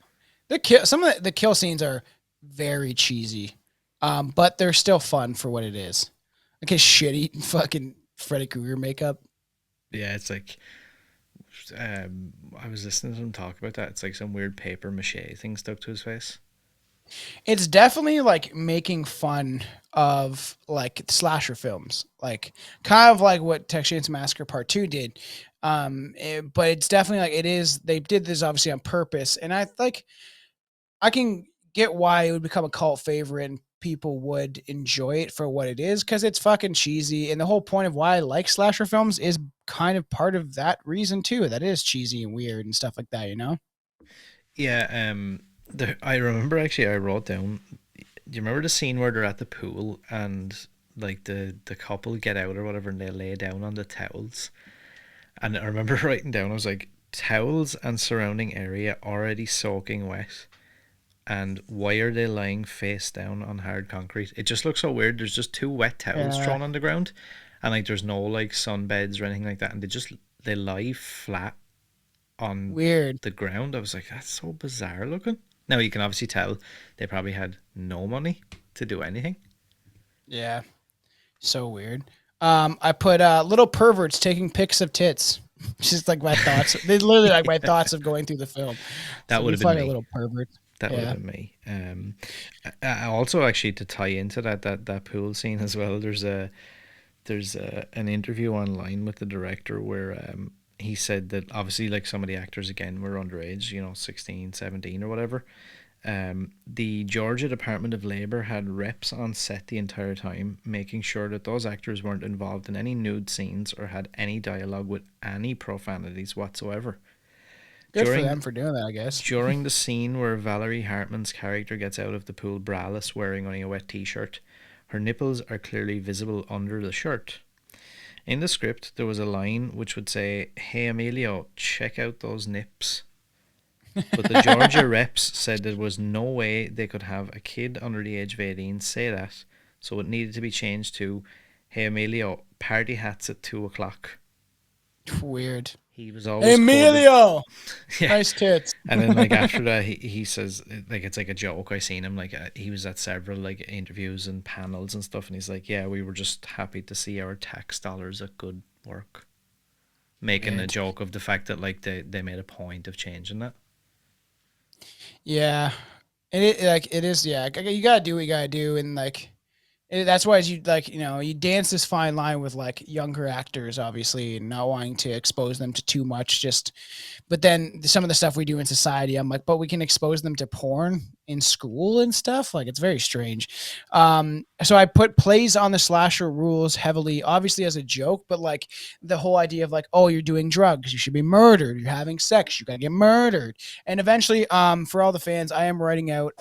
some of the kill scenes are very cheesy, but they're still fun for what it is. Like his shitty fucking Freddy Krueger makeup. Yeah, it's like I was listening to him talk about that. It's like some weird paper mache thing stuck to his face. It's definitely like making fun of like slasher films, like kind of like what Texas Chainsaw Massacre Part Two did. But it's definitely like it is. They did this obviously on purpose, and I can get why it would become a cult favorite and people would enjoy it for what it is because it's fucking cheesy. And the whole point of why I like slasher films is kind of part of that reason too. That it is cheesy and weird and stuff like that, you know? Yeah, I remember actually I wrote down. Do you remember the scene where they're at the pool and like the couple get out or whatever and they lay down on the towels? And I remember writing down, I was like, towels and surrounding area already soaking wet. And why are they lying face down on hard concrete? It just looks so weird. There's just two wet towels Yeah, thrown on the ground, and like there's no like sunbeds or anything like that, and they lie flat on weird. the ground. I was like, that's so bizarre looking. Now you can obviously tell they probably had no money to do anything. Yeah, so weird. I put little perverts taking pics of tits. Just like my thoughts. They literally like my thoughts of going through the film. That So would you have been fucking me. little perverts. That would have Yeah. been me. I also actually to tie into that pool scene as well. There's an interview online with the director where he said that obviously like some of the actors again were underage, 16, 17 or whatever. The Georgia Department of Labor had reps on set the entire time, making sure that those actors weren't involved in any nude scenes or had any dialogue with any profanities whatsoever. Good for During them for doing that, I guess. during the scene where Valerie Hartman's character gets out of the pool braless wearing only a wet t-shirt, her nipples are clearly visible under the shirt. In the script, there was a line which would say, "Hey Emilio, check out those nips." But the Georgia reps said there was no way they could have a kid under the age of 18 say that, so it needed to be changed to, "Hey Emilio, party hats at 2 o'clock." Weird. He was always quoted. Emilio, Yeah. nice tits. And then like after that, he says like it's like a joke. I seen him like he was at several like interviews and panels and stuff, and he's like, yeah, we were just happy to see our tax dollars at good work, making a Weird. joke of the fact that like they made a point of changing that. Yeah, and it is. Yeah, you gotta do what you gotta do, and like that's why you like you dance this fine line with like younger actors, obviously, and not wanting to expose them to too much. Just, but then some of the stuff we do in society, I'm like, but we can expose them to porn in school and stuff. Like it's very strange. So I put plays on the slasher rules heavily, obviously as a joke, but like the whole idea of like, oh, you're doing drugs, you should be murdered. You're having sex, you gotta get murdered. And eventually, for all the fans, I am writing out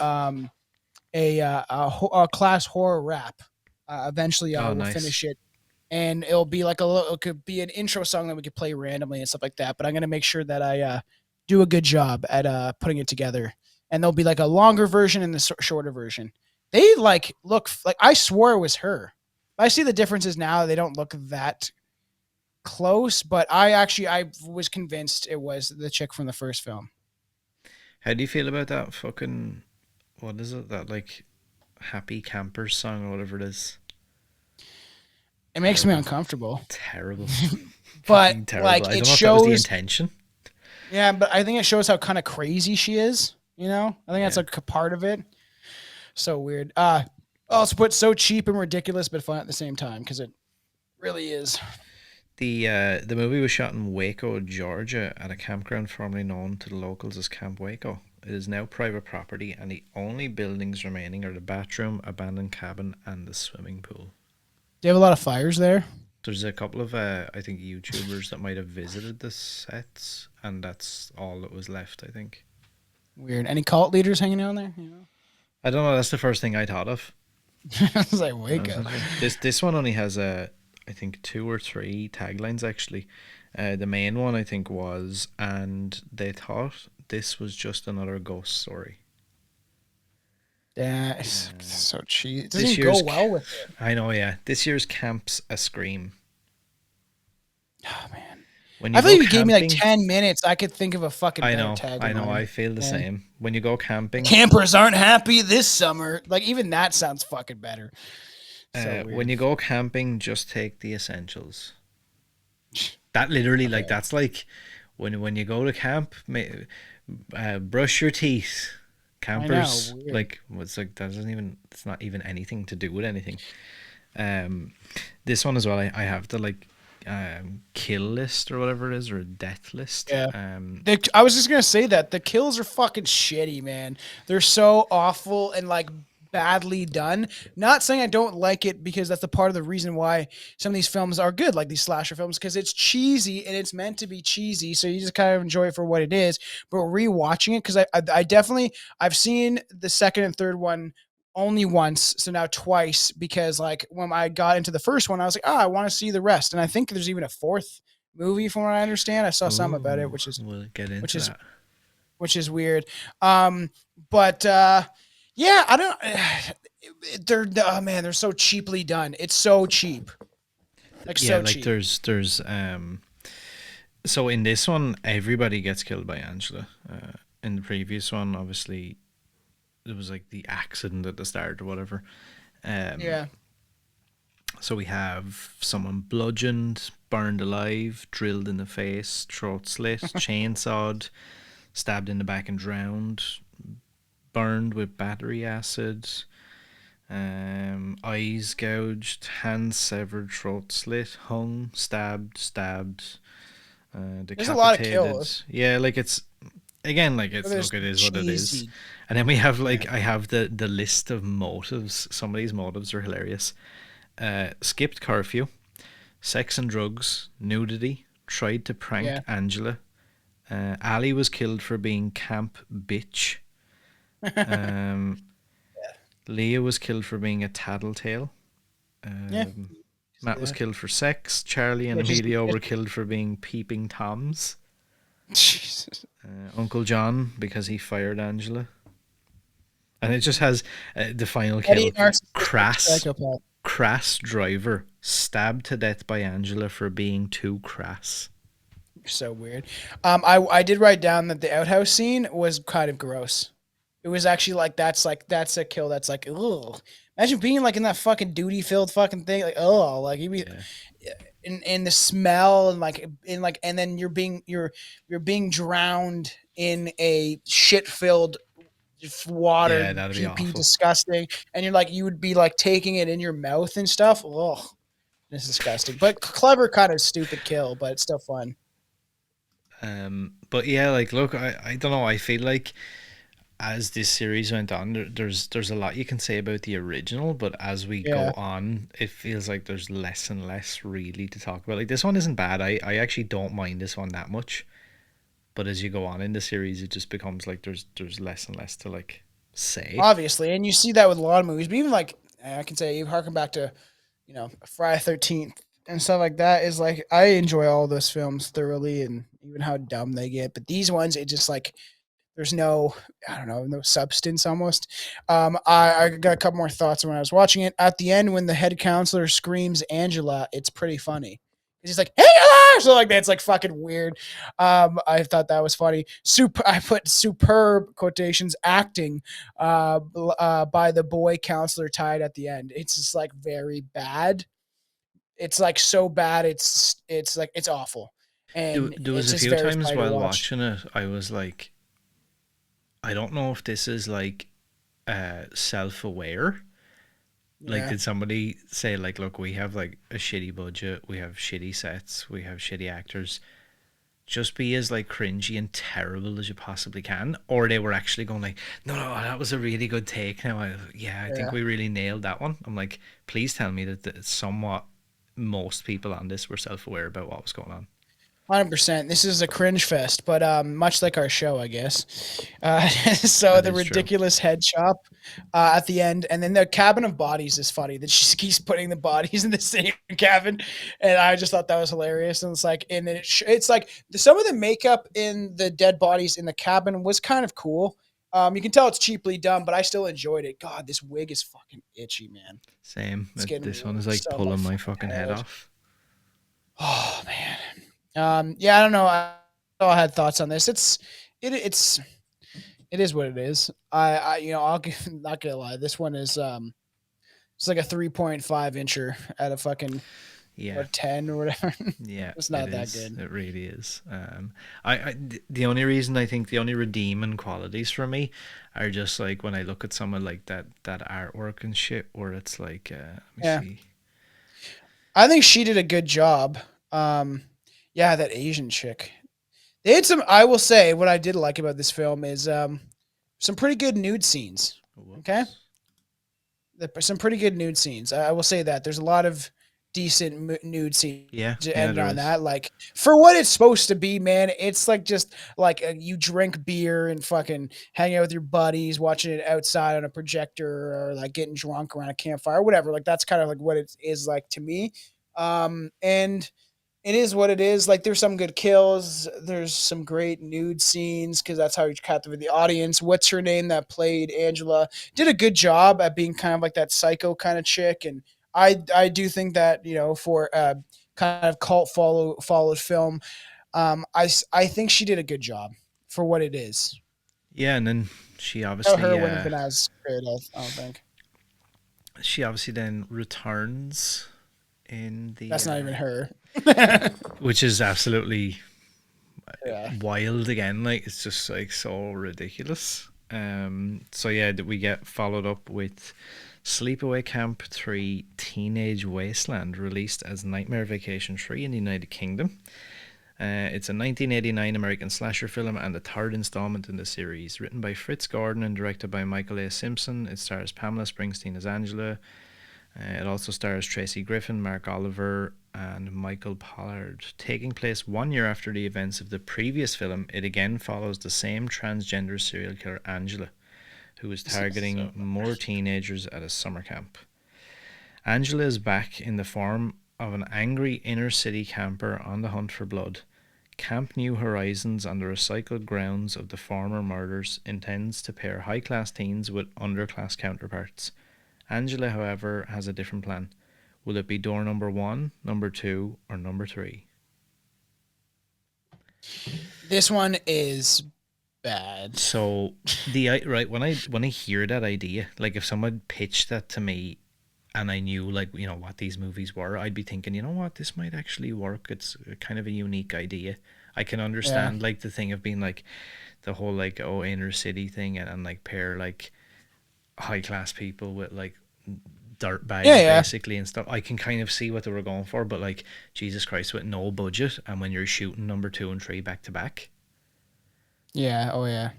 a class horror rap. Eventually, Oh, we'll nice. finish it, and it'll be like a little. It could be an intro song that we could play randomly and stuff like that. But I'm gonna make sure that do a good job at putting it together. And there'll be like a longer version and the shorter version. They like look like I swore it was her. I see the differences now. They don't look that close, but I was convinced it was the chick from the first film. How do you feel about that fucking what is it? That like happy campers song or whatever it is. It makes me Terrible. uncomfortable. Terrible. But Fucking terrible. like I it don't know if that was the shows, intention. yeah, but I think it shows how kind of crazy she is. You know, I think that's Yeah. like a part of it. So weird. Also put so cheap and ridiculous, but fun at the same time because it really is. The movie was shot in Waco, Georgia, at a campground formerly known to the locals as Camp Waco. It is now private property, and the only buildings remaining are the bathroom, abandoned cabin, and the swimming pool. Do you have a lot of fires there? There's a couple of I think YouTubers that might have visited the sets, and that's all that was left. I think. Weird. Any cult leaders hanging out there? You know, I don't know. That's the first thing I thought of. I was like, wake up. This one only has I think 2 or 3 taglines actually. The main one I think was, and they thought this was just another ghost story. Yeah, it's so cheap. It This doesn't go year's well with it. I know, yeah. This year's camp's a scream. Oh man, When I you feel go like you gave me like camping, 10 minutes. I could think of a fucking I better know, tagline. I feel the Man. same. When you go camping, Campers aren't happy this summer. Like even that sounds fucking better. So weird. when you go camping, just take the essentials. That literally, Okay. like, that's like when you go to camp, brush your teeth. Campers, weird. like, it's like that doesn't even. It's not even anything to do with anything. This one as well. I have the like, kill list or whatever it is, or death list. Yeah. I was just gonna say that the kills are fucking shitty, man. They're so awful and like badly done. Not saying I don't like it because that's the part of the reason why some of these films are good, like these slasher films, because it's cheesy and it's meant to be cheesy, so you just kind of enjoy it for what it is. But rewatching it, because I definitely I've seen the second and third one only once, so now twice, because like when I got into the first one, I was like, oh, I want to see the rest, and I think there's even a fourth movie from what I understand. I saw some about it, Ooh, we'll get which into is that. which is weird. But yeah, I don't. They're oh man, they're so cheaply done. It's so cheap, like Yeah, so like cheap. there's. So in this one, everybody gets killed by Angela. In the previous one, obviously, it was like the accident at the start or whatever. Yeah, So we have someone bludgeoned, burned alive, drilled in the face, throat slit, chainsawed, stabbed in the back and drowned, burned with battery acid, eyes gouged, hands severed, throat slit, hung, stabbed, there's a lot of decapitated. kills. Yeah, like it's again like it's There's look, it is what it is. cheesy. And then we have Yeah. like I have the list of motives. Some of these motives are hilarious. Skipped curfew, sex and drugs, nudity, tried to prank Yeah. Angela. Ali was killed for being camp bitch. Um, Leah was killed for being a tattletale. Yeah. Matt was killed for sex. Charlie and Yeah, just- Emilio were killed for being peeping toms. Jesus. Uncle John because he fired Angela. And it just has the final Eddie, kill. narcissistic Crass psychopath. crass driver stabbed to death by Angela for being too crass. So weird. I did write down that the outhouse scene was kind of gross. It was actually like that's a kill that's like ugh. Imagine being like in that fucking duty filled fucking thing like oh like you be Yeah. in the smell and and then you're being drowned in a shit filled water Yeah, that'd be pee pee awful. disgusting and you're like you would be like taking it in your mouth and stuff. Ugh. It's disgusting, but clever kind of stupid kill, but it's still fun. But yeah, like look, I don't know. I feel like as this series went on, there's a lot you can say about the original, but as we Yeah. go on, it feels like there's less and less really to talk about. Like this one isn't bad. I actually don't mind this one that much. But as you go on in the series, it just becomes like there's less and less to like say. Obviously, and you see that with a lot of movies, but even like I can say you harken back to Friday 13th and stuff like that is like I enjoy all those films thoroughly and even how dumb they get. But these ones, it just like there's no, I don't know, no substance almost. I got a couple more thoughts when I was watching it. At the end, when the head counselor screams Angela, it's pretty funny. He's like, Angela! So like that's like fucking weird. I thought that was funny. I put superb quotations acting by the boy counselor tied at the end. It's just like very bad. It's like so bad. It's like it's awful, and There was it's a just few very times funny to while watch. watching it, I was like, I don't know if this is like self aware. Like, Yeah. did somebody say like, look, we have like a shitty budget, we have shitty sets, we have shitty actors. Just be as like cringy and terrible as you possibly can, or they were actually going like, no, no, that was a really good take. Now, yeah, I think Yeah. we really nailed that one. I'm like, please tell me that somewhat most people on this were self-aware about what was going on. 100%. This is a cringe fest, but much like our show, I guess. So That the is true. ridiculous head chop at the end, and then the cabin of bodies is funny. That she keeps putting the bodies in the same cabin, and I just thought that was hilarious. And it's like, it's like some of the makeup in the dead bodies in the cabin was kind of cool. You can tell it's cheaply done, but I still enjoyed it. God, this wig is fucking itchy, man. Same. It's getting This one is like worse on my pulling my fucking fucking head head. off. Oh man. Yeah, I don't know. I had thoughts on this. It's it is what it is. I'll not gonna lie. This one is it's like a 3.5 incher out of fucking Yeah, what 10 or whatever. yeah, It's it not that is. good. It really is. The only reason I think the only redeeming qualities for me are just like when I look at some of like that artwork and shit, where it's like, let me Yeah, see. I think she did a good job. Um, yeah, that Asian chick. They had some. I will say what I did like about this film is some pretty good nude scenes. Okay, Whoops. some pretty good nude scenes. I will say that there's a lot of decent nude scenes Yeah, to yeah, end there on is. that. Like for what it's supposed to be, man, it's like just like you drink beer and fucking hang out with your buddies, watching it outside on a projector or like getting drunk around a campfire, or whatever. Like that's kind of like what it is like to me. And it is what it is. Like there's some good kills. There's some great nude scenes because that's how you captivate the audience. What's her name that played Angela did a good job at being kind of like that psycho kind of chick, and I do think that for kind of cult followed film, I think she did a good job for what it is. Yeah, and then she Her obviously wouldn't have been as good, I don't think. she obviously then returns in the That's not even her. which is absolutely Yeah. wild again. Like it's just like so ridiculous. So yeah, we get followed up with Sleepaway Camp 3 Teenage Wasteland, released as Nightmare Vacation 3 in the United Kingdom. It's a 1989 American slasher film and the third installment in the series. Written by Fritz Gordon and directed by Michael A. Simpson, it stars Pamela Springsteen as Angela. It also stars Tracy Griffin, Mark Oliver, and Michael Pollard. Taking place 1 year after the events of the previous film, it again follows the same transgender serial killer Angela, who is This is so targeting more teenagers at a summer camp. Angela is back in the form of an angry inner city camper on the hunt for blood. Camp New Horizons, on the recycled grounds of the former murders, intends to pair high class teens with underclass counterparts. Angela, however, has a different plan. Will it be door number one, number two, or number three? This one is bad. So right when I hear that idea, like if someone pitched that to me and I knew like what these movies were, I'd be thinking, you know what, this might actually work. It's kind of a unique idea. I can Yeah. understand like the thing of being like the whole like inner city thing and like pair like high class people with like dirt Yeah, bags yeah. basically and stuff. I can kind of see what they were going for, but like Jesus Christ, with no budget and when you're shooting number two and three back to back, Yeah. Oh yeah.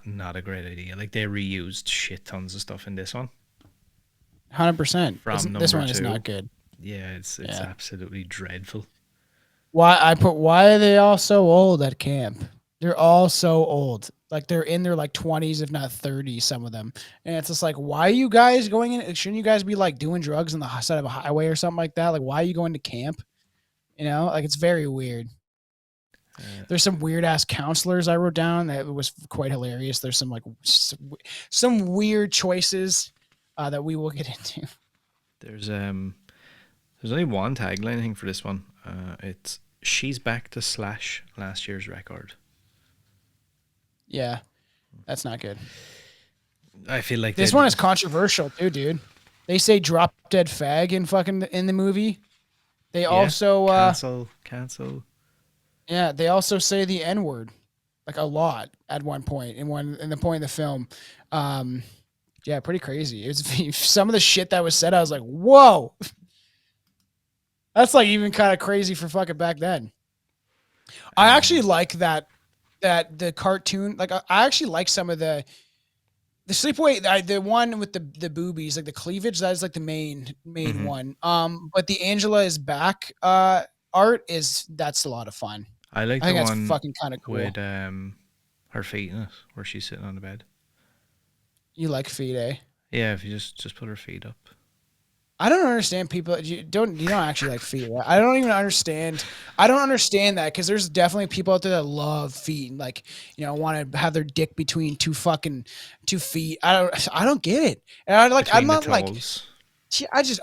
not a great idea. Like they reused shit tons of stuff in this one 100%. from This number one is two. not good. Yeah, it's Yeah. absolutely dreadful. Why are they all so old at camp? They're all so old. Like they're in their like 20s, if not 30s, some of them. And it's just like, why are you guys going in? Shouldn't you guys be like doing drugs on the side of a highway or something like that? Like, why are you going to camp? Like it's very weird. There's some weird ass counselors I wrote down that was quite hilarious. There's some like some weird choices that we will get into. There's only one tagline I think for this one. It's she's back to slash last year's record. Yeah, that's not good. I feel like This one is controversial too, dude. They say drop dead fag in fucking in the movie. They yeah, also cancel. yeah, they also say the N word like a lot at one point in the point of the film. Um yeah, pretty crazy. It's some of the shit that was said, I was like, whoa. That's like even kind of crazy for fucking back then. I actually like that the cartoon, like I actually like some of the sleepaway, the one with the boobies, like the cleavage, that is like the main Hmm. one. But the Angela is back art is that's a lot of fun. I like I the think that's one fucking kind of cool. with her feet in it, where she's sitting on the bed. You like feet, eh? Yeah, if you just put her feet up. I don't understand people. You don't actually like feet, right? I don't even understand. I don't understand that because there's definitely people out there that love feet and like want to have their dick between two feet. I don't get it. And I'm Between the not like toes.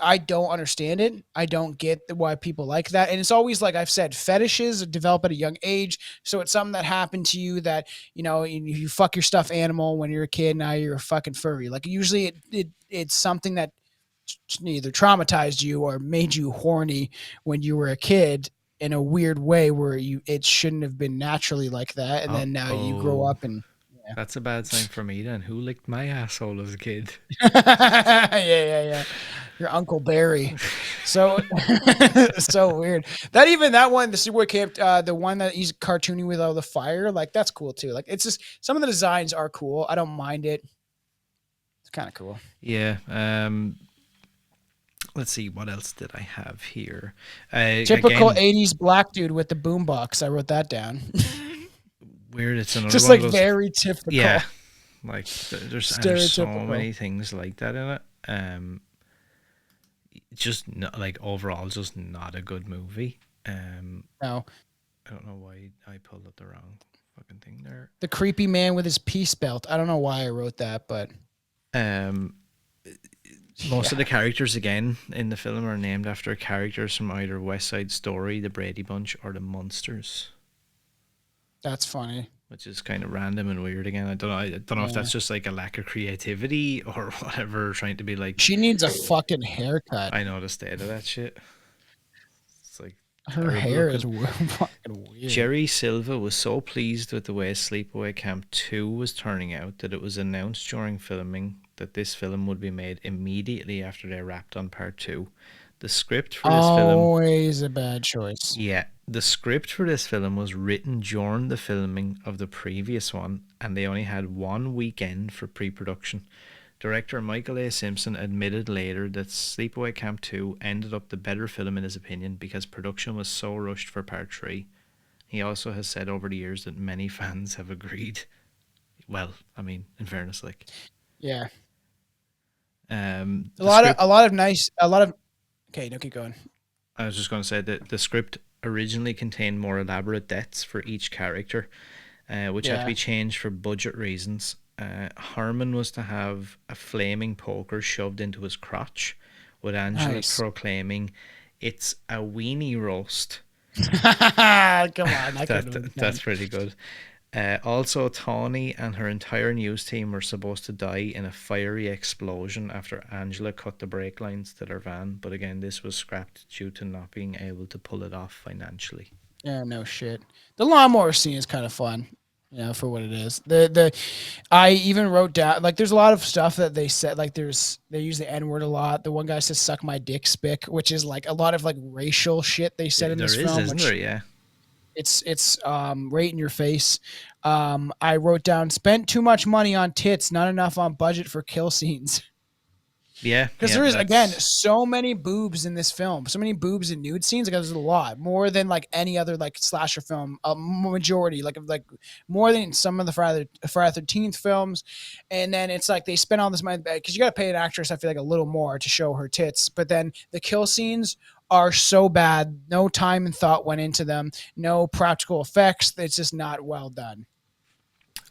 I don't understand it. I don't get why people like that. And it's always like I've said, fetishes develop at a young age. So it's something that happened to you that you fuck your stuffed animal when you're a kid. Now you're a fucking furry. Like usually it's something that either traumatized you or made you horny when you were a kid in a weird way where it shouldn't have been naturally like that, and then now you grow Oh, up and that's a bad sign for me then. Who licked my asshole as a kid? yeah, your Uncle Barry. So so weird that even that one, the Sleepaway Camp, the one that he's cartooning with all the fire, like that's cool too. Like it's just some of the designs are cool. I don't mind it. It's kind of cool. Yeah. Let's see, what else did I have here? Typical Again, 80s black dude with the boombox. I wrote that down. weird. It's another Just one of like those. very typical, Yeah, like there's so stereotypical. many things like that in it. Just not, like overall, just not a good movie. No, I don't know why I pulled up the wrong fucking thing there. the creepy man with his peace belt. I don't know why I wrote that, but Um, most of the yeah, characters again in the film are named after characters from either West Side Story, The Brady Bunch, or The Munsters, that's funny. which is kind of random and weird. Again, I don't know. I don't know if Yeah. that's just like a lack of creativity or whatever, trying to be like. She needs a fucking haircut. I know the state of that shit. It's like Her terrible hair is looking. fucking weird. Jerry Silva was so pleased with the way Sleepaway Camp 2 was turning out that it was announced during filming that this film would be made immediately after they wrapped on part 2. The script for this film, Always a bad choice. yeah, the script for this film was written during the filming of the previous one, and they only had one weekend for pre production. Director Michael A. Simpson admitted later that Sleepaway Camp 2 ended up the better film in his opinion because production was so rushed for part 3. He also has said over the years that many fans have agreed. Well, I mean, in fairness, like Yeah, the script. a lot of. Okay, no, keep going. I was just going to say that the script originally contained more elaborate deaths for each character, which had to Yeah, be changed for budget reasons. Harmon was to have a flaming poker shoved into his crotch, with Angela nice. proclaiming, "It's a weenie roast." Come on, that couldn't have been That's done. pretty good. Also, Tawny and her entire news team were supposed to die in a fiery explosion after Angela cut the brake lines to their van, but again, this was scrapped due to not being able to pull it off financially. Yeah, no shit. The lawnmower scene is kind of fun, for what it is. The I even wrote down like there's a lot of stuff that they said like they use the N word a lot. The one guy says "suck my dick, spick," which is like a lot of like racial shit they said in There this is, film, isn't there? which Yeah. it's right in your face. I wrote down spent too much money on tits, not enough on budget for kill scenes. Yeah, Because yeah, there is again that's so many boobs in this film, so many boobs and nude scenes. Like there's a lot more than like any other like slasher film. A majority, like more than some of the Friday 13th films. And then it's like they spend all this money because you got to pay an actress. I feel like a little more to show her tits, but then the kill scenes are so bad. No time and thought went into them. No practical effects. It's just not well done.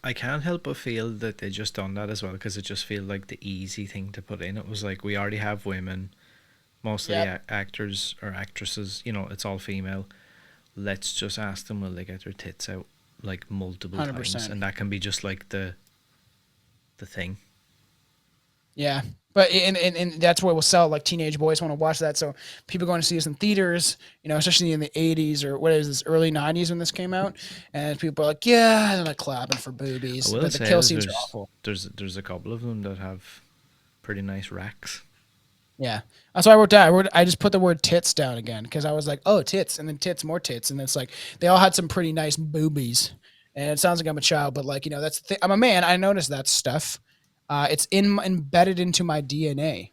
I can't help but feel that they just done that as well because it just feels like the easy thing to put in. It was like we already have women, most of the Yep, actors or actresses, you know, it's all female. Let's just ask them will they get their tits out like multiple hundred times, percent. and that can be just like the thing. Yeah, but and that's what will sell. Like teenage boys want to watch that, so people going to see this in theaters. You know, especially in the '80s or what is this early '90s when this came out, and people are like, yeah, and they're like clapping for I boobies, will but the say kill is scenes are awful. there's a couple of them that have pretty nice racks. Yeah, that's why I wrote down. I just put the word tits down again because I was like, oh, tits, and then tits, more tits, and it's like they all had some pretty nice boobies. And it sounds like I'm a child, but like that's I'm a man. I noticed that stuff. It's embedded into my DNA.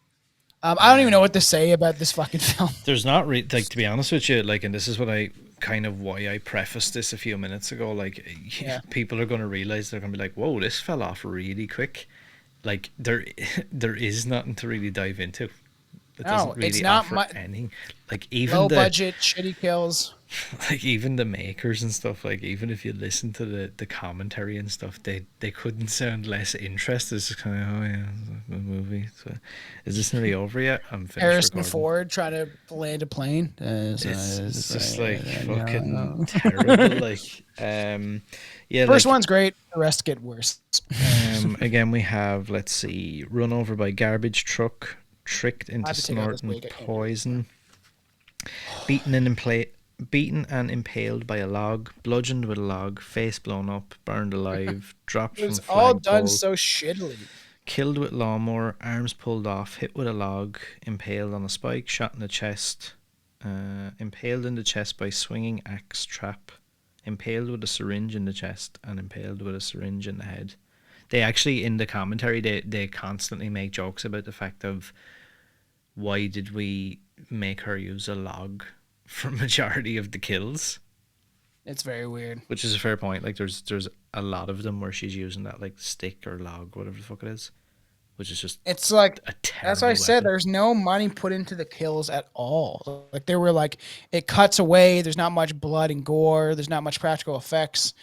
I don't even know Um, what to say about this fucking film. there's not like to be honest with you, like, and this is what I kind of why I prefaced this a few minutes ago. Like, Yeah. people are going to realize they're going to be like, "Whoa, this fell off really quick." Like there is nothing to really dive into. It No, doesn't it's really not offer my anything. Like low budget shitty kills. like even the makers and stuff, like even if you listen to the commentary and stuff, they couldn't sound less interested. It's just kind of, oh yeah, it's a movie. So, is this nearly over yet? I'm finished Harrison recording. Ford trying to land a plane. It's just like fucking terrible. Like, yeah, First like, one's great. The rest get worse. again we have, let's see, run over by garbage truck, tricked I into have to take out this snorting wig. I can't do it. poison, beaten and beaten and impaled by a log, bludgeoned with a log, face blown up, burned alive, dropped It from was all done flagpole, so shittily. killed with lawnmower, arms pulled off, hit with a log, impaled on a spike, shot in the chest, impaled in the chest by swinging axe trap, impaled with a syringe in the chest, and impaled with a syringe in the head. They actually, in the commentary, they constantly make jokes about the fact of why did we make her use a log for majority of the kills, It's very weird. which is a fair point. Like there's a lot of them where she's using that like stick or log, whatever the fuck it is, which is just It's like a that's why I terrible said weapon. there's no money put into the kills at all. Like they were like it cuts away. There's not much blood and gore. There's not much practical effects.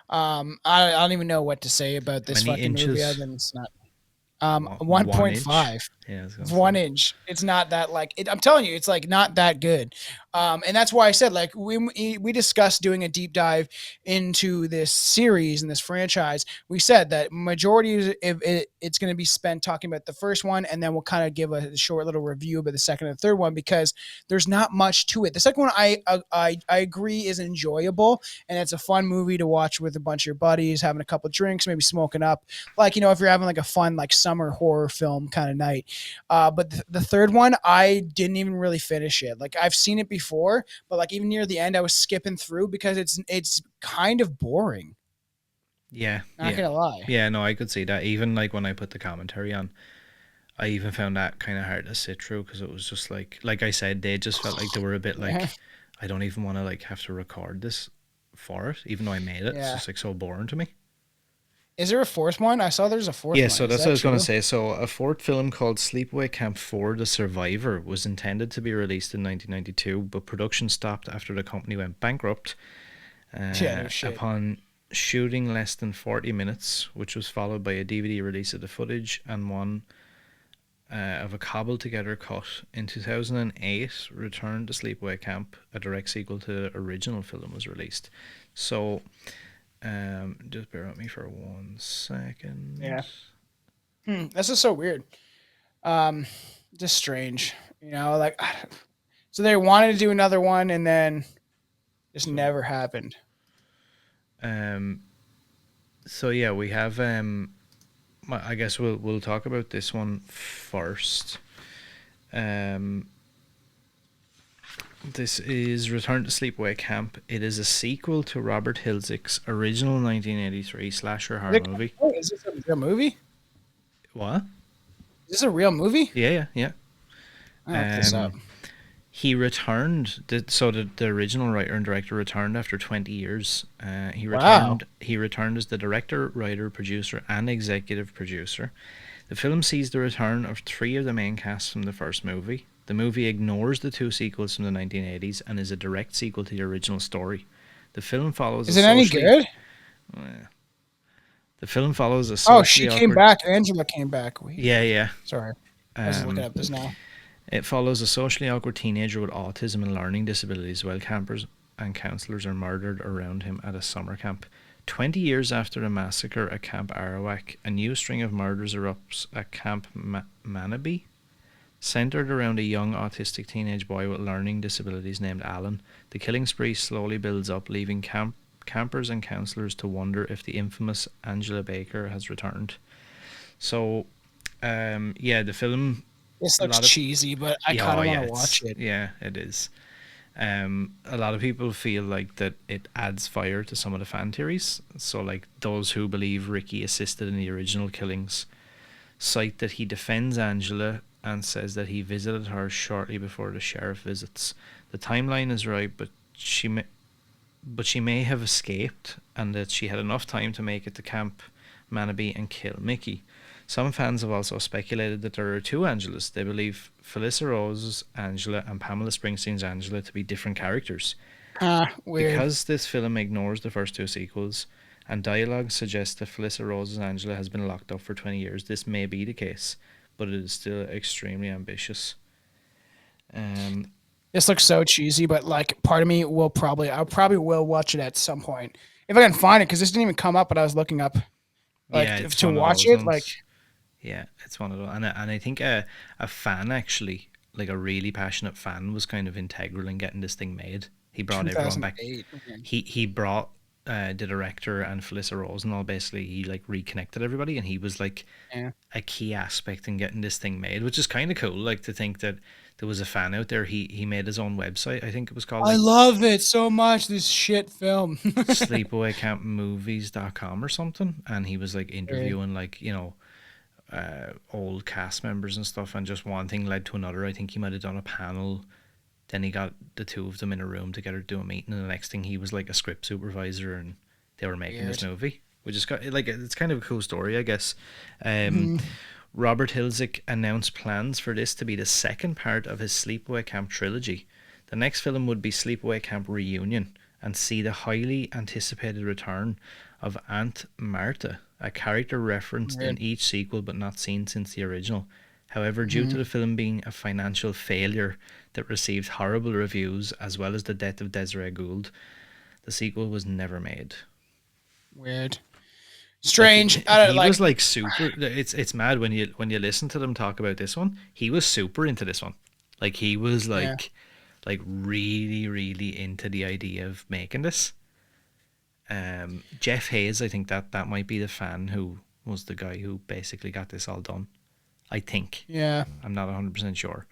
I don't even know what to say about How this many fucking movie other inches? than it's not one One point inch. five. Yeah, I was gonna It's say. 1 inch. It's not that like I'm telling you, it's like not that good. And that's why I said like we discussed doing a deep dive into this series and this franchise. We said that majority it's going to be spent talking about the first one, and then we'll kind of give a short little review about the second and third one because there's not much to it. The second one I agree is enjoyable and it's a fun movie to watch with a bunch of your buddies, having a couple drinks, maybe smoking up, like if you're having like a fun like summer horror film kind of night. But the third one, I didn't even really finish it. Like I've seen it before, but like even near the end, I was skipping through because it's kind of boring. Yeah, Not yeah, gonna lie. yeah. No, I could see that. Even like when I put the commentary on, I even found that kind of hard to sit through because it was just like I said, they just felt like they were a bit Yeah, like, I don't even want to like have to record this for it, even though I made it. It's yeah. just like so boring to me. Is there a fourth one? I saw there's a fourth Yeah, one. so Is that's what I that was going to true? say. So, a fourth film called Sleepaway Camp 4 The Survivor was intended to be released in 1992, but production stopped after the company went bankrupt Yeah, no shit. upon shooting less than 40 minutes, which was followed by a DVD release of the footage and one of a cobbled together cut. In 2008, Return to Sleepaway Camp, a direct sequel to the original film, was released. So, just bear with me for 1 second. Yeah. This is so weird. Um, just strange. Like so they wanted to do another one and then just So, never happened. um, so yeah, we have. I guess we'll talk about this one first. Um, this is Return to Sleepaway Camp. It is a sequel to Robert Hiltzick's original 1983 slasher horror movie. Is this a real movie? What? Is this a real movie? Yeah. I'll look this up. He returned. The original writer and director returned after 20 years. He Wow. returned. He returned as the director, writer, producer, and executive producer. The film sees the return of three of the main cast from the first movie. The movie ignores the two sequels from the 1980s and is a direct sequel to the original story. The film follows a Is it any socially good? the film follows a Oh, she socially came awkward. back. Angela came back. Yeah, Weird. yeah. Sorry, I was looking Um, up this now. it follows a socially awkward teenager with autism and learning disabilities while campers and counselors are murdered around him at a summer camp. 20 years after the massacre at Camp Arawak, a new string of murders erupts at Camp Manabe, centered around a young autistic teenage boy with learning disabilities named Alan. The killing spree slowly builds up, leaving campers and counselors to wonder if the infamous Angela Baker has returned. So, yeah, the film, This a looks lot of, cheesy, but I yeah, kind oh, of want yeah, to watch it's, it. yeah, it is. A lot of people feel like that it adds fire to some of the fan theories. So, like those who believe Ricky assisted in the original killings cite that he defends Angela and says that he visited her shortly before the sheriff visits. The timeline is right, but she may have escaped and that she had enough time to make it to Camp Manabe and kill Mickey. Some fans have also speculated that there are two Angelas. They believe Felissa Rose's Angela and Pamela Springsteen's Angela to be different characters. Weird. Because this film ignores the first two sequels and dialogue suggests that Felissa Rose's Angela has been locked up for 20 years, this may be the case, but it is still extremely ambitious. Um, This looks so cheesy, but like part of me I probably will watch it at some point if I can find it because this didn't even come up. But I was looking up like yeah, it's to one of watch those it. Like ones. Yeah, it's one of those, and I think a fan actually, like a really passionate fan, was kind of integral in getting this thing made. He brought everyone back. 2008. He brought the director and Felissa Rose and all. Basically, he like reconnected everybody, and he was like Yeah. a key aspect in getting this thing made, which is kind of cool. Like to think that there was a fan out there. He made his own website. I think it was called I like love it so much. This shit film. Sleepaway Camp Movies.com or something, and he was like Weird. interviewing like old cast members and stuff, and just one thing led to another. I think he might have done a panel. Then he got the two of them in a room together to do a meeting, and the next thing he was like a script supervisor, and they were making this Weird. movie, which is like it's kind of a cool story, I guess. Um, Mhm. Robert Hiltzik announced plans for this to be the second part of his Sleepaway Camp trilogy. The next film would be Sleepaway Camp Reunion and see the highly anticipated return of Aunt Martha, a character referenced in Weird. each sequel but not seen since the original. However, due to Mhm. the film being a financial failure that received horrible reviews as well as the death of Desiree Gould, the sequel was never made. Weird. Like Strange. I don't he was like. like super. It's mad when you listen to them talk about this one. He was super into this one. Like he was Yeah. like really really into the idea of making this. Jeff Hayes, I think that might be the fan who was the guy who basically got this all done. I think Yeah. I'm not 100% sure.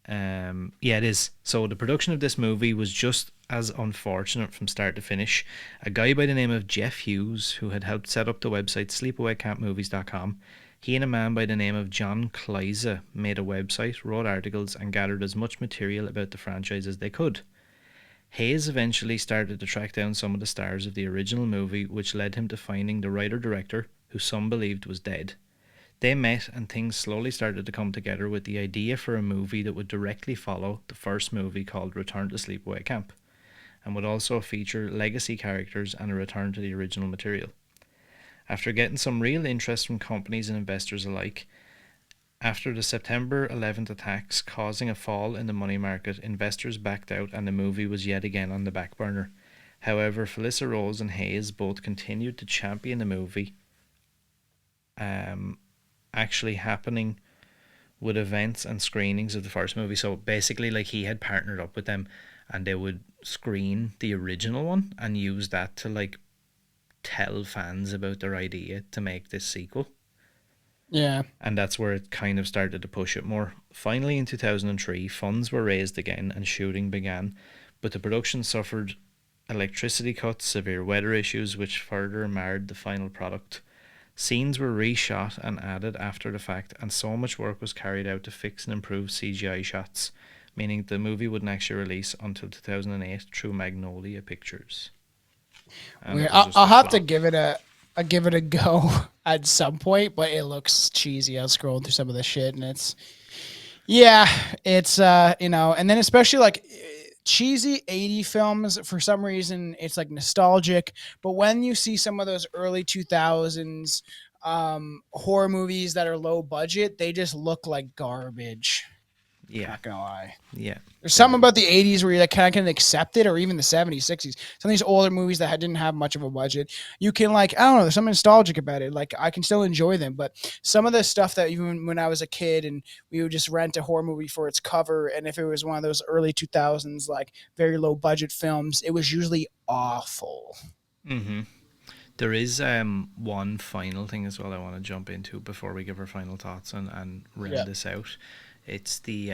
Yeah, it is. So the production of this movie was just as unfortunate from start to finish. A guy by the name of Jeff Hughes, who had helped set up the website sleepawaycampmovies.com, he and a man by the name of John Kleiza made a website, wrote articles, and gathered as much material about the franchise as they could. Hayes eventually started to track down some of the stars of the original movie, which led him to finding the writer-director, who some believed was dead. They met and things slowly started to come together with the idea for a movie that would directly follow the first movie called Return to Sleepaway Camp and would also feature legacy characters and a return to the original material. After getting some real interest from companies and investors alike, after the September 11th attacks causing a fall in the money market, investors backed out and the movie was yet again on the back burner. However, Felissa Rose and Hayes both continued to champion the movie, actually happening with events and screenings of the first movie. So basically, like he had partnered up with them, and they would screen the original one and use that to like tell fans about their idea to make this sequel. Yeah. And that's where it kind of started to push it more. Finally, in 2003, funds were raised again and shooting began, but the production suffered electricity cuts, severe weather issues, which further marred the final product. Scenes were reshot and added after the fact, and so much work was carried out to fix and improve CGI shots, meaning the movie wouldn't actually release until 2008 through Magnolia Pictures. And Weird. it was just I'll a have to flop. give it a. I give it a go at some point, but it looks cheesy. I was scrolling through some of the shit, and it's Yeah, it's and then especially like cheesy 80 films for some reason it's like nostalgic, but when you see some of those early 2000s horror movies that are low budget, they just look like garbage. Yeah, Not gonna lie. yeah, There's they're something about the 80s where you like kind of can accept it, or even the 70s, 60s. Some of these older movies that didn't have much of a budget, you can like, I don't know, there's something nostalgic about it. Like I can still enjoy them, but some of the stuff that even when I was a kid and we would just rent a horror movie for its cover, and if it was one of those early 2000s like very low budget films, it was usually awful. hmm There is one final thing as well I want to jump into before we give our final thoughts and Yeah. round this out. It's the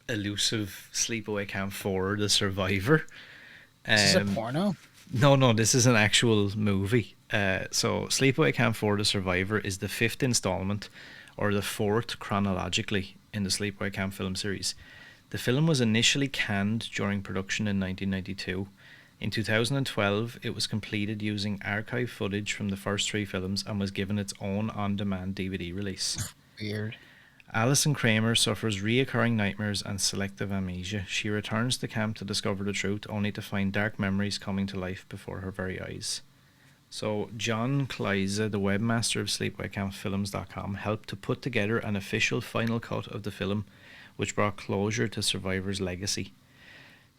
elusive Sleepaway Camp 4, The Survivor. This is a Um, porno. no, this is an actual movie. So Sleepaway Camp 4, The Survivor is the fifth installment, or the fourth chronologically, in the Sleepaway Camp film series. The film was initially canned during production in 1992. In 2012, it was completed using archive footage from the first three films and was given its own on demand DVD release. Weird. Alison Kramer suffers reoccurring nightmares and selective amnesia. She returns to camp to discover the truth, only to find dark memories coming to life before her very eyes. So, John Kleiza, the webmaster of SleepawayCampFilms.com, helped to put together an official final cut of the film, which brought closure to survivors' legacy.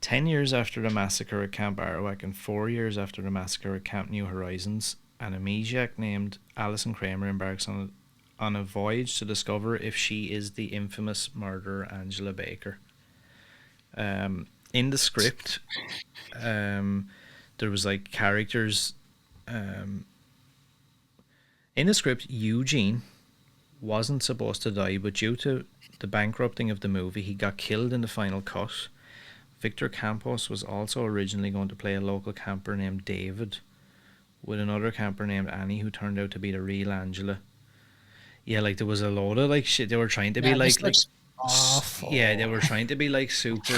10 years after the massacre at Camp Arawak and 4 years after the massacre at Camp New Horizons, an amnesiac named Alison Kramer embarks on a voyage to discover if she is the infamous murderer Angela Baker. In the script, there was like characters. Um, in the script, Eugene wasn't supposed to die, but due to the bankrupting of the movie, he got killed in the final cut. Victor Campos was also originally going to play a local camper named David, with another camper named Annie, who turned out to be the real Angela. Yeah, like there was a load of like shit. They were trying to be Yeah, this like looks yeah, they awful. were trying to be like super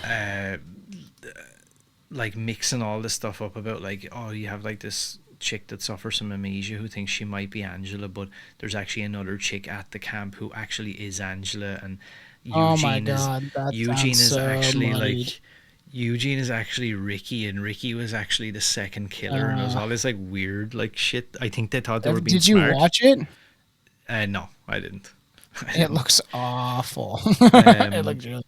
uh like mixing all this stuff up about like, oh, you have like this chick that suffers from amnesia who thinks she might be Angela, but there's actually another chick at the camp who actually is Angela, and Oh my Eugene is god, that Eugene sounds is so actually muddied. like Eugene is actually Ricky, and Ricky was actually the second killer, and it was Uh, all this like weird like shit. I think they thought they were being did you smart. watch it? No, I didn't. I It didn't. looks awful. It Um, looks really.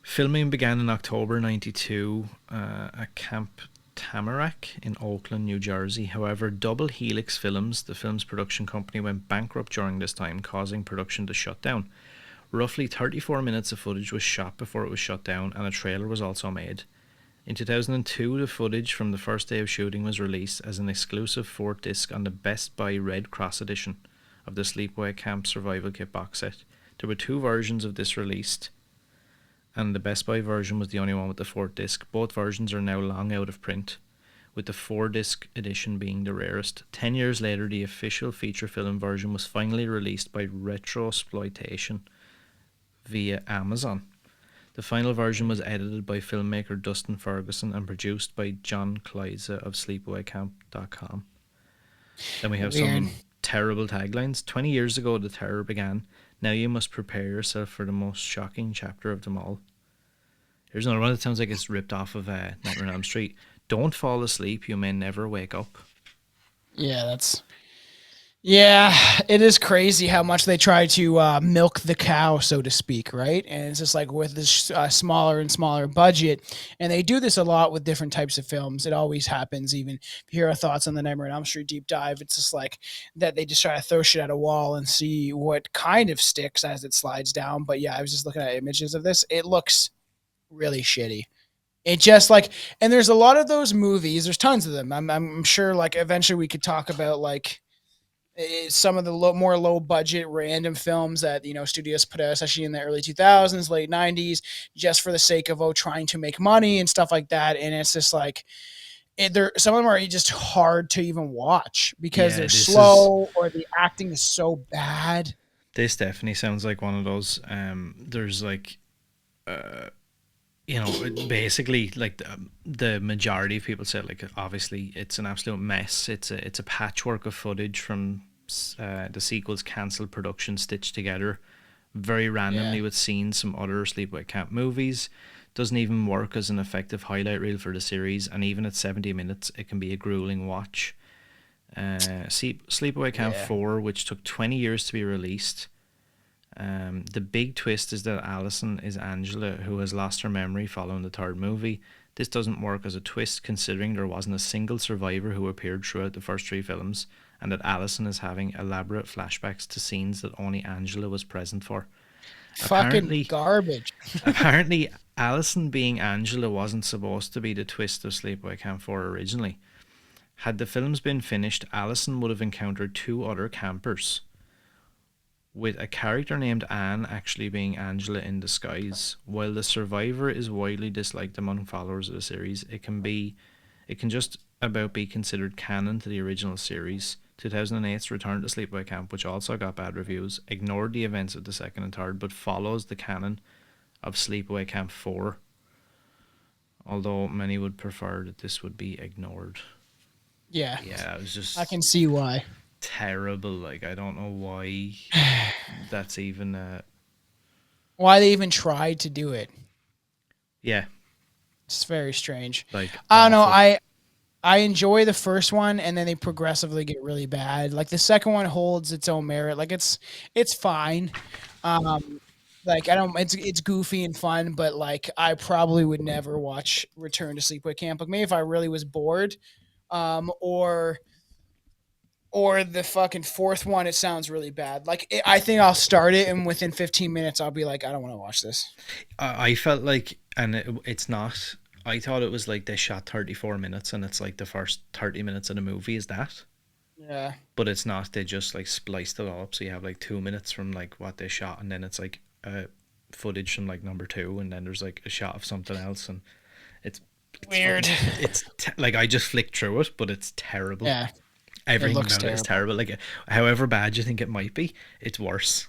Filming began in October '92 at Camp Tamarack in Oakland, New Jersey. However, Double Helix Films, the film's production company, went bankrupt during this time, causing production to shut down. Roughly 34 minutes of footage was shot before it was shut down, and a trailer was also made. In 2002, the footage from the first day of shooting was released as an exclusive fourth disc on the Best Buy Red Cross edition of the Sleepaway Camp Survival Kit box set. There were two versions of this released, and the Best Buy version was the only one with the fourth disc. Both versions are now long out of print, with the four-disc edition being the rarest. 10 years later, the official feature film version was finally released by Retrosploitation via Amazon. The final version was edited by filmmaker Dustin Ferguson and produced by John Kleiza of SleepawayCamp.com. Then we have Weird. some terrible taglines. 20 years ago, the terror began. Now you must prepare yourself for the most shocking chapter of them all. Here's another one that sounds like it's ripped off of Nightmare on Elm Street. Don't fall asleep, you may never wake up. Yeah, yeah, it is crazy how much they try to milk the cow, so to speak, right? And it's just like with this smaller and smaller budget, and they do this a lot with different types of films. It always happens. Even if you hear our thoughts on the Nightmare on Elm Street deep dive, it's just like that they just try to throw shit at a wall and see what kind of sticks as it slides down. But yeah, I was just looking at images of this. It looks really shitty. It just like, and there's a lot of those movies. There's tons of them. I'm sure like eventually we could talk about like some of the more low budget random films that studios put out, especially in the early 2000s, late 90s, just for the sake of trying to make money and stuff like that. And it's just like some of them are just hard to even watch because Yeah, they're this is slow or the acting is so bad. this definitely sounds like one of those. There's like uh, basically like the majority of people said like obviously it's an absolute mess. It's a patchwork of footage from the sequels cancelled production stitched together very Yeah. randomly with scenes from other Sleepaway Camp movies. Doesn't even work as an effective highlight reel for the series, and even at 70 minutes, it can be a grueling watch. Sleepaway Camp Yeah. 4, which took 20 years to be released. The big twist is that Allison is Angela, who has lost her memory following the third movie. This doesn't work as a twist considering there wasn't a single survivor who appeared throughout the first three films, and that Allison is having elaborate flashbacks to scenes that only Angela was present for. Fucking Apparently, garbage. apparently, Allison being Angela wasn't supposed to be the twist of Sleepaway Camp 4 originally. Had the films been finished, Allison would have encountered two other campers, with a character named Anne actually being Angela in disguise. While the survivor is widely disliked among followers of the series, it can just about be considered canon to the original series. 2008's Return to Sleepaway Camp, which also got bad reviews, ignored the events of the second and third, but follows the canon of Sleepaway Camp 4, although many would prefer that this would be ignored. Yeah. Yeah, it was I just can see why. terrible. Like, I don't know why that's even Why they even tried to do it. yeah, It's very strange. like I don't know. awful. I enjoy the first one, and then they progressively get really bad. Like the second one holds its own merit. Like it's fine. Um, like I don't. It's goofy and fun, but like I probably would never watch Return to Sleepaway Camp. Like maybe if I really was bored, um, or or the fucking fourth one. It sounds really bad. Like I think I'll start it, and within 15 minutes, I'll be like, I don't want to watch this. I felt like, and it's not. I thought it was like they shot 34 minutes, and it's like the first 30 minutes of the movie is that, Yeah. but it's not. They just like spliced it all up, so you have like 2 minutes from like what they shot, and then it's like footage from like number two, and then there's like a shot of something else, and it's it's fucking Weird. like I just flicked through it, but it's terrible. Yeah. It Everything looks about it is terrible. terrible. Like however bad you think it might be, it's worse.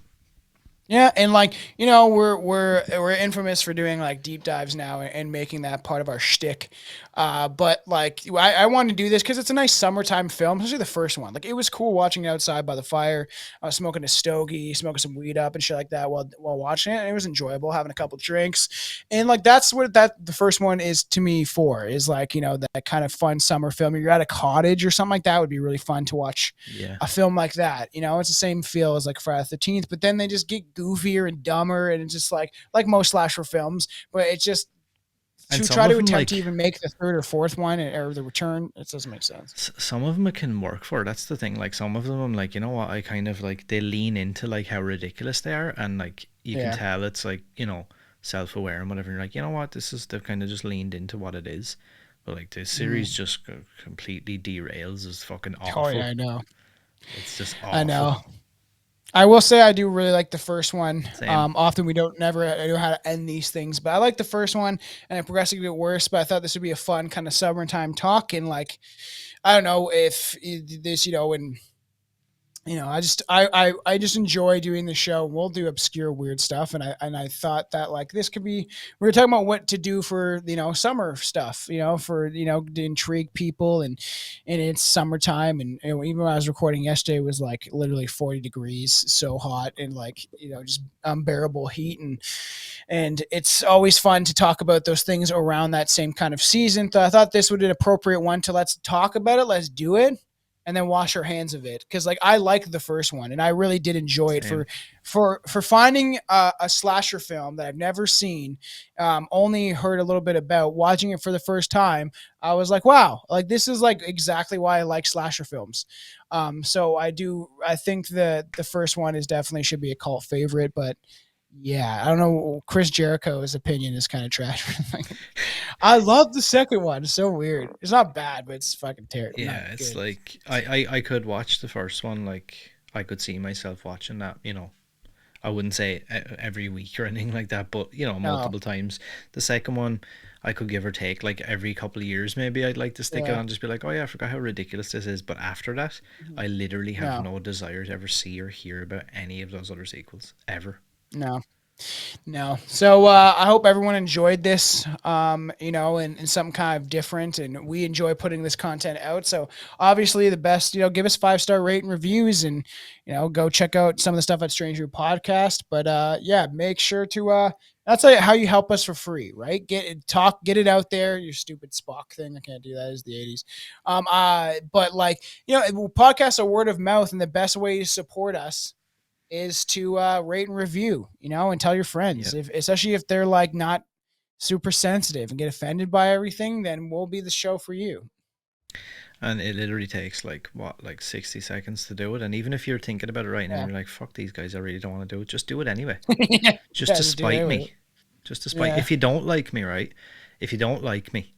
Yeah, and like we're infamous for doing like deep dives now and making that part of our shtick. But like I wanted to do this because it's a nice summertime film, especially the first one. Like it was cool watching it outside by the fire, smoking a stogie, smoking some weed up and shit like that while watching it. And it was enjoyable having a couple drinks, and like that's what that the first one is to me for is like that kind of fun summer film. You're at a cottage or something like that would be really fun to watch Yeah, a film like that. It's the same feel as like Friday the 13th, but then they just get goofier and dumber, and it's just like most slasher films. But it's just and to some try of to them attempt to like even make the third or fourth one or the return, it doesn't make sense. some of them it can work for. That's the thing. Like some of them, I'm like, you know what? I kind of like they lean into like how ridiculous they are, and like you can Yeah. tell it's like self-aware and whatever. You're like, you know what? This is they've kind of just leaned into what it is. But like the series Mhm. just completely derails. Is fucking Oh yeah, awful. I know. It's just I awful. know. I will say I do really like the first one. Same. Often we don't never I know how to end these things, but I like the first one, and it progressively get worse. But I thought this would be a fun kind of summertime talk, and like I don't know if this and I just enjoy doing the show. We'll do obscure weird stuff, and I thought that like this could be we were talking about what to do for summer stuff, for to intrigue people, and it's summertime, and even when I was recording yesterday it was like literally 40 degrees, so hot, and like just unbearable heat, and it's always fun to talk about those things around that same kind of season. So I thought this would be an appropriate one to let's talk about it, let's do it, and then wash our hands of it because like I like the first one and I really did enjoy it Same. for finding a slasher film that I've never seen, only heard a little bit about. Watching it for the first time, I was like, wow, like this is like exactly why I like slasher films. So I think that the first one is definitely should be a cult favorite, but yeah, I don't know. Chris Jericho's opinion is kind of trash. I love the second one. It's so weird. It's not bad, but it's fucking terrible. Not Yeah, it's good. like I could watch the first one. Like I could see myself watching that. I wouldn't say every week or anything like that, but No. multiple times. The second one, I could give or take like every couple of years. Maybe I'd like to stick it Yeah. on, just be like, oh yeah, I forgot how ridiculous this is. But after that, Mhm. I literally have No. no desire to ever see or hear about any of those other sequels ever. No. No. So I hope everyone enjoyed this, and something kind of different. And we enjoy putting this content out. So obviously, the best, give us 5-star rate and reviews, and go check out some of the stuff at Stranger Podcast. But yeah, make sure to. That's how you help us for free, right? Get it out there. Your stupid Spock thing. I can't do that. It's the 80s. But podcasts are word of mouth, and the best way to support us is to rate and review, and tell your friends. Yeah. Especially if they're like not super sensitive and get offended by everything, then we'll be the show for you. And it literally takes like 60 seconds to do it. And even if you're thinking about it right now Yeah. and you're like, fuck these guys, I really don't want to do it, just do it anyway. Yeah, Just to just do it spite anyway. me. Just to spite. Yeah. If you don't like me, right? If you don't like me,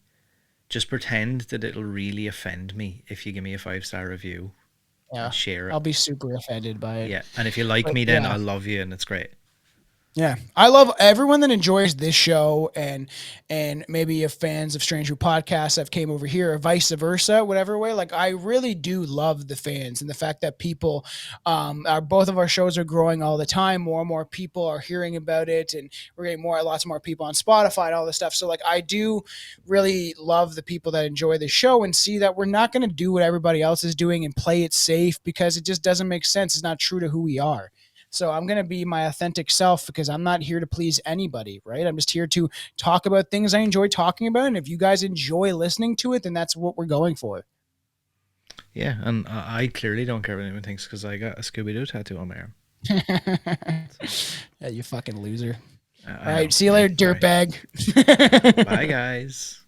just pretend that it'll really offend me if you give me a 5-star review Yeah. and share it. I'll be super offended by it. Yeah. And if you like But me, then yeah. I love you and it's great. Yeah, I love everyone that enjoys this show, and maybe if fans of Stranger Podcasts have came over here, or vice versa, whatever way. Like, I really do love the fans and the fact that people, both of our shows are growing all the time. More and more people are hearing about it, and we're getting lots more people on Spotify and all this stuff. So, like, I do really love the people that enjoy the show and see that we're not going to do what everybody else is doing and play it safe, because it just doesn't make sense. It's not true to who we are. So I'm going to be my authentic self, because I'm not here to please anybody, right? I'm just here to talk about things I enjoy talking about. And if you guys enjoy listening to it, then that's what we're going for. Yeah. And I clearly don't care what anyone thinks because I got a Scooby Doo tattoo on my arm. Yeah, you fucking loser. All right. See you later, dirtbag. Bye, guys.